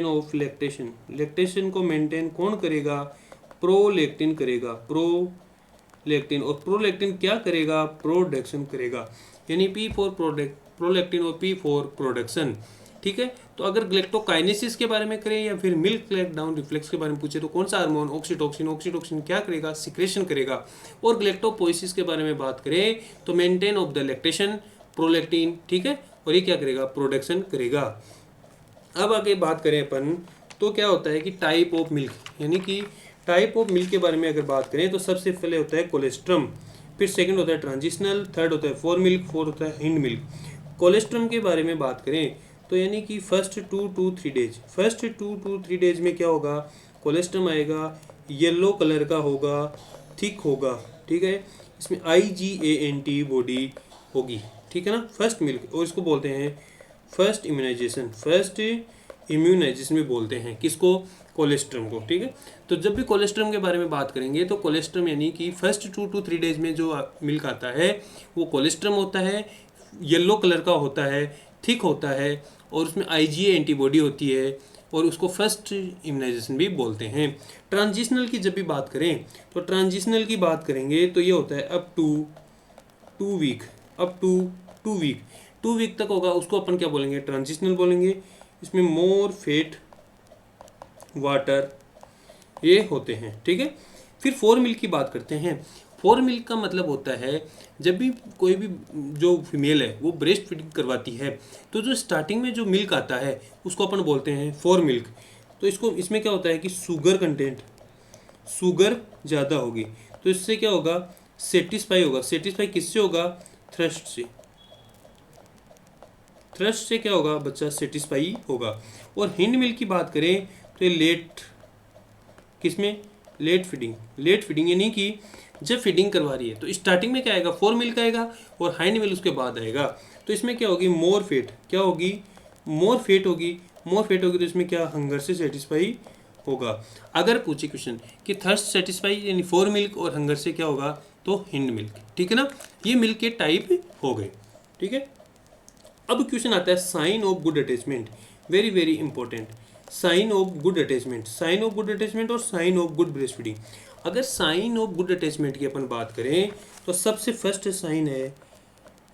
ऑफ लैक्टेशन को मेंटेन कौन करेगा, प्रोलैक्टिन करेगा, और प्रोलैक्टिन क्या करेगा, प्रोडक्शन करेगा, यानी पी फॉर प्रोलैक्टिन और पी फॉर प्रोडक्शन। ठीक है, तो अगर ग्लेक्टोकाइनेसिस के बारे में करें या फिर मिल्क लेट डाउन रिफ्लेक्स के बारे में पूछे तो कौन सा हार्मोन, ऑक्सीटोसिन क्या करेगा, सिक्रेशन करेगा। और ग्लेक्टोपोएसिस के बारे में बात करें तो maintain of the lactation, prolactin. ठीक है, और ये क्या करेगा, प्रोडक्शन करेगा। अब आगे बात करें अपन तो क्या होता है कि टाइप ऑफ मिल्क, यानी कि टाइप ऑफ मिल्क के बारे में अगर बात करें तो सबसे पहले होता है कोलेस्ट्रम, फिर सेकंड होता है ट्रांजिशनल, थर्ड होता है फोर मिल्क, फोर्थ होता है हिंड मिल्क। कोलेस्ट्रम के बारे में बात करें तो यानी कि फर्स्ट 2 to 3 डेज में क्या होगा, कोलेस्ट्रम आएगा, येलो कलर का होगा, थिक होगा। ठीक है, इसमें IgA एंटीबॉडी होगी। ठीक है ना, फर्स्ट मिल्क, और इसको बोलते हैं फर्स्ट इम्यूनाइजेशन भी बोलते हैं, किसको, कोलेस्ट्रम को। ठीक है, तो जब भी कोलेस्ट्रम के बारे में बात करेंगे तो कोलेस्ट्रम यानी कि फर्स्ट 2 to 3 डेज में जो मिल्क आता है वो कोलेस्ट्रम होता है, येलो कलर का होता है, थिक होता है, और उसमें IgA एंटीबॉडी होती है, और उसको फर्स्ट इम्यूनाइजेशन भी बोलते हैं। ट्रांजिशनल की जब भी बात करें तो ट्रांजिशनल की बात करेंगे तो ये होता है अप टू 2 वीक 2 वीक तक होगा, उसको अपन क्या बोलेंगे, ट्रांजिशनल बोलेंगे। इसमें मोर फैट वाटर ये होते हैं। ठीक है, फिर 4 मिल्क की बात करते हैं। 4 मिल्क का मतलब होता है जब भी कोई भी जो फीमेल है वो ब्रेस्ट फीडिंग करवाती है तो जो स्टार्टिंग में जो मिल्क आता है उसको अपन बोलते हैं 4 मिल्क। तो इसमें क्या होता है कि शुगर ज़्यादा होगी, तो इससे क्या होगा, सेटिस्फाई किससे होगा, थ्रस्ट से क्या होगा, बच्चा सेटिस्फाई होगा। और हिंड मिल्क की बात करें तो ये लेट फीडिंग यानी कि जब फीडिंग करवा रही है तो स्टार्टिंग में क्या आएगा, 4 मिल्क आएगा और हाइंड मिल्क उसके बाद आएगा। तो इसमें क्या होगी, मोर फेट होगी तो इसमें क्या, हंगर से सेटिस्फाई होगा। अगर पूछे क्वेश्चन कि थर्स्ट सेटिस्फाई यानी 4 मिल्क और हंगर से क्या होगा, तो हिंड मिल्क। ठीक है ना, ये मिल्क के टाइप हो गए। ठीक है, अब क्वेश्चन आता है sign of good attachment, very very important. Sign of good attachment और sign of good breast feeding. अगर साइन ऑफ गुड अटैचमेंट की अपन बात करें तो सबसे फर्स्ट साइन है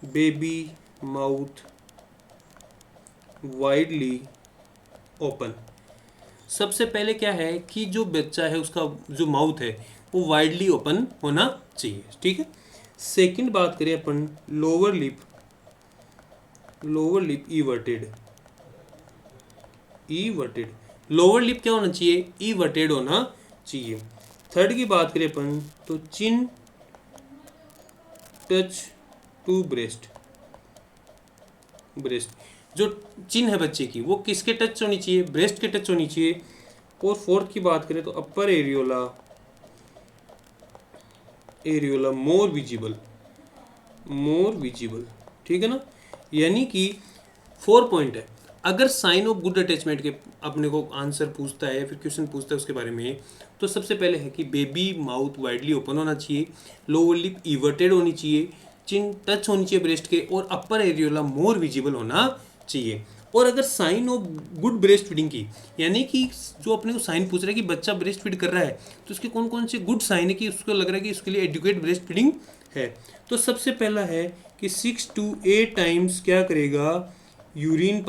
बेबी माउथ वाइडली ओपन। सबसे पहले क्या है कि जो बच्चा है उसका जो माउथ है वो वाइडली ओपन होना चाहिए, ठीक है। सेकंड बात करें अपन lower lip everted. Lower lip क्या होना चाहिए, इवर्टेड होना चाहिए। थर्ड की बात करें अपन तो चिन टच टू ब्रेस्ट। जो चिन है बच्चे की वो किसके टच होनी चाहिए, ब्रेस्ट के टच होनी चाहिए। और फोर्थ की बात करें तो अपर एरियोला मोर विजिबल, ठीक है ना। यानी कि 4 पॉइंट है। अगर साइन ऑफ गुड अटैचमेंट के अपने को आंसर पूछता है, फिर क्वेश्चन पूछता है उसके बारे में, तो सबसे पहले है कि बेबी माउथ वाइडली ओपन होना चाहिए, लोअर लिप इवर्टेड होनी चाहिए, चिन टच होनी चाहिए ब्रेस्ट के, और अपर एरियोला मोर विजिबल होना चाहिए। और अगर sign of good breast feeding की, यानी कि जो अपने को साइन पूछ रहा है कि बच्चा ब्रेस्ट फीड कर रहा है, तो उसके कौन कौन से गुड साइन है कि उसको लग रहा है कि उसके लिए एडुकेट ब्रेस्ट फीडिंग है। तो सबसे पहला है कि 6 to 8 टाइम्स क्या करेगा, यूरिन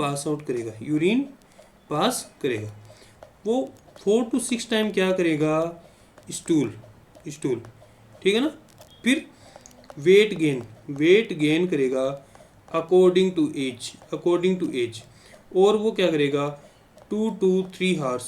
पास करेगा। वो 4 to 6 टाइम क्या करेगा, स्टूल, ठीक है ना। फिर वेट गेन करेगा अकॉर्डिंग टू एज। और वो क्या करेगा 2 to 3 आवर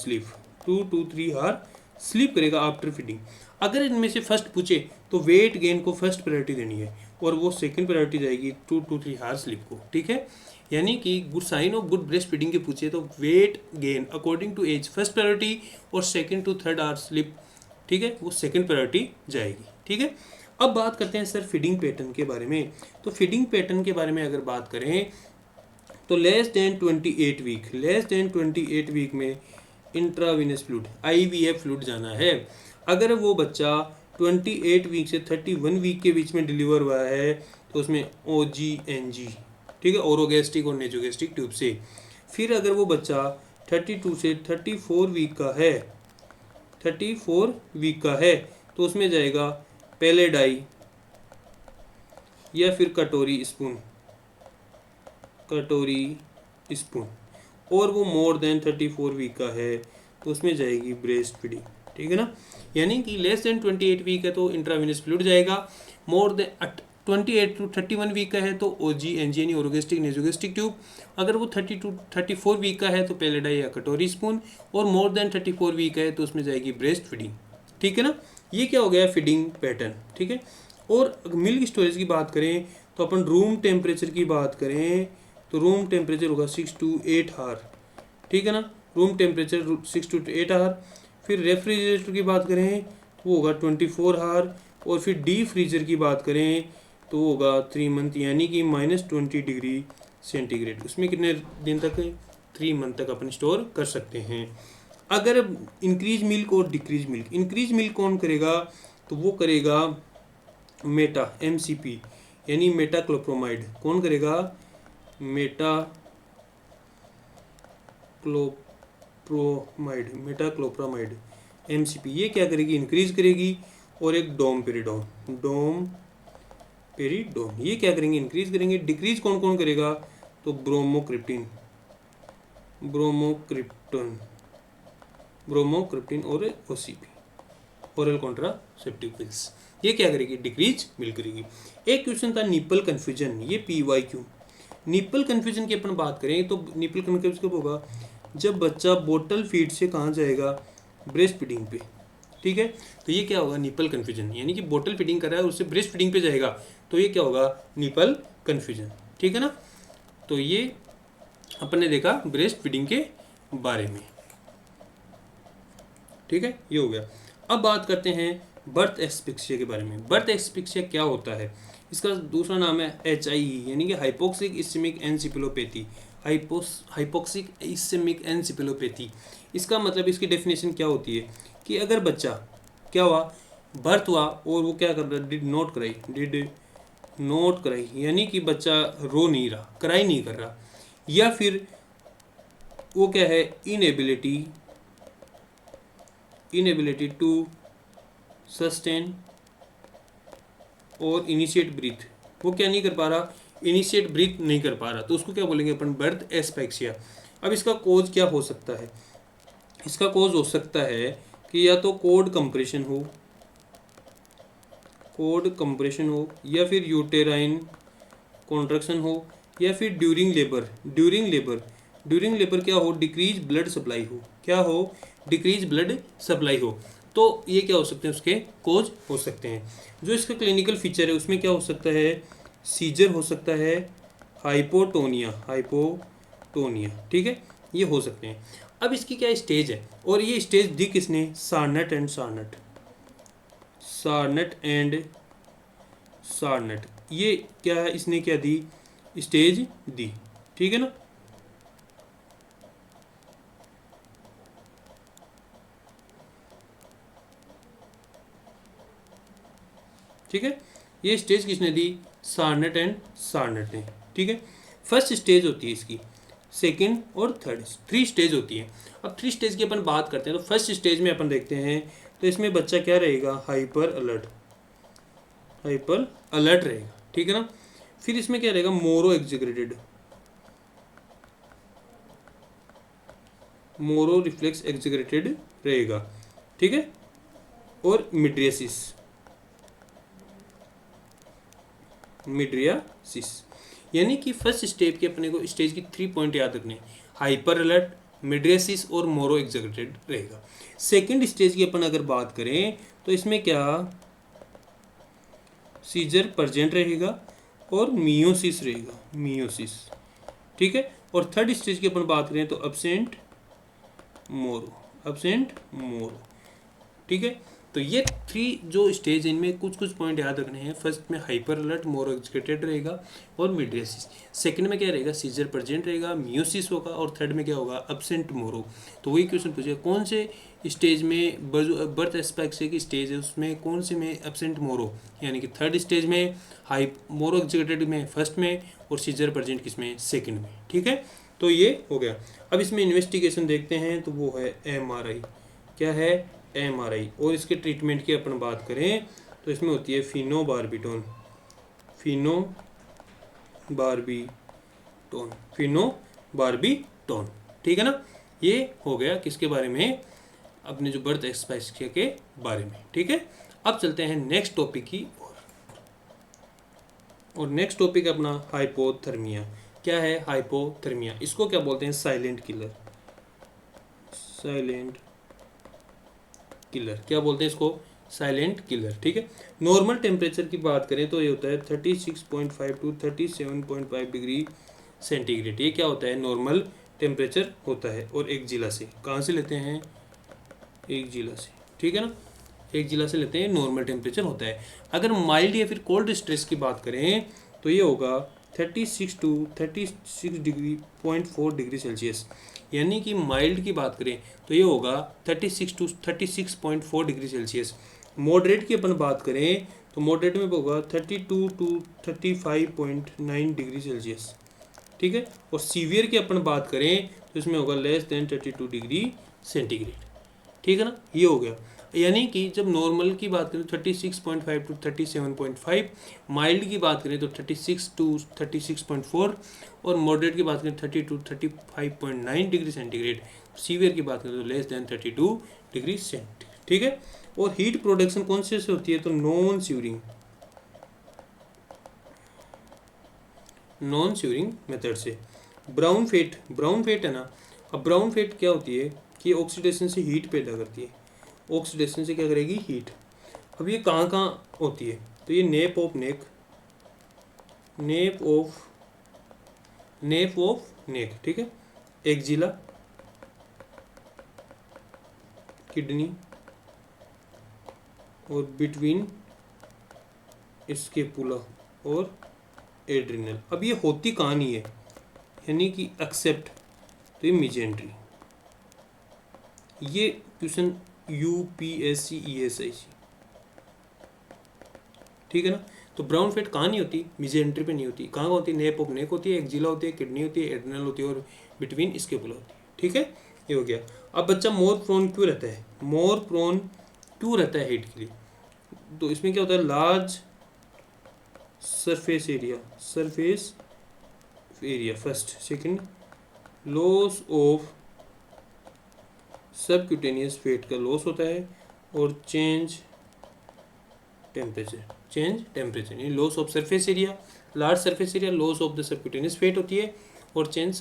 स्लीप करेगा आफ्टर फीडिंग। अगर इनमें से फर्स्ट पूछे तो वेट गेन को फर्स्ट प्रायोरिटी देनी है, और वो सेकंड प्रायोरिटी जाएगी 2 to 3 आवर स्लीप को, ठीक है। यानी कि good sign of good breast feeding के पूछे तो weight gain according to age first priority, और second to third hour sleep, ठीक है, वो सेकंड प्रायोरिटी जाएगी, ठीक है। अब बात करते हैं सर फीडिंग पैटर्न के बारे में। तो फीडिंग पैटर्न के बारे में अगर बात करें तो लेस देन 28 वीक में इंट्रावीनस फ्लूइड IVF फ्लूइड जाना है। अगर वो बच्चा 28 वीक से 31 वीक के बीच में डिलीवर हुआ है तो उसमें OGNG, ठीक है, ओरोगैस्ट्रिक और नेजोगैस्ट्रिक ट्यूब से। फिर अगर वो बच्चा 32 से 34 वीक का है तो उसमें जाएगा पहले डाई या फिर कटोरी स्पून। और वो मोर देन 34 वीक का है तो उसमें जाएगी ब्रेस्ट फीडिंग, ठीक है ना। यानी कि लेस देन 28 वीक है तो इंट्रावेनस फ्लूइड जाएगा, मोर देन 28 to 31 वीक का है तो OGNG यानी ओरोगैस्ट्रिक नेजोगैस्ट्रिक ट्यूब। अगर वो 30 to 34 वीक का है तो पहले डाई या कटोरी स्पून, और मोर देन 34 वीक है तो उसमें जाएगी ब्रेस्ट फीडिंग, ठीक है ना। ये क्या हो गया फीडिंग पैटर्न, ठीक है। और मिल्क स्टोरेज की बात करें तो अपन रूम टेम्परेचर की बात करें तो रूम टेम्परेचर होगा 6 to 8 आवर, ठीक है ना। Room temperature 6 to 8 hour. फिर रेफ्रिजरेटर की बात करें तो वो होगा 24 आवर। और फिर डी फ्रीजर की बात करें तो वो होगा 3 मंथ, यानी कि -20 डिग्री सेंटीग्रेड। उसमें कितने दिन तक, 3 मंथ तक अपन स्टोर कर सकते हैं। अगर इंक्रीज मिल्क और डिक्रीज मिल्क कौन करेगा तो वो करेगा मेटा MCP यानी मेटाक्लोप्रोमाइड। कौन करेगा, मेटाक्लोप्रोमाइड MCP। ये क्या करेगी, इंक्रीज करेगी। और एक डोमपेरिडोन ये क्या करेंगे, इंक्रीज करेंगे। डिक्रीज कौन कौन करेगा तो ब्रोमोक्रिप्टन और OCP ओरल कॉन्ट्रासेप्टिव पिल्स। ये क्या करेगी, डिक्रीज मिल करेगी। एक क्वेश्चन था निपल कन्फ्यूजन, ये PYQ। निपल कन्फ्यूजन की अपन बात करें तो निपल कन्फ्यूजन कब होगा, जब बच्चा बोतल फीड से कहाँ जाएगा, ब्रेस्ट फीडिंग पे, ठीक है। तो ये क्या होगा, निपल कन्फ्यूजन, यानी कि बोतल फीडिंग कर रहा है उससे ब्रेस्ट फीडिंग पे जाएगा, तो ये क्या होगा, निपल कन्फ्यूजन, ठीक है ना। तो ये अपन ने देखा ब्रेस्ट फीडिंग के बारे में, ठीक है, ये हो गया। अब बात करते हैं बर्थ एस्फिक्सिया के बारे में। बर्थ एस्फिक्सिया क्या होता है, इसका दूसरा नाम है HIE यानी कि हाइपोक्सिक इस्चेमिक एनसिफेलोपैथी। हाइपोक्सिक इस्चेमिक एनसिफेलोपैथी, इसका मतलब, इसकी डेफिनेशन क्या होती है कि अगर बच्चा क्या हुआ, बर्थ हुआ और वो क्या कर रहा है, डिड नॉट क्राई, यानी कि बच्चा रो नहीं रहा, क्राई नहीं कर रहा, या फिर वो क्या है, इनएबिलिटी टू सस्टेन और इनिशिएट ब्रीथ, वो क्या नहीं कर पा रहा, इनिशिएट ब्रीथ नहीं कर पा रहा, तो उसको क्या बोलेंगे अपन, बर्थ एस्पेक्सिया। अब इसका कोज क्या हो सकता है, इसका कोज हो सकता है कि या तो कोड कंप्रेशन हो, या फिर यूटेराइन कॉन्ट्रैक्शन हो, या फिर ड्यूरिंग लेबर क्या हो, डिक्रीज ब्लड सप्लाई हो, क्या हो, डिक्रीज ब्लड सप्लाई हो। तो ये क्या हो सकते हैं, उसके कोज हो सकते हैं। जो इसका क्लिनिकल फीचर है उसमें क्या हो सकता है, सीजर हो सकता है, हाइपोटोनिया, ठीक है, ये हो सकते हैं। अब इसकी क्या स्टेज है, और ये स्टेज दी किसने, सार्नेट एंड ये क्या है, इसने क्या दी, स्टेज दी, ठीक है ना। ठीक है, ये स्टेज किसने दी, सार्नेट ने, ठीक है। फर्स्ट स्टेज होती है इसकी, सेकंड और थर्ड, 3 स्टेज होती है। अब 3 स्टेज की अपन बात करते हैं, तो फर्स्ट स्टेज में अपन देखते हैं, तो इसमें बच्चा क्या रहेगा, हाइपर अलर्ट रहेगा, ठीक है ना। फिर इसमें क्या रहेगा, मोरो रिफ्लेक्स एग्जीक्रेटेड रहेगा, ठीक है। और मिड्रियासिस, यानी कि फर्स्ट स्टेप के अपने को स्टेज की 3 पॉइंट याद रखने, हाइपर अलर्ट, मिड्रियासिस और मोरो एग्जीक्रेटेड रहेगा। सेकंड स्टेज की अपन अगर बात करें तो इसमें क्या, सीजर प्रेजेंट रहेगा और मियोसिस रहेगा, ठीक है। और थर्ड स्टेज की अपन बात करें तो अब्सेंट मोरो, ठीक है। तो ये 3 जो स्टेज, इनमें कुछ पॉइंट याद रखने हैं। फर्स्ट में हाइपर अलर्ट, मोरो एग्जीक्रेटेड रहेगा और मिड्रियासिस। सेकंड में क्या रहेगा, सीजर प्रेजेंट रहेगा, मियोसिस होगा, और थर्ड में क्या होगा, अब्सेंट मोरो। तो वही क्वेश्चन पूछेगा, कौन से स्टेज में बर्थ एस्पेक्सिया की स्टेज है, उसमें कौन से में अब्सेंट मोरो, यानी कि थर्ड स्टेज में, मोरो एग्जीक्रेटेड में फर्स्ट में, और सीजर प्रेजेंट किसमें, सेकंड में, ठीक है। तो ये हो गया। अब इसमें इन्वेस्टिगेशन देखते हैं, तो वो है MRI। क्या है, MRI। और इसके ट्रीटमेंट की अपन बात करें तो इसमें होती है फिनोबार्बिटोन, ठीक है ना। ये हो गया किसके बारे में, अपने जो बर्थ एस्पेक्सिया के बारे में, ठीक है। अब चलते हैं नेक्स्ट टॉपिक की और नेक्स्ट टॉपिक अपना हाइपोथर्मिया। क्या है हाइपोथर्मिया, इसको क्या बोलते हैं, साइलेंट किलर, क्या बोलते हैं इसको, साइलेंट किलर, ठीक है। नॉर्मल टेम्परेचर की बात करें तो ये होता है 36.5 टू 37.5 डिग्री सेंटीग्रेड। ये क्या होता है, नॉर्मल टेम्परेचर होता है। और एक जिला से, कहाँ से लेते हैं, एक जिला से, ठीक है ना, एक जिला से लेते हैं, नॉर्मल टेम्परेचर होता है। अगर माइल्ड या फिर कोल्ड स्ट्रेस की बात करें तो ये होगा 36 टू 36.4 डिग्री सेल्सियस। यानी कि माइल्ड की बात करें तो ये होगा 36 टू 36.4 डिग्री सेल्सियस। मॉडरेट की अपन बात करें तो मॉडरेट में होगा 32 टू 35.9 डिग्री सेल्सियस, ठीक है। और सीवियर की अपन बात करें तो इसमें होगा लेस देन 32 डिग्री सेंटीग्रेड, ठीक है ना। ये हो गया, यानी कि जब नॉर्मल की बात करें 36.5 टू 37.5, माइल्ड की बात करें तो 36 टू 36.4, और मॉडरेट की बात करें 30 टू 35.9 डिग्री सेंटीग्रेड, सीवियर की बात करें तो लेस देन 32 डिग्री सेंटीग्रेड, ठीक है। और हीट प्रोडक्शन कौन से होती है, तो नॉन स्यूरिंग मेथड से। ब्राउन फेट है ना। अब ब्राउन फेट क्या होती है कि ऑक्सीडेशन से हीट पैदा करती है, ऑक्सीडेशन से क्या करेगी, हीट। अब ये कहाँ होती है, तो ये नेप ऑफ नेक, ठीक है, एक्जिला, किडनी और बिटवीन स्केपुला और एड्रिनल। अब ये होती कहाँ नहीं है, यानी कि एक्सेप्ट, तो ये मिजेंट्री। ये क्वेश्चन UPSC ESIC, ठीक है ना। तो ब्राउन फैट कहाँ नहीं होती, मिजेंट्री पे नहीं होती, कहाँ होती, नेप ऑफ नेक होती है, एक्जिला होती है, किडनी होती है, एड्रिनल होती है, और बिटवीन स्केपुला होती है, ठीक है। ये हो गया। अब बच्चा मोर प्रोन क्यों रहता है, हीट के लिए, तो इसमें क्या होता है, large surface area first. Second, loss of subcutaneous fat का लॉस होता है, और चेंज टेम्परेचर यानी loss of surface area, large surface area, loss of the subcutaneous fat होती है, और चेंज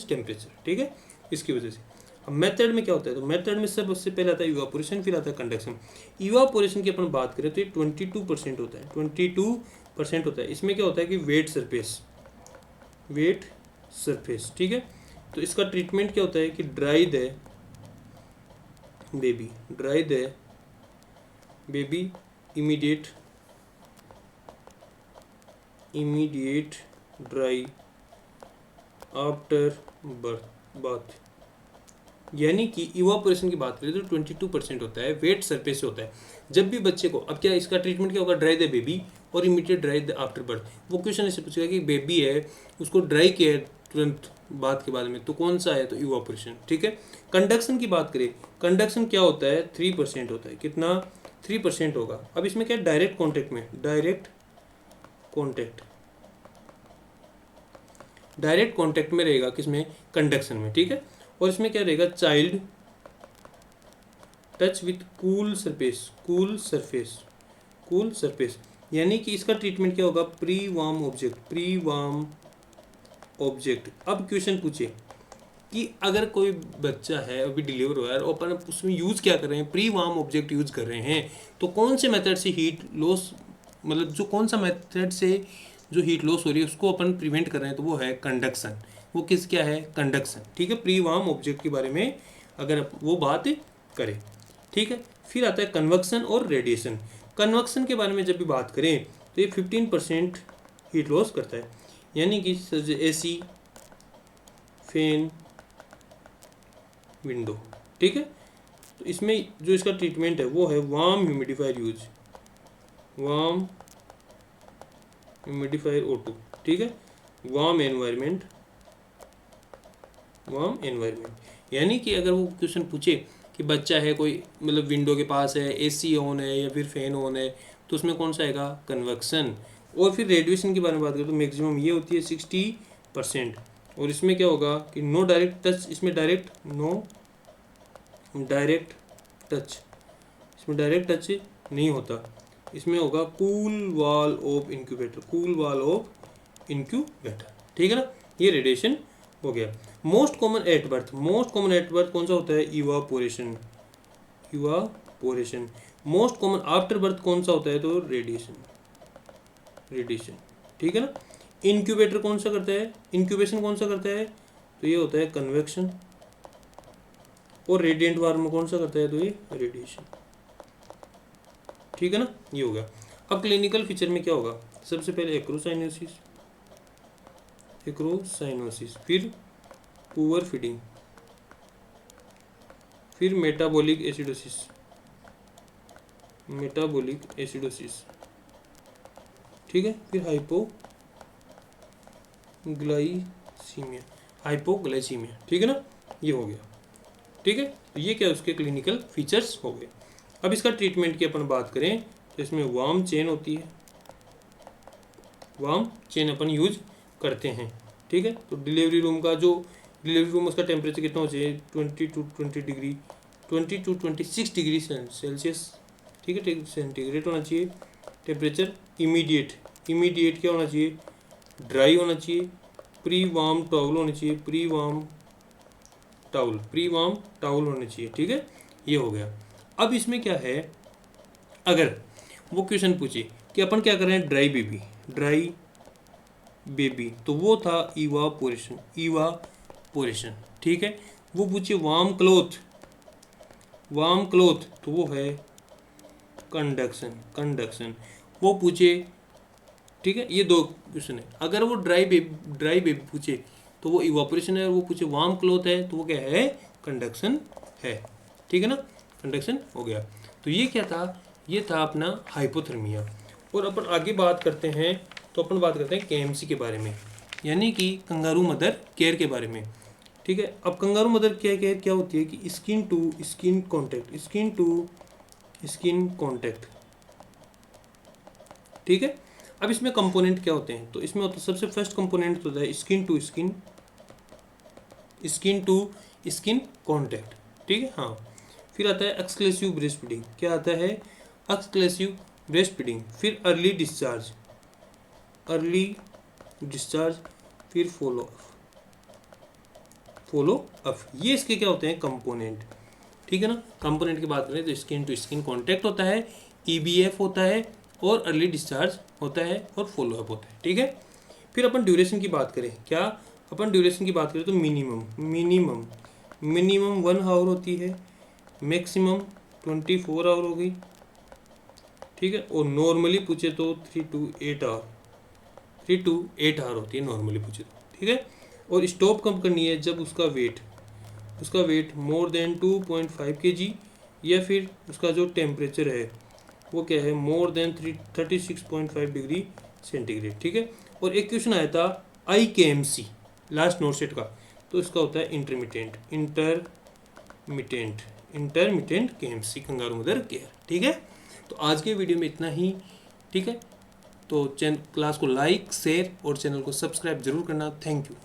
टेम्परेचर। ठीक है, इसकी वजह से। अब मेथड में क्या होता है, तो मेथड में सबसे पहले आता है इवापोरेशन, फिर आता है कंडक्शन। इवापोरेशन की अपन बात करें तो ये 22% होता है, 22% होता है। इसमें क्या होता है कि वेट सरफेस, ठीक है। तो इसका ट्रीटमेंट क्या होता है कि dry the baby immediate dry after bath. यानी कि इवापोरेशन की बात करें तो 22% होता है, वेट सरफेस से होता है। जब भी बच्चे को, अब क्या इसका ट्रीटमेंट क्या होगा, ड्राई द बेबी और immediate dry the after birth. वो क्वेश्चन ऐसे पूछेगा कि बेबी है उसको ड्राई किया है तुरंत बात के बाद में, तो कौन सा है, तो इवापोरेशन। ठीक है। कंडक्शन की बात करें, कंडक्शन क्या होता है, 3% होता है। कितना, 3% होगा। अब इसमें क्या है, डायरेक्ट कॉन्टेक्ट में रहेगा, किसमें, कंडक्शन में। ठीक है। और इसमें क्या रहेगा, child touch with cool surface, यानी कि इसका ट्रीटमेंट क्या होगा, प्री वार्म ऑब्जेक्ट। अब क्वेश्चन पूछे कि अगर कोई बच्चा है अभी डिलीवर हुआ है और अपन उसमें यूज़ क्या कर रहे हैं, प्री वार्म ऑब्जेक्ट यूज़ कर रहे हैं, तो कौन से मेथड से हीट लॉस, मतलब जो कौन सा मेथड से जो हीट लॉस हो रही है उसको अपन प्रिवेंट कर रहे हैं, तो वो है कंडक्शन। वो क्या है, कंडक्शन। ठीक है, प्री वार्म ऑब्जेक्ट के बारे में अगर वो बात करें। ठीक है। फिर आता है कन्वक्शन और रेडिएशन। कन्वक्शन के बारे में जब भी बात करें तो ये 15% हीट लॉस करता है, यानी कि एसी, फैन, विंडो। ठीक है। तो इसमें जो इसका ट्रीटमेंट है वो है वार्म ह्यूमिडिफायर O2। ठीक है, वार्म एनवायरनमेंट, यानी कि अगर वो क्वेश्चन पूछे कि बच्चा है कोई, मतलब विंडो के पास है, एसी ऑन है या फिर फैन ऑन है, तो उसमें कौन सा आएगा, कन्वक्शन। और फिर रेडिएशन की बारे में बात करें तो मैक्सिमम ये होती है 60%। और इसमें क्या होगा कि नो डायरेक्ट टच, इसमें डायरेक्ट टच नहीं होता। इसमें होगा कूल वॉल ऑफ इंक्यूबेटर। ठीक है ना, ये रेडिएशन हो गया। मोस्ट कॉमन एट बर्थ कौन सा होता है, evaporation. Most common after birth कौन सा होता है, तो रेडिएशन। ठीक है ना। इंक्यूबेशन कौन सा करता है, तो ये होता है कन्वेक्शन। और रेडिएंट वार्म कौन सा करता है, तो ये रेडिएशन। ठीक है ना, ये हो गया। अब क्लिनिकल फीचर में क्या होगा, सबसे पहले एक्रोसाइनोसिस, फिर पुअर फीडिंग, फिर मेटाबॉलिक एसिडोसिस। ठीक है, फिर हाइपोग्लाइसीमिया। ठीक है ना, ये हो गया। ठीक है, तो ये क्या उसके क्लिनिकल फीचर्स हो गए। अब इसका ट्रीटमेंट की अपन बात करें तो इसमें वार्म चेन होती है, वार्म चेन अपन यूज करते हैं। ठीक है, तो डिलीवरी रूम उसका टेम्परेचर कितना हो चाहिए, 20 to 26 डिग्री सेल्सियस। ठीक है, सेंटीग्रेड होना चाहिए। टेम्परेचर इमीडिएट क्या होना चाहिए, ड्राई होना चाहिए। प्री वार्म टॉवल होनी चाहिए, प्री वार्म टाउल होने चाहिए। ठीक है, ये हो गया। अब इसमें क्या है, अगर वो क्वेश्चन पूछे कि अपन क्या कर रहे हैं, ड्राई बेबी, तो वो था इवापोरेशन। ठीक है, वो पूछे वार्म क्लोथ, तो वो है कंडक्शन। वो पूछे, ठीक है, ये दो क्वेश्चन है। अगर वो ड्राई बेबी पूछे तो वो इवापोरेशन है, और वो पूछे वार्म क्लोथ है तो वो क्या है, कंडक्शन है। ठीक है ना, कंडक्शन हो गया। तो ये क्या था, ये था अपना हाइपोथर्मिया। और अपन आगे बात करते हैं, तो अपन बात करते हैं KMC के बारे में, यानी कि कंगारू मदर केयर के बारे में। ठीक है, अब कंगारू मदर केयर क्या होती है कि स्किन टू स्किन कॉन्टैक्ट। ठीक है, अब इसमें कंपोनेंट क्या होते हैं, तो इसमें होता है सबसे फर्स्ट कंपोनेंट होता है skin to skin, skin to skin contact, ठीक है। हाँ, फिर आता है एक्सक्लूसिव ब्रेस्ट फीडिंग, क्या आता है एक्सक्लूसिव ब्रेस्ट फीडिंग, फिर अर्ली डिस्चार्ज, अर्ली डिस्चार्ज, फिर फॉलो अप, ये इसके क्या होते हैं कंपोनेंट, ठीक है ना। कंपोनेंट की बात करें तो स्किन टू स्किन कॉन्टैक्ट होता है, EBF होता है, और अर्ली डिस्चार्ज होता है, और फॉलो अप होता है, ठीक है। फिर अपन ड्यूरेशन की बात करें, क्या अपन ड्यूरेशन की बात करें तो मिनिमम 1 आवर होती है, मैक्सिमम 24 आवर हो गई, ठीक है। और नॉर्मली पूछे तो 3 to 8 आवर, 3 to 8 आवर होती है नॉर्मली पूछे तो, ठीक है। और स्टॉप कब करनी है, जब उसका वेट मोर देन 2.5 kg, या फिर उसका जो टेम्परेचर है वो क्या है मोर देन 36.5 डिग्री सेंटीग्रेड, ठीक है। और एक क्वेश्चन आया था IKMC लास्ट नोट सेट का, तो इसका होता है intermittent KMC, kangaroo mother care, ठीक है। तो आज के वीडियो में इतना ही, ठीक है। तो क्लास को लाइक शेयर और चैनल को सब्सक्राइब जरूर करना। Thank you.